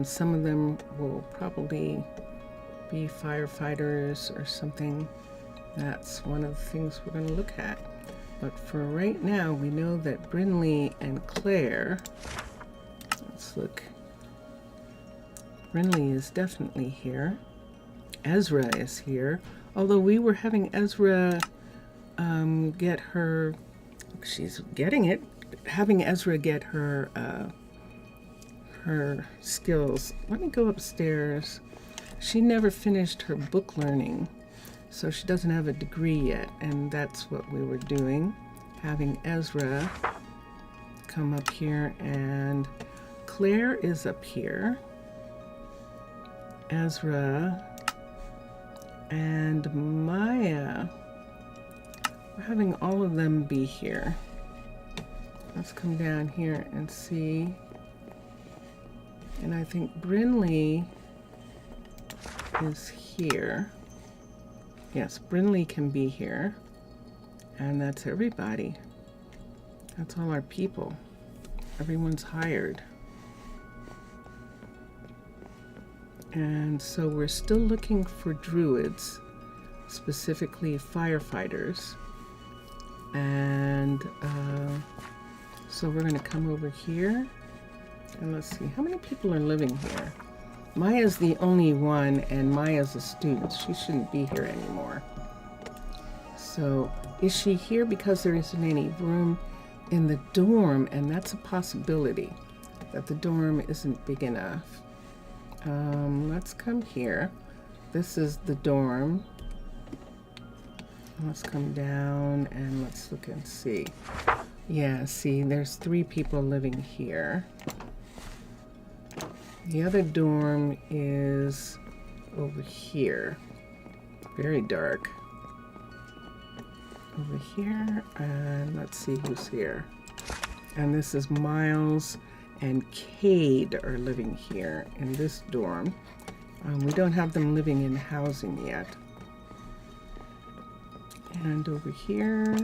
Some of them will probably be firefighters or something. That's one of the things we're going to look at. But for right now, we know that Brinley and Claire, let's look. Brinley is definitely here. Ezra is here. Although we were having Ezra get her, she's getting it, having Ezra get her skills. Let me go upstairs. She never finished her book learning, so she doesn't have a degree yet, and that's what we were doing, having Ezra come up here, and Claire is up here. Ezra and Maya. We're having all of them be here. Let's come down here and see. And I think Brinley is here. Yes, Brinley can be here. And that's everybody. That's all our people. Everyone's hired. And so we're still looking for druids, specifically firefighters. And so we're going to come over here. And let's see, how many people are living here? Maya's the only one, and Maya's a student. She shouldn't be here anymore. So is she here because there isn't any room in the dorm? And that's a possibility, that the dorm isn't big enough. Let's come here. This is the dorm. Let's come down and let's look and see. Yeah, see, there's 3 people living here. The other dorm is over here. Very dark. Over here, and let's see who's here. And this is Miles and Cade are living here in this dorm. We don't have them living in housing yet. And over here,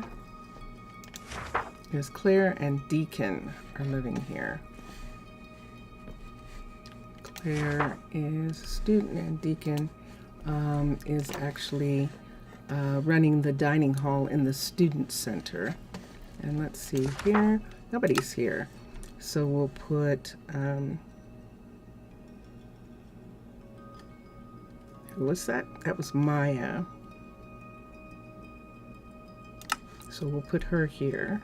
there's Claire and Deacon are living here. Claire is a student and Deacon is actually running the dining hall in the student center. And let's see here, nobody's here. So we'll put, who was that? That was Maya. So we'll put her here.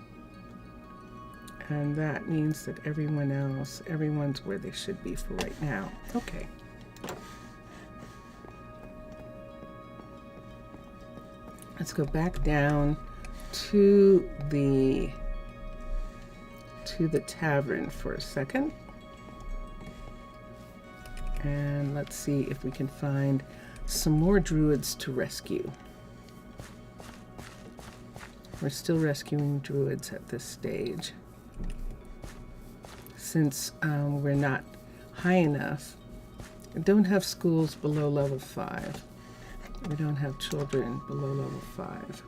And that means that everyone else, everyone's where they should be for right now. Okay. Let's go back down to the tavern for a second. And let's see if we can find some more druids to rescue. We're still rescuing druids at this stage. Since we're not high enough, we don't have schools below level 5. We don't have children below level 5.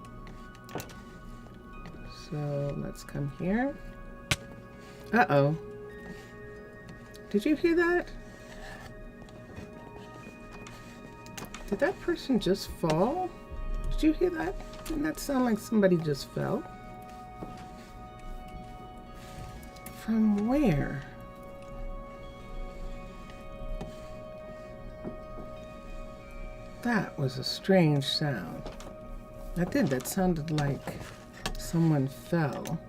So let's come here. Uh-oh. Did you hear that? Did that person just fall? Did you hear that? Didn't that sound like somebody just fell? From where? That was a strange sound. That sounded like someone fell.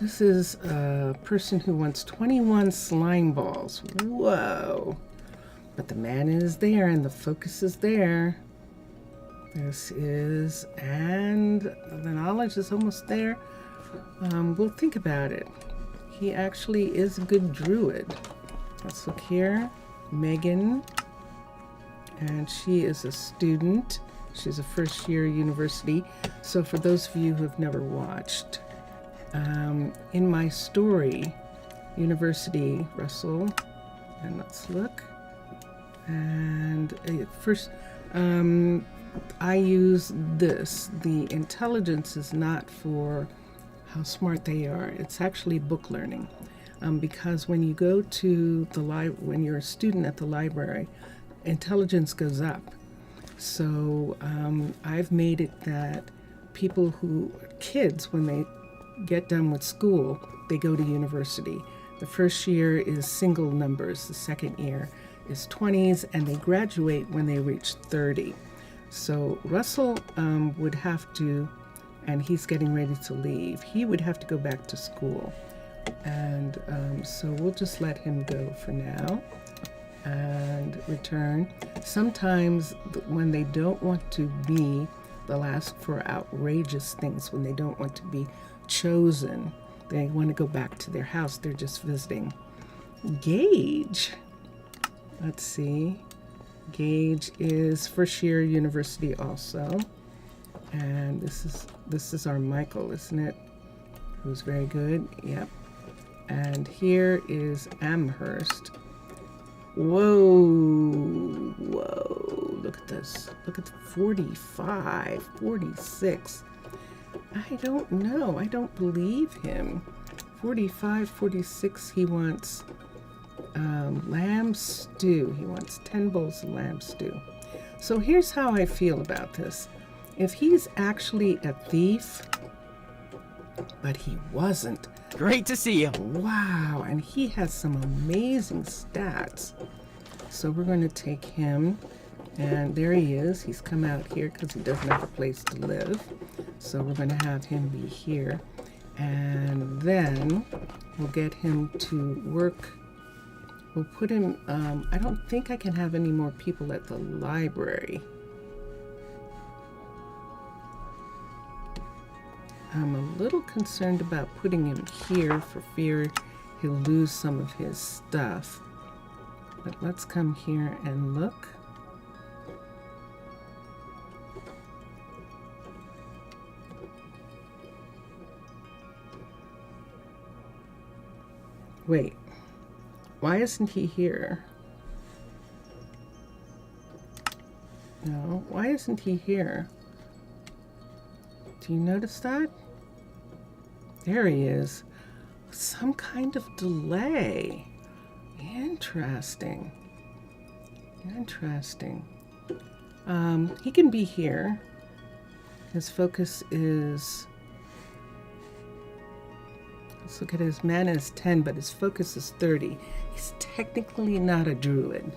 This is a person who wants 21 slime balls. Whoa. But the man is there and the focus is there. This is, and the knowledge is almost there. We'll think about it. He actually is a good druid. Let's look here. Megan. and she is a student. She's a first-year university. So for those of you who have never watched, in my story, University, Russell, and let's look. And first, I use this. The intelligence is not for how smart they are. It's actually book learning. Because when you go to the when you're a student at the library, intelligence goes up. So I've made it that kids, when they get done with school, they go to university. The first year is single numbers, the second year is 20s, and they graduate when they reach 30. So Russell would have to, and he's getting ready to leave, he would have to go back to school. And so we'll just let him go for now and return. Sometimes when they don't want to be, they'll ask for outrageous things. When they don't want to be chosen, they want to go back to their house. They're just visiting. Gage. Let's see. Gage is first year university also. And this is our Michael, isn't it? Who's very good. Yep. And here is Amherst. Whoa. Look at this. Look at the 45, 46. I don't know. I don't believe him. 45, 46, he wants lamb stew. He wants 10 bowls of lamb stew. So here's how I feel about this. If he's actually a thief, but he wasn't. Great to see you. Wow, and he has some amazing stats. So we're going to take him, and there he is. He's come out here because he doesn't have a place to live. So we're going to have him be here. And then we'll get him to work. We'll put him, I don't think I can have any more people at the library. I'm a little concerned about putting him here for fear he'll lose some of his stuff. But let's come here and look. Wait, why isn't he here? No, why isn't he here? Do you notice that? There he is. Some kind of delay. Interesting. Interesting. He can be here. His focus is... Let's look at his mana is 10, but his focus is 30. He's technically not a druid.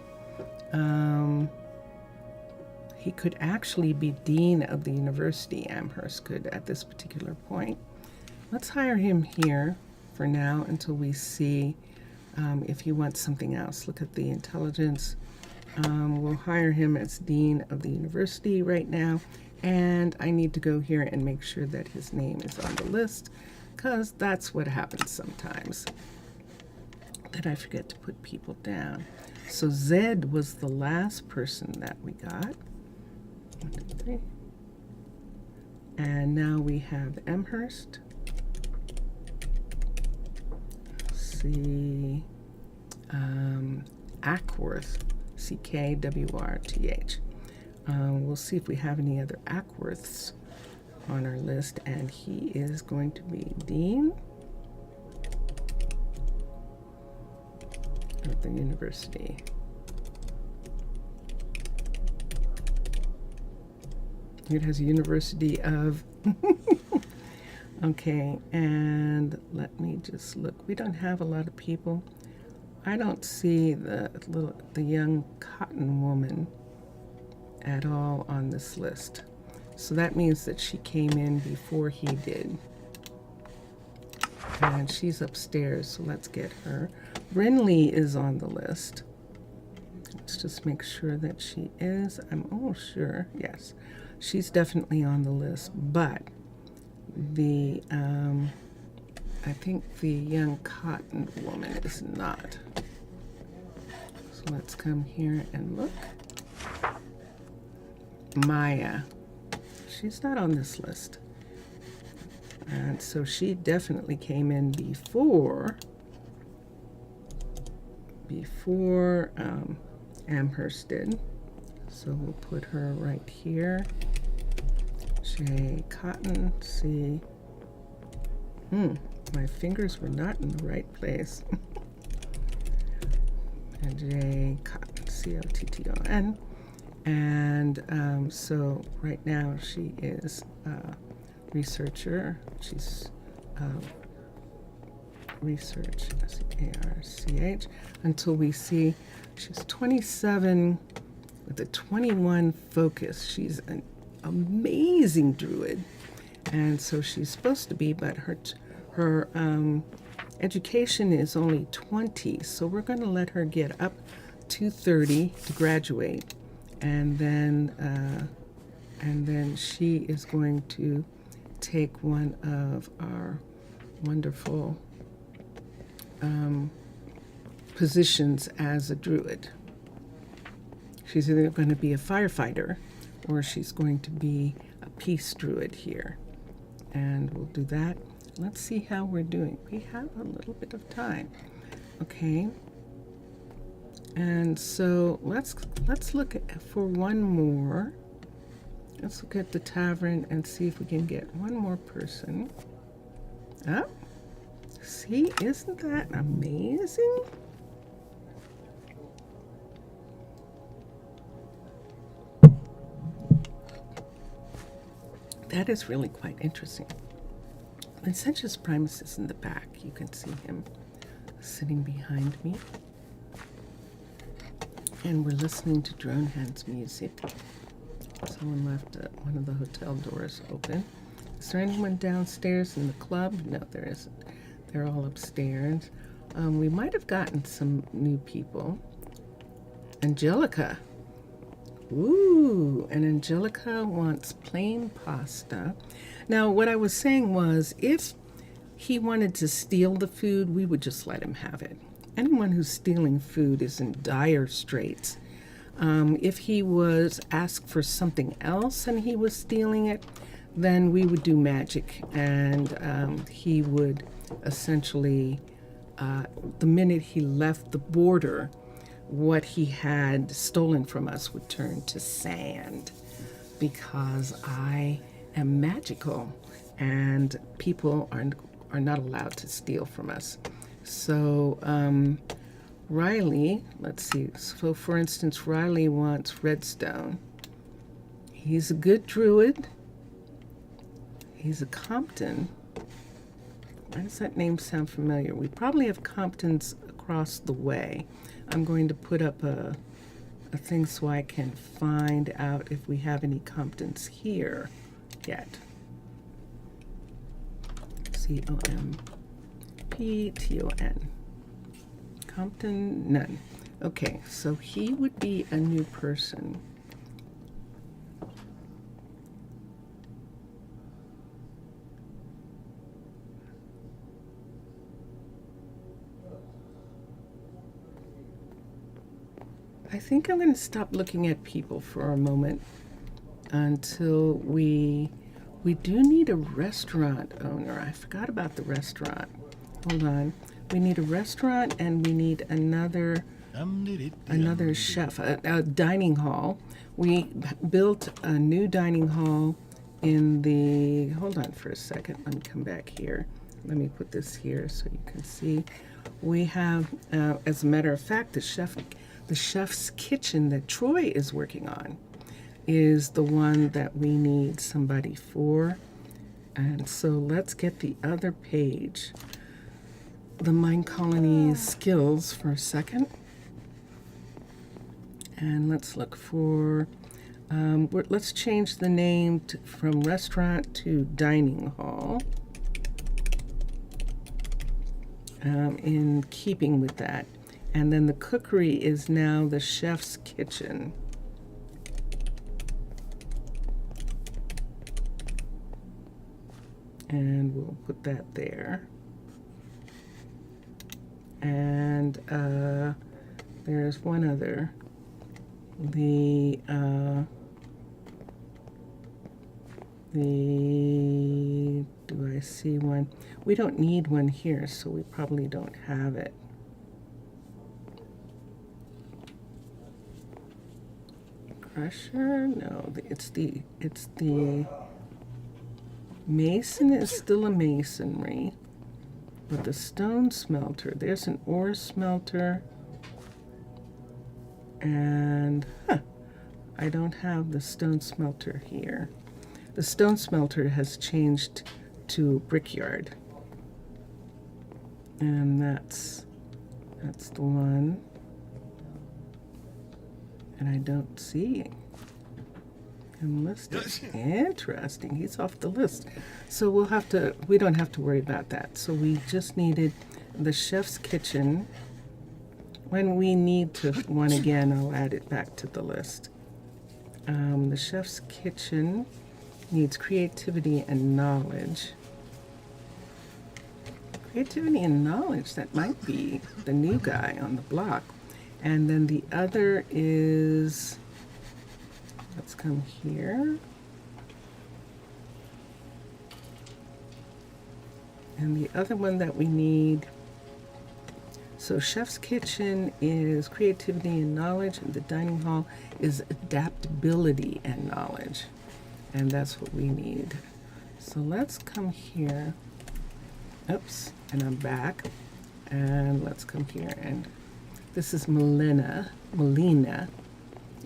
He could actually be dean of the university, Amherst could, at this particular point. Let's hire him here for now until we see if he wants something else. Look at the intelligence. We'll hire him as dean of the university right now. And I need to go here and make sure that his name is on the list, because that's what happens sometimes, that I forget to put people down. So Zed was the last person that we got. 1, 2, 3. And now we have Amherst. Let's see. Ackworth. Ckwrth. We'll see if we have any other Ackworths on our list, and he is going to be dean of the university. It has a university of okay, and let me just look. We don't have a lot of people. I don't see the young cotton woman at all on this list. So that means that she came in before he did. And she's upstairs, so let's get her. Brinley is on the list. Let's just make sure that she is. I'm almost sure, yes. She's definitely on the list, but the, I think the young cotton woman is not. So let's come here and look. Maya. She's not on this list. And so she definitely came in before Amherst did. So we'll put her right here. J. Cotton, C. My fingers were not in the right place. And J. Cotton, C-O-T-T-O-N. And so right now she is a researcher. She's research, C-A-R-C-H, until we see she's 27 with a 21 focus. She's an amazing druid. And so she's supposed to be, but her education is only 20. So we're going to let her get up to 30 to graduate. And then she is going to take one of our wonderful positions as a druid. She's either going to be a firefighter or she's going to be a peace druid here. And we'll do that. Let's see how we're doing. We have a little bit of time. Okay. And so let's look for one more. Let's look at the tavern and see if we can get one more person. Oh, see, isn't that amazing? That is really quite interesting. Vincentius Primus is in the back. You can see him sitting behind me. And we're listening to Drone Hands music. Someone left one of the hotel doors open. Is there anyone downstairs in the club? No, there isn't. They're all upstairs. We might have gotten some new people. Angelica. Ooh, and Angelica wants plain pasta. Now, what I was saying was, if he wanted to steal the food, we would just let him have it. Anyone who's stealing food is in dire straits. If he was asked for something else and he was stealing it, then we would do magic, and he would essentially, the minute he left the border, what he had stolen from us would turn to sand, because I am magical and people are not allowed to steal from us. So Riley, let's see, so for instance, Riley wants redstone. He's a good druid. He's a Compton. Why does that name sound familiar? We probably have Comptons across the way. I'm going to put up a thing so I can find out if we have any Comptons here yet. C-O-M-P-T-O-N. Compton, none. Okay, so he would be a new person. I think I'm going to stop looking at people for a moment until we do need a restaurant owner. I forgot about the restaurant. Hold on. We need a restaurant and we need another chef, a dining hall. We built a new dining hall in the, hold on for a second. Let me come back here. Let me put this here so you can see. We have, as a matter of fact, the chef's kitchen that Troy is working on is the one that we need somebody for. And so let's get the other page, the Minecolonies skills, for a second. And let's look for, let's change the name from restaurant to dining hall. In keeping with that. And then the cookery is now the chef's kitchen. And we'll put that there. And there's one other. The Do I see one? We don't need one here, so we probably don't have it. Crusher? No, it's the mason is still a masonry, but the stone smelter, there's an ore smelter, and I don't have the stone smelter here. The stone smelter has changed to brickyard, and that's the one. And I don't see him listed. Interesting. He's off the list. So we don't have to worry about that. So we just needed the chef's kitchen. When we need one again, I'll add it back to the list. The chef's kitchen needs creativity and knowledge. Creativity and knowledge, that might be the new guy on the block. And then the other is, let's come here. And the other one that we need, so chef's kitchen is creativity and knowledge, and the dining hall is adaptability and knowledge. And that's what we need. So let's come here. Oops, and I'm back. And let's come here, and this is Melina.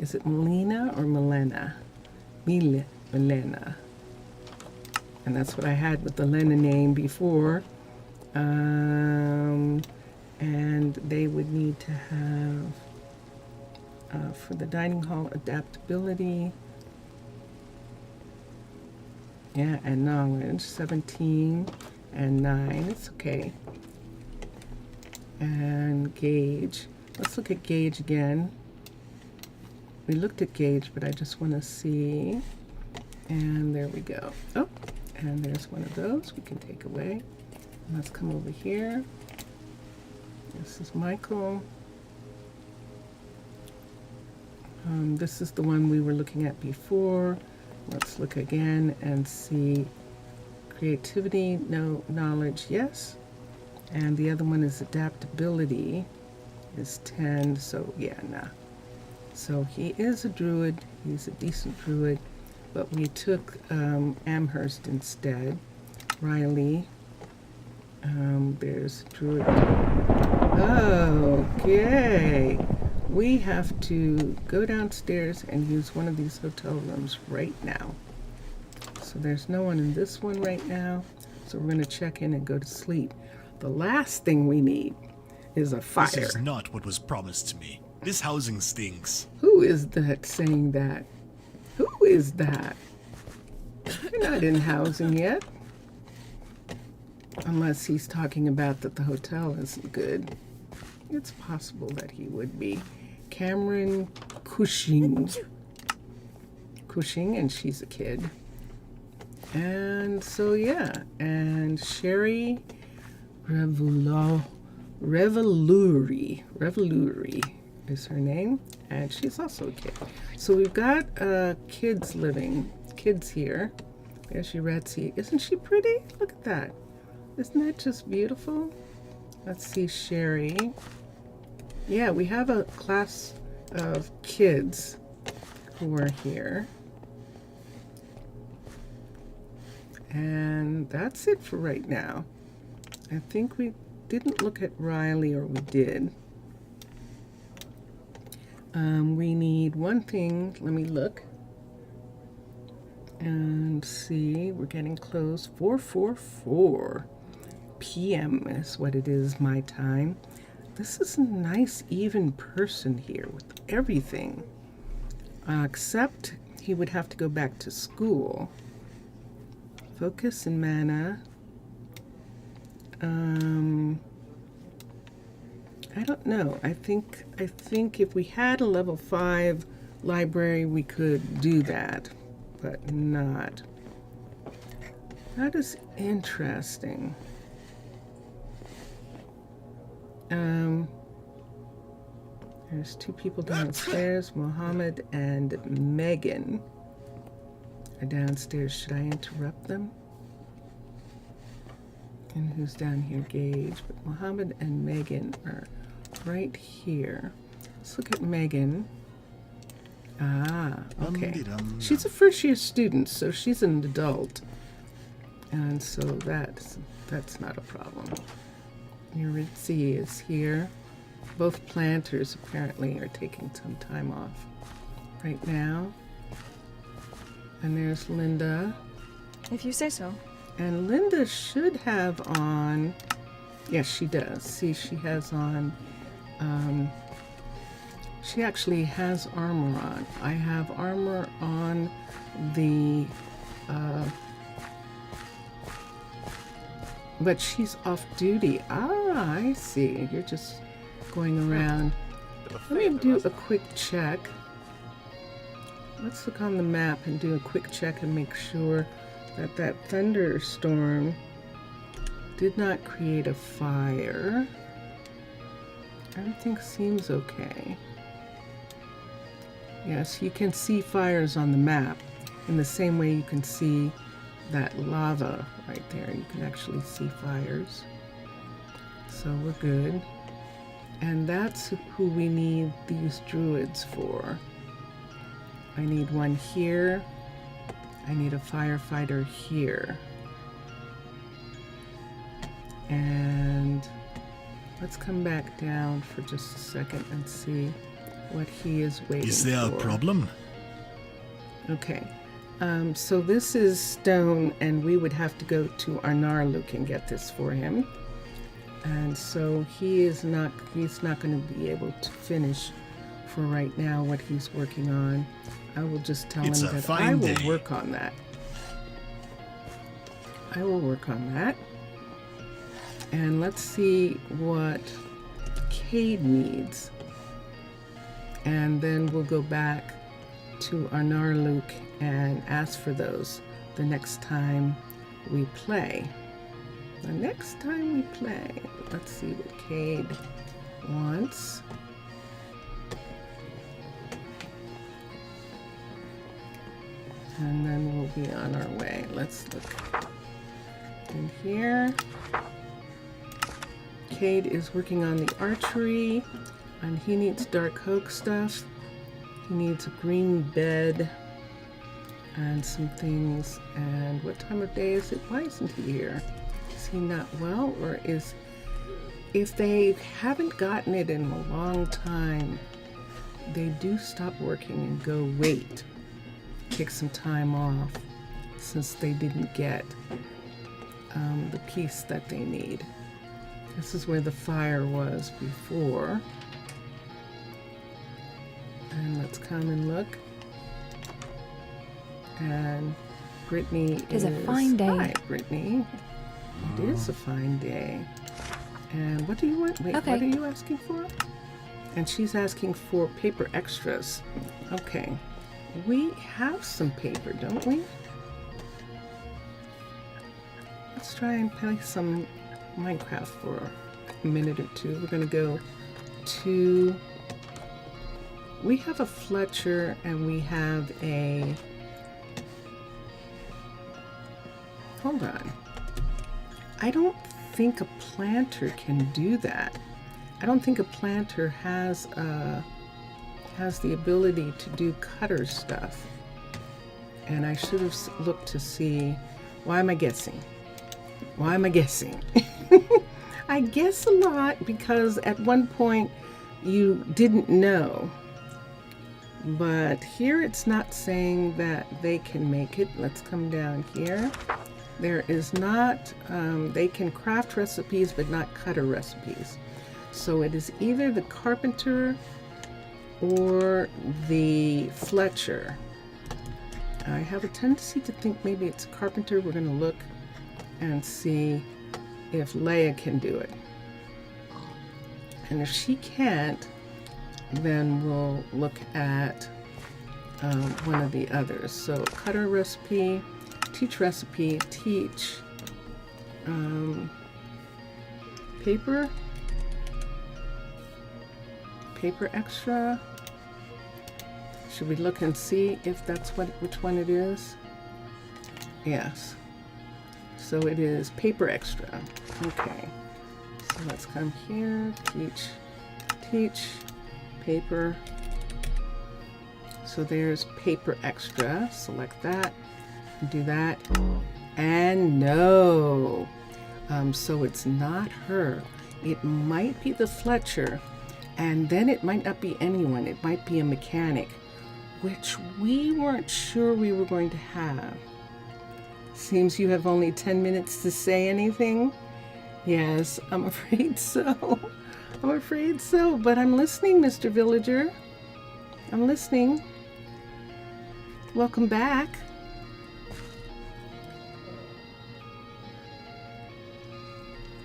Is it Melina or Melena? Melena. And that's what I had with the Lena name before. And they would need to have, for the dining hall, adaptability. Yeah, and knowledge, 17 and 9, it's okay. And gauge. Let's look at gauge again. We looked at gauge, but I just want to see. And there we go. Oh, and there's one of those we can take away. Let's come over here. This is Michael. This is the one we were looking at before. Let's look again and see. Creativity, no. Knowledge, yes. And the other one is adaptability, is 10, so yeah, nah. So he is a druid, he's a decent druid, but we took Amherst instead. Riley, there's druid. Okay, we have to go downstairs and use one of these hotel rooms right now. So there's no one in this one right now, so we're gonna check in and go to sleep. The last thing we need is a fire. This is not what was promised to me. This housing stinks. Who is that saying that? Who is that? You're not in housing yet. Unless he's talking about that the hotel isn't good. It's possible that he would be. Cameron Cushing. Cushing, and she's a kid. And so, yeah. And Sherry Reveluri is her name, and she's also a kid. So we've got kids here. There's Yuretsi. Isn't she pretty? Look at that. Isn't that just beautiful? Let's see, Sherry. Yeah, we have a class of kids who are here. And that's it for right now. I think we didn't look at Riley, or we did. We need one thing. Let me look and see. We're getting close. 4:44 p.m. is what it is, my time. This is a nice, even person here with everything. Except he would have to go back to school. Focus and mana. I don't know. I think if we had a level 5 library, we could do that, but not. That is interesting. There's two people downstairs, Mohammed and Megan. are downstairs. Should I interrupt them? And who's down here? Gage. But Mohammed and Megan are right here. Let's look at Megan. Ah, okay. She's a first-year student, so she's an adult. And so that's not a problem. Yuritsi is here. Both planters apparently are taking some time off right now. And there's Linda. If you say so. And Linda should have on, yes, she does. See, she has on, she actually has armor on. I have armor on the, but she's off duty. Ah, I see. You're just going around. Let me do a quick check. Let's look on the map and do a quick check and make sure that that thunderstorm did not create a fire. Everything seems okay. Yes, you can see fires on the map in the same way you can see that lava right there. You can actually see fires. So we're good. And that's who we need these druids for. I need one here. I need a firefighter here. And let's come back down for just a second and see what he is waiting for. Is there a problem? Okay. So this is stone, and we would have to go to Arnaaluk and get this for him. And so he's not going to be able to finish for right now what he's working on. I will just tell him that I will work on that. I will work on that. And let's see what Cade needs. And then we'll go back to Arnaaluk and ask for those the next time we play. The next time we play. Let's see what Cade wants. And then we'll be on our way. Let's look in here. Cade is working on the archery, and he needs dark oak stuff. He needs a green bed and some things. And what time of day is it? Why isn't he here? Is he not well, or is... If they haven't gotten it in a long time, they do stop working and go wait. Take some time off since they didn't get the piece that they need. This is where the fire was before. And let's come and look. And Brittany is a fine day. Hi, Brittany. It is a fine day. And what do you want? Wait, Okay. What are you asking for? And she's asking for paper extras. Okay. We have some paper, don't we? Let's try and play some Minecraft for a minute or two. We're gonna go to... We have a Fletcher and we have a... Hold on. I don't think a planter can do that. I don't think a planter has the ability to do cutter stuff. And I should have looked to see... Why am I guessing? Why am I guessing? I guess a lot because at one point you didn't know. But here it's not saying that they can make it. Let's come down here. There is not, they can craft recipes but not cutter recipes. So it is either the carpenter or the Fletcher. I have a tendency to think maybe it's a carpenter. We're going to look and see if Leia can do it. And if she can't, then we'll look at one of the others. So cutter recipe, teach recipe, teach paper extra. Should we look and see if that's which one it is? Yes. So it is paper extra. Okay. So let's come here, teach, paper. So there's paper extra. Select that, do that, and no. So it's not her. It might be the Fletcher, and then it might not be anyone. It might be a mechanic, which we weren't sure we were going to have. Seems you have only 10 minutes to say anything. Yes, I'm afraid so. I'm afraid so, but I'm listening, Mr. Villager. I'm listening. Welcome back.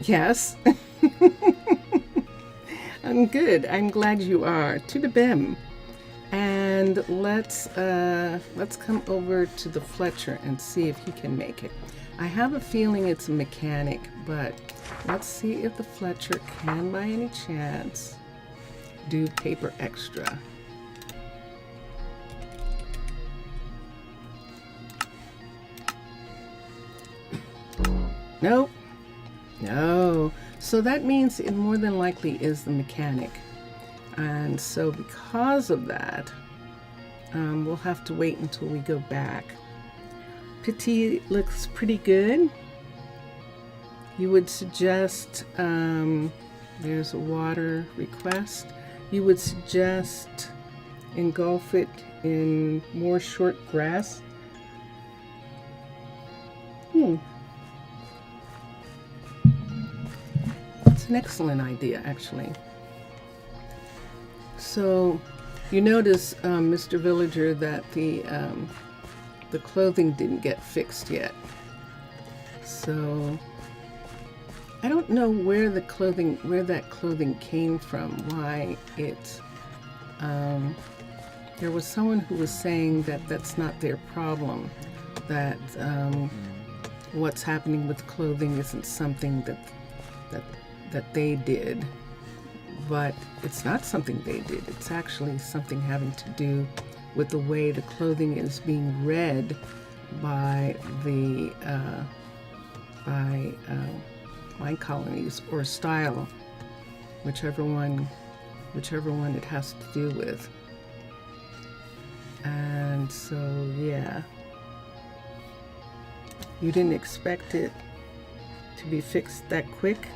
Yes. I'm good. I'm glad you are. To the bim. And let's come over to the Fletcher and see if he can make it. I have a feeling it's a mechanic, but let's see if the Fletcher can, by any chance, do paper extra. Nope. No. So that means it more than likely is the mechanic. And so because of that, we'll have to wait until we go back. Pitti looks pretty good. You would suggest, there's a water request. You would suggest engulf it in more short grass. That's an excellent idea, actually. So you notice, Mr. Villager, that the clothing didn't get fixed yet. So I don't know where that clothing came from, why it, there was someone who was saying that that's not their problem, that what's happening with clothing isn't something that they did. But it's not something they did. It's actually something having to do with the way the clothing is being read by the Minecolonies, or style, whichever one it has to do with. And so yeah, you didn't expect it to be fixed that quick.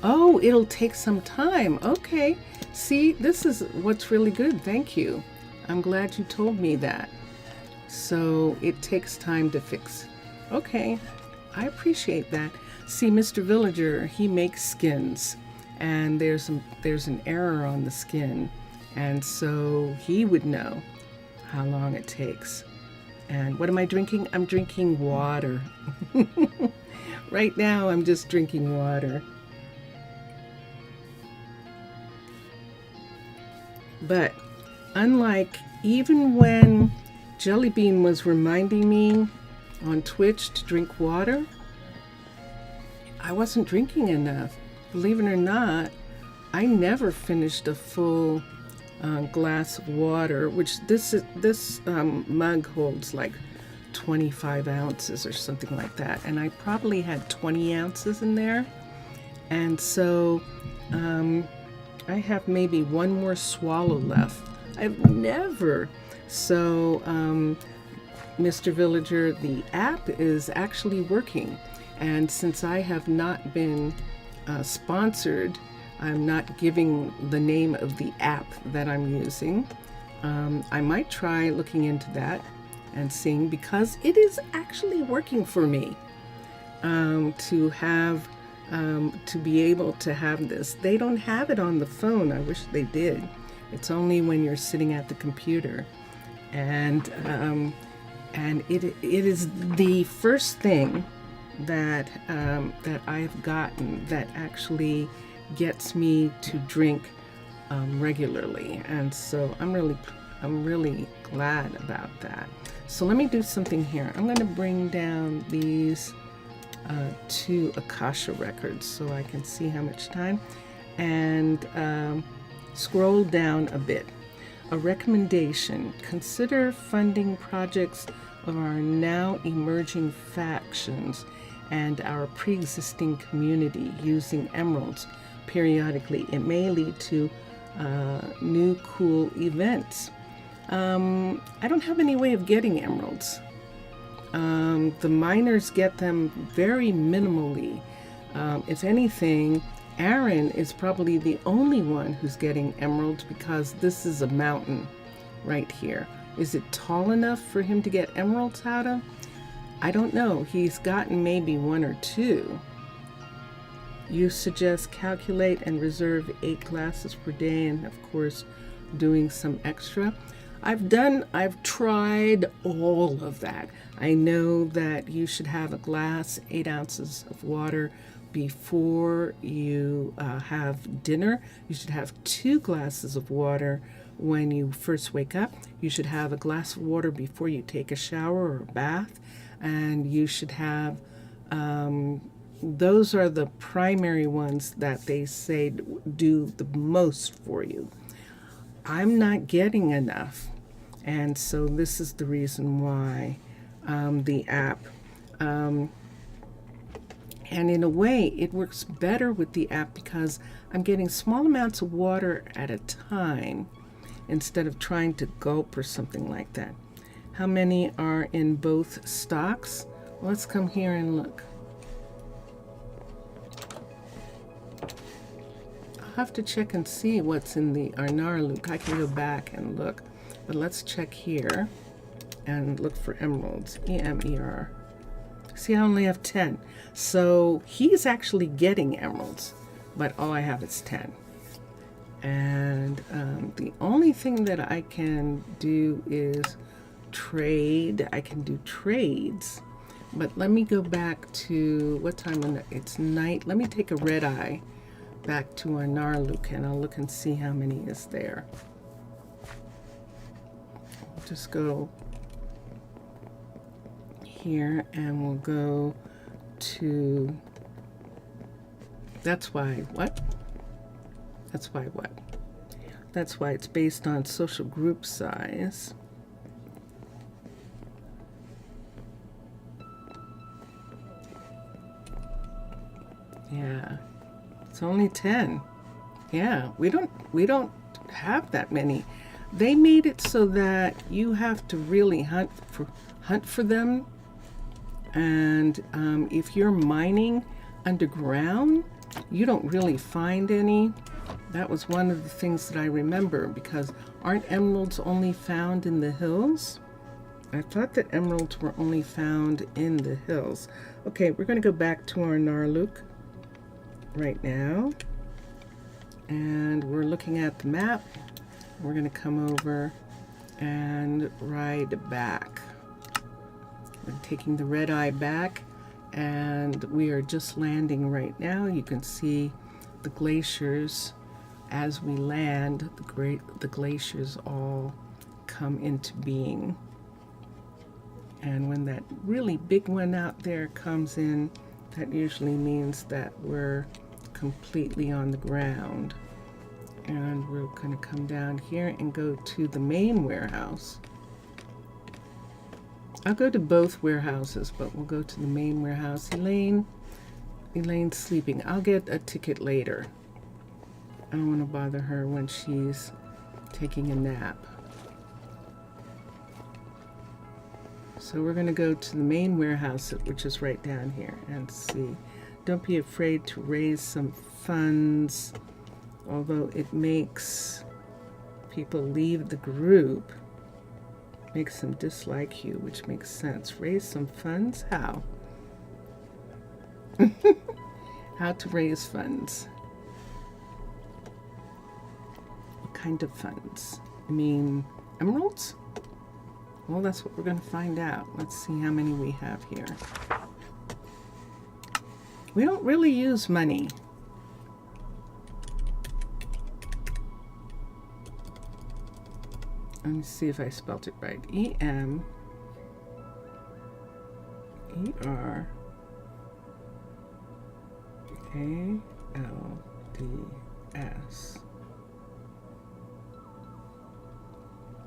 Oh, it'll take some time. Okay. See, this is what's really good. Thank you. I'm glad you told me that. So it takes time to fix. Okay. I appreciate that. See, Mr. Villager, he makes skins, and there's an error on the skin, and so he would know how long it takes. And what am I drinking? I'm drinking water. Right now, I'm just drinking water. But unlike, even when Jellybean was reminding me on Twitch to drink water, I wasn't drinking enough. Believe it or not, I never finished a full glass of water, which this mug holds like 25 ounces or something like that. And I probably had 20 ounces in there. And so I have maybe one more swallow left. I've never. So, Mr. Villager, the app is actually working. And since I have not been sponsored, I'm not giving the name of the app that I'm using. I might try looking into that and seeing, because it is actually working for me to be able to have this. They don't have it on the phone. I wish they did. It's only when you're sitting at the computer. And it is the first thing that I've gotten that actually gets me to drink regularly. And so I'm really glad about that. So let me do something here. I'm going to bring down these two Akasha records so I can see how much time, and scroll down a bit. A recommendation: consider funding projects of our now emerging factions and our pre-existing community using emeralds periodically. It may lead to new cool events. I don't have any way of getting emeralds. The miners get them very minimally. If anything, Aaron is probably the only one who's getting emeralds because this is a mountain right here. Is it tall enough for him to get emeralds out of? I don't know. He's gotten maybe 1 or 2. You suggest calculate and reserve 8 glasses per day, and of course doing some extra. I've tried all of that. I know that you should have a glass, 8 ounces of water before you have dinner. You should have 2 glasses of water when you first wake up. You should have a glass of water before you take a shower or a bath. And you should have, those are the primary ones that they say do the most for you. I'm not getting enough. And so this is the reason why the app, and in a way it works better with the app because I'm getting small amounts of water at a time instead of trying to gulp or something like that. How many are in both stocks? Let's come here and look. I'll have to check and see what's in the Arnaaluk. I can go back and look, but let's check here and look for emeralds. E-M-E-R. See, I only have 10. So he's actually getting emeralds, but all I have is 10. And the only thing that I can do is trade. I can do trades, but let me go back to what time it's night. Let me take a red eye back to Arnaaluk and I'll look and see how many is there. We'll just go here and we'll go to, that's why what? That's why what? That's why it's based on social group size. Yeah, it's only 10. Yeah, we don't have that many. They made it so that you have to really hunt for them. And if you're mining underground, you don't really find any. That was one of the things that I remember, because aren't emeralds only found in the hills? I thought that emeralds were only found in the hills. Okay, we're going to go back to our Arnaaluk right now, and we're looking at the map. We're going to come over and ride back. We're taking the red eye back, and we are just landing right now. You can see the glaciers as we land. The glaciers all come into being, and when that really big one out there comes in, that usually means that we're completely on the ground. And we're going to come down here and go to the main warehouse. I'll go to both warehouses, but we'll go to the main warehouse. Elaine's sleeping. I'll get a ticket later. I don't want to bother her when she's taking a nap. So we're going to go to the main warehouse, which is right down here, and see. Don't be afraid to raise some funds, although it makes people leave the group, makes them dislike you, which makes sense. Raise some funds? How? How to raise funds? What kind of funds? I mean, emeralds? Well, that's what we're going to find out. Let's see how many we have here. We don't really use money. Let me see if I spelled it right. E-M-E-R-A-L-D-S.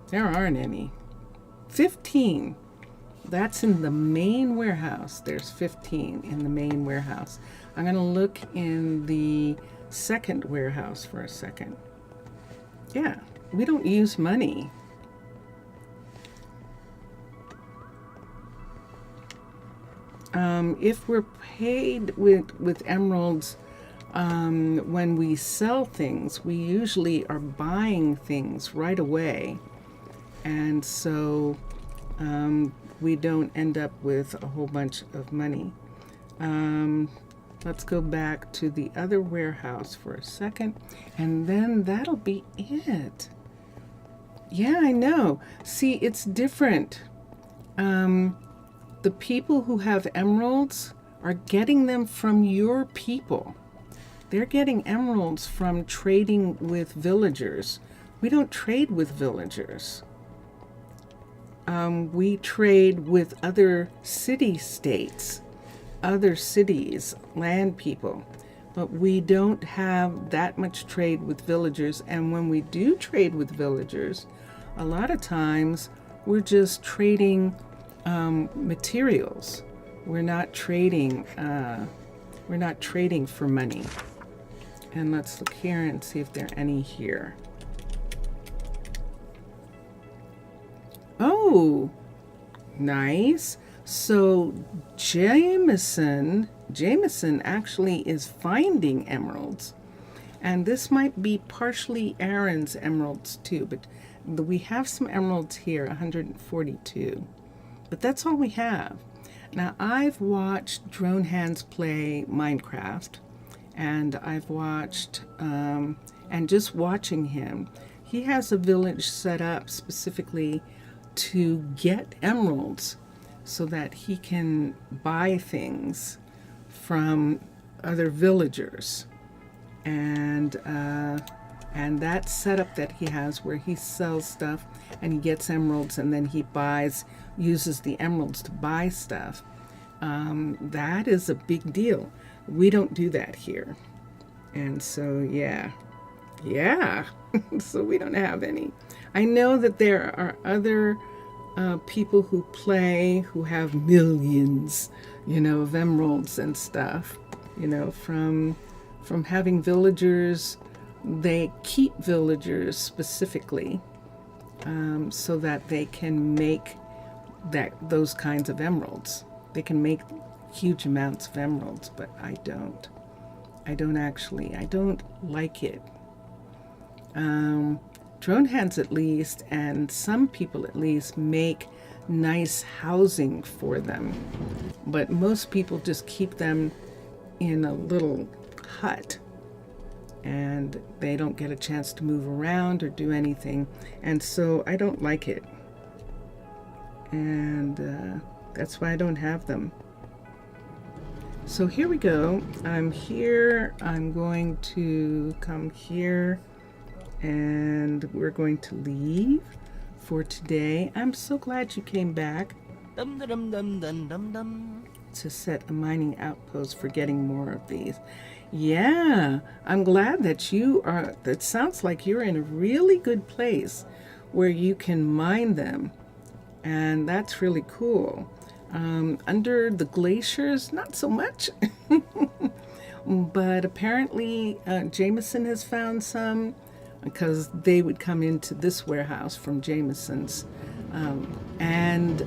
There aren't any. 15. that's in the main warehouse. There's 15 in the main warehouse. I'm going to look in the second warehouse for a second. Yeah, we don't use money. If we're paid with emeralds when we sell things, we usually are buying things right away. And so we don't end up with a whole bunch of money. Let's go back to the other warehouse for a second, and then that'll be it. Yeah, I know. See, it's different. The people who have emeralds are getting them from your people. They're getting emeralds from trading with villagers. We don't trade with villagers. We trade with other city-states, other cities, land people. But we don't have that much trade with villagers. And when we do trade with villagers, a lot of times we're just trading materials. We're not trading for money. And let's look here and see if there are any here. Oh, nice. So Jameson actually is finding emeralds. And this might be partially Aaron's emeralds too, but we have some emeralds here, 142. But that's all we have. Now, I've watched Drone Hands play Minecraft, and I've watched, and just watching him, he has a village set up specifically to get emeralds so that he can buy things from other villagers. And that setup that he has where he sells stuff and he gets emeralds and then he uses the emeralds to buy stuff, that is a big deal. We don't do that here. And so, yeah. So we don't have any. I know that there are other people who play who have millions, of emeralds and stuff, from having villagers. They keep villagers specifically so that they can make those kinds of emeralds. They can make huge amounts of emeralds, but I don't like it. Drone Hands at least, and some people at least, make nice housing for them, but most people just keep them in a little hut and they don't get a chance to move around or do anything, and so I don't like it, and that's why I don't have them. So here we go. I'm here. I'm going to come here and we're going to leave for today. I'm so glad you came back to set a mining outpost for getting more of these. Yeah, I'm glad that that sounds like you're in a really good place where you can mine them, and that's really cool. Under the glaciers, not so much. But apparently Jameson has found some, because they would come into this warehouse from Jameson's. And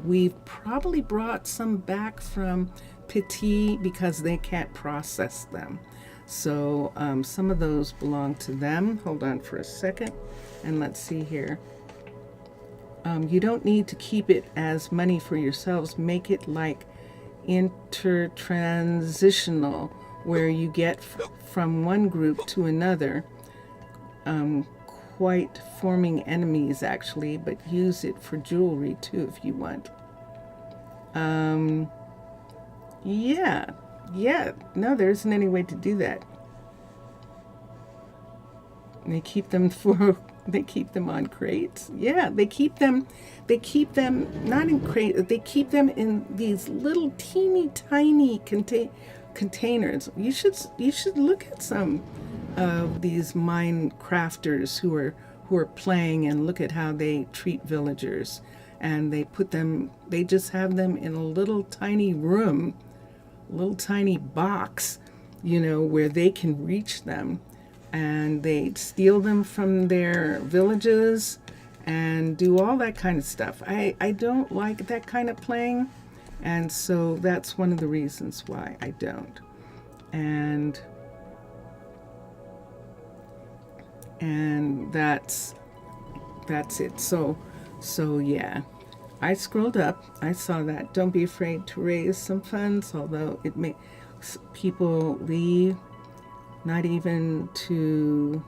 we've probably brought some back from Pitti because they can't process them. So some of those belong to them. Hold on for a second and let's see here. You don't need to keep it as money for yourselves. Make it like intertransitional, where you get from one group to another, quite forming enemies actually, but use it for jewelry too if you want. Yeah, no, there isn't any way to do that. They keep them on crates. Yeah, they keep them not in crates, they keep them in these little teeny tiny containers. You should look at some of these Minecrafters who are playing and look at how they treat villagers and they just have them in a little tiny room, little tiny box, where they can reach them. And they steal them from their villages and do all that kind of stuff. I don't like that kind of playing, and so that's one of the reasons why I don't. And that's it. So yeah, I scrolled up, I saw that. Don't be afraid to raise some funds, although it makes people leave. Not even do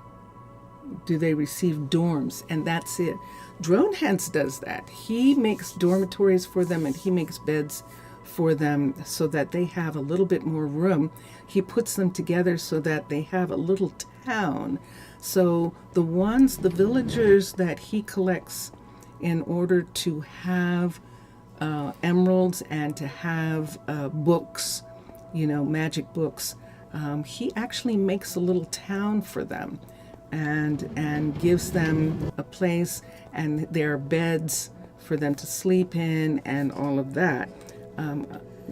they receive dorms, and that's it. Drone Hands does that. He makes dormitories for them, and he makes beds for them so that they have a little bit more room. He puts them together so that they have a little town. So the villagers that he collects in order to have emeralds and to have books, magic books, he actually makes a little town for them and gives them a place, and there are beds for them to sleep in and all of that.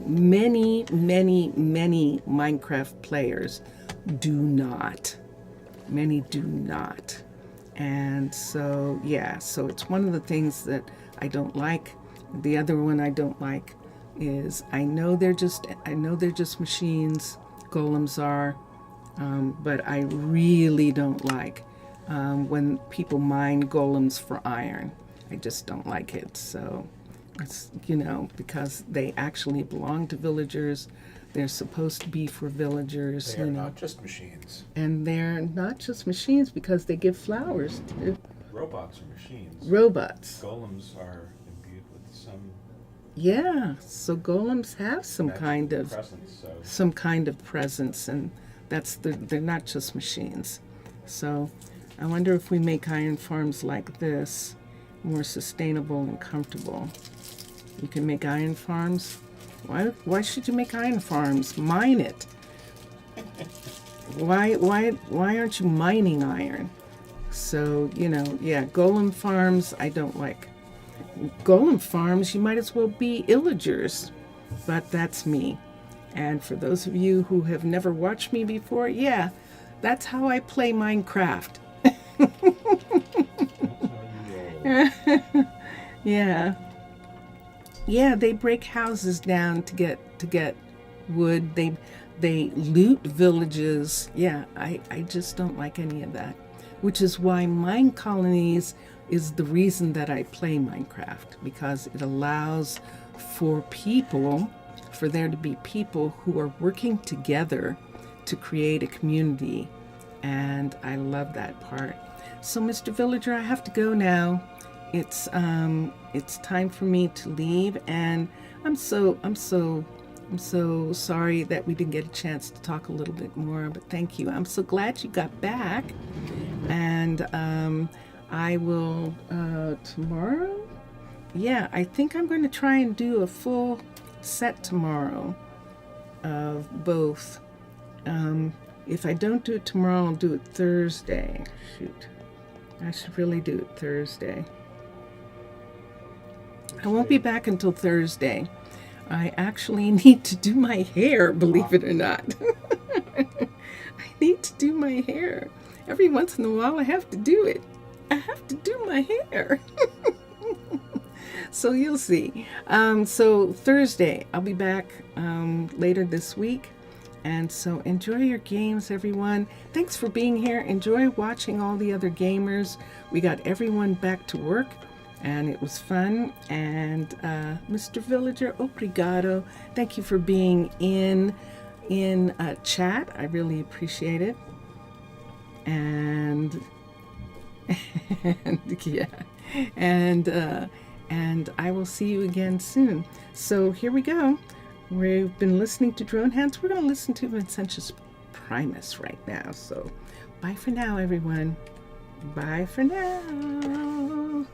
Many Minecraft players do not. Many do not. And so, yeah, so it's one of the things that I don't like. The other one I don't like is I know they're just machines. Golems are, but I really don't like when people mine golems for iron. I just don't like it. So it's, because they actually belong to villagers. They're supposed to be for villagers. They're not just machines. And they're not just machines because they give flowers to Robots are machines. robots. Golems are imbued with some Yeah, so golems have some magical kind of presence. And they're not just machines. So I wonder if we make iron farms like this more sustainable and comfortable. You can make iron farms. Why should you make iron farms? Mine it. Why aren't you mining iron? So, yeah, golem farms I don't like. Golem farms, you might as well be illagers. But that's me. And for those of you who have never watched me before, yeah, that's how I play Minecraft. Yeah. Yeah, they break houses down to get wood. They loot villages. Yeah, I just don't like any of that. Which is why Minecolonies is the reason that I play Minecraft, because it allows for there to be people who are working together to create a community. And I love that part. So Mr. Villager, I have to go now. It's time for me to leave, and I'm so sorry that we didn't get a chance to talk a little bit more, but thank you. I'm so glad you got back. And I will tomorrow. Yeah, I think I'm going to try and do a full set tomorrow of both. If I don't do it tomorrow, I'll do it Thursday. Shoot, I should really do it Thursday. I won't be back until Thursday. I actually need to do my hair, believe it or not. I need to do my hair. Every once in a while I have to do it. I have to do my hair. So you'll see. So Thursday, I'll be back later this week. And so enjoy your games, everyone. Thanks for being here. Enjoy watching all the other gamers. We got everyone back to work, and it was fun. And Mr. Villager, obrigado. Thank you for being in chat. I really appreciate it. And yeah, and I will see you again soon. So here we go. We've been listening to Drone Hands. We're going to listen to Vincentius Primus right now. So bye for now, everyone. Bye for now.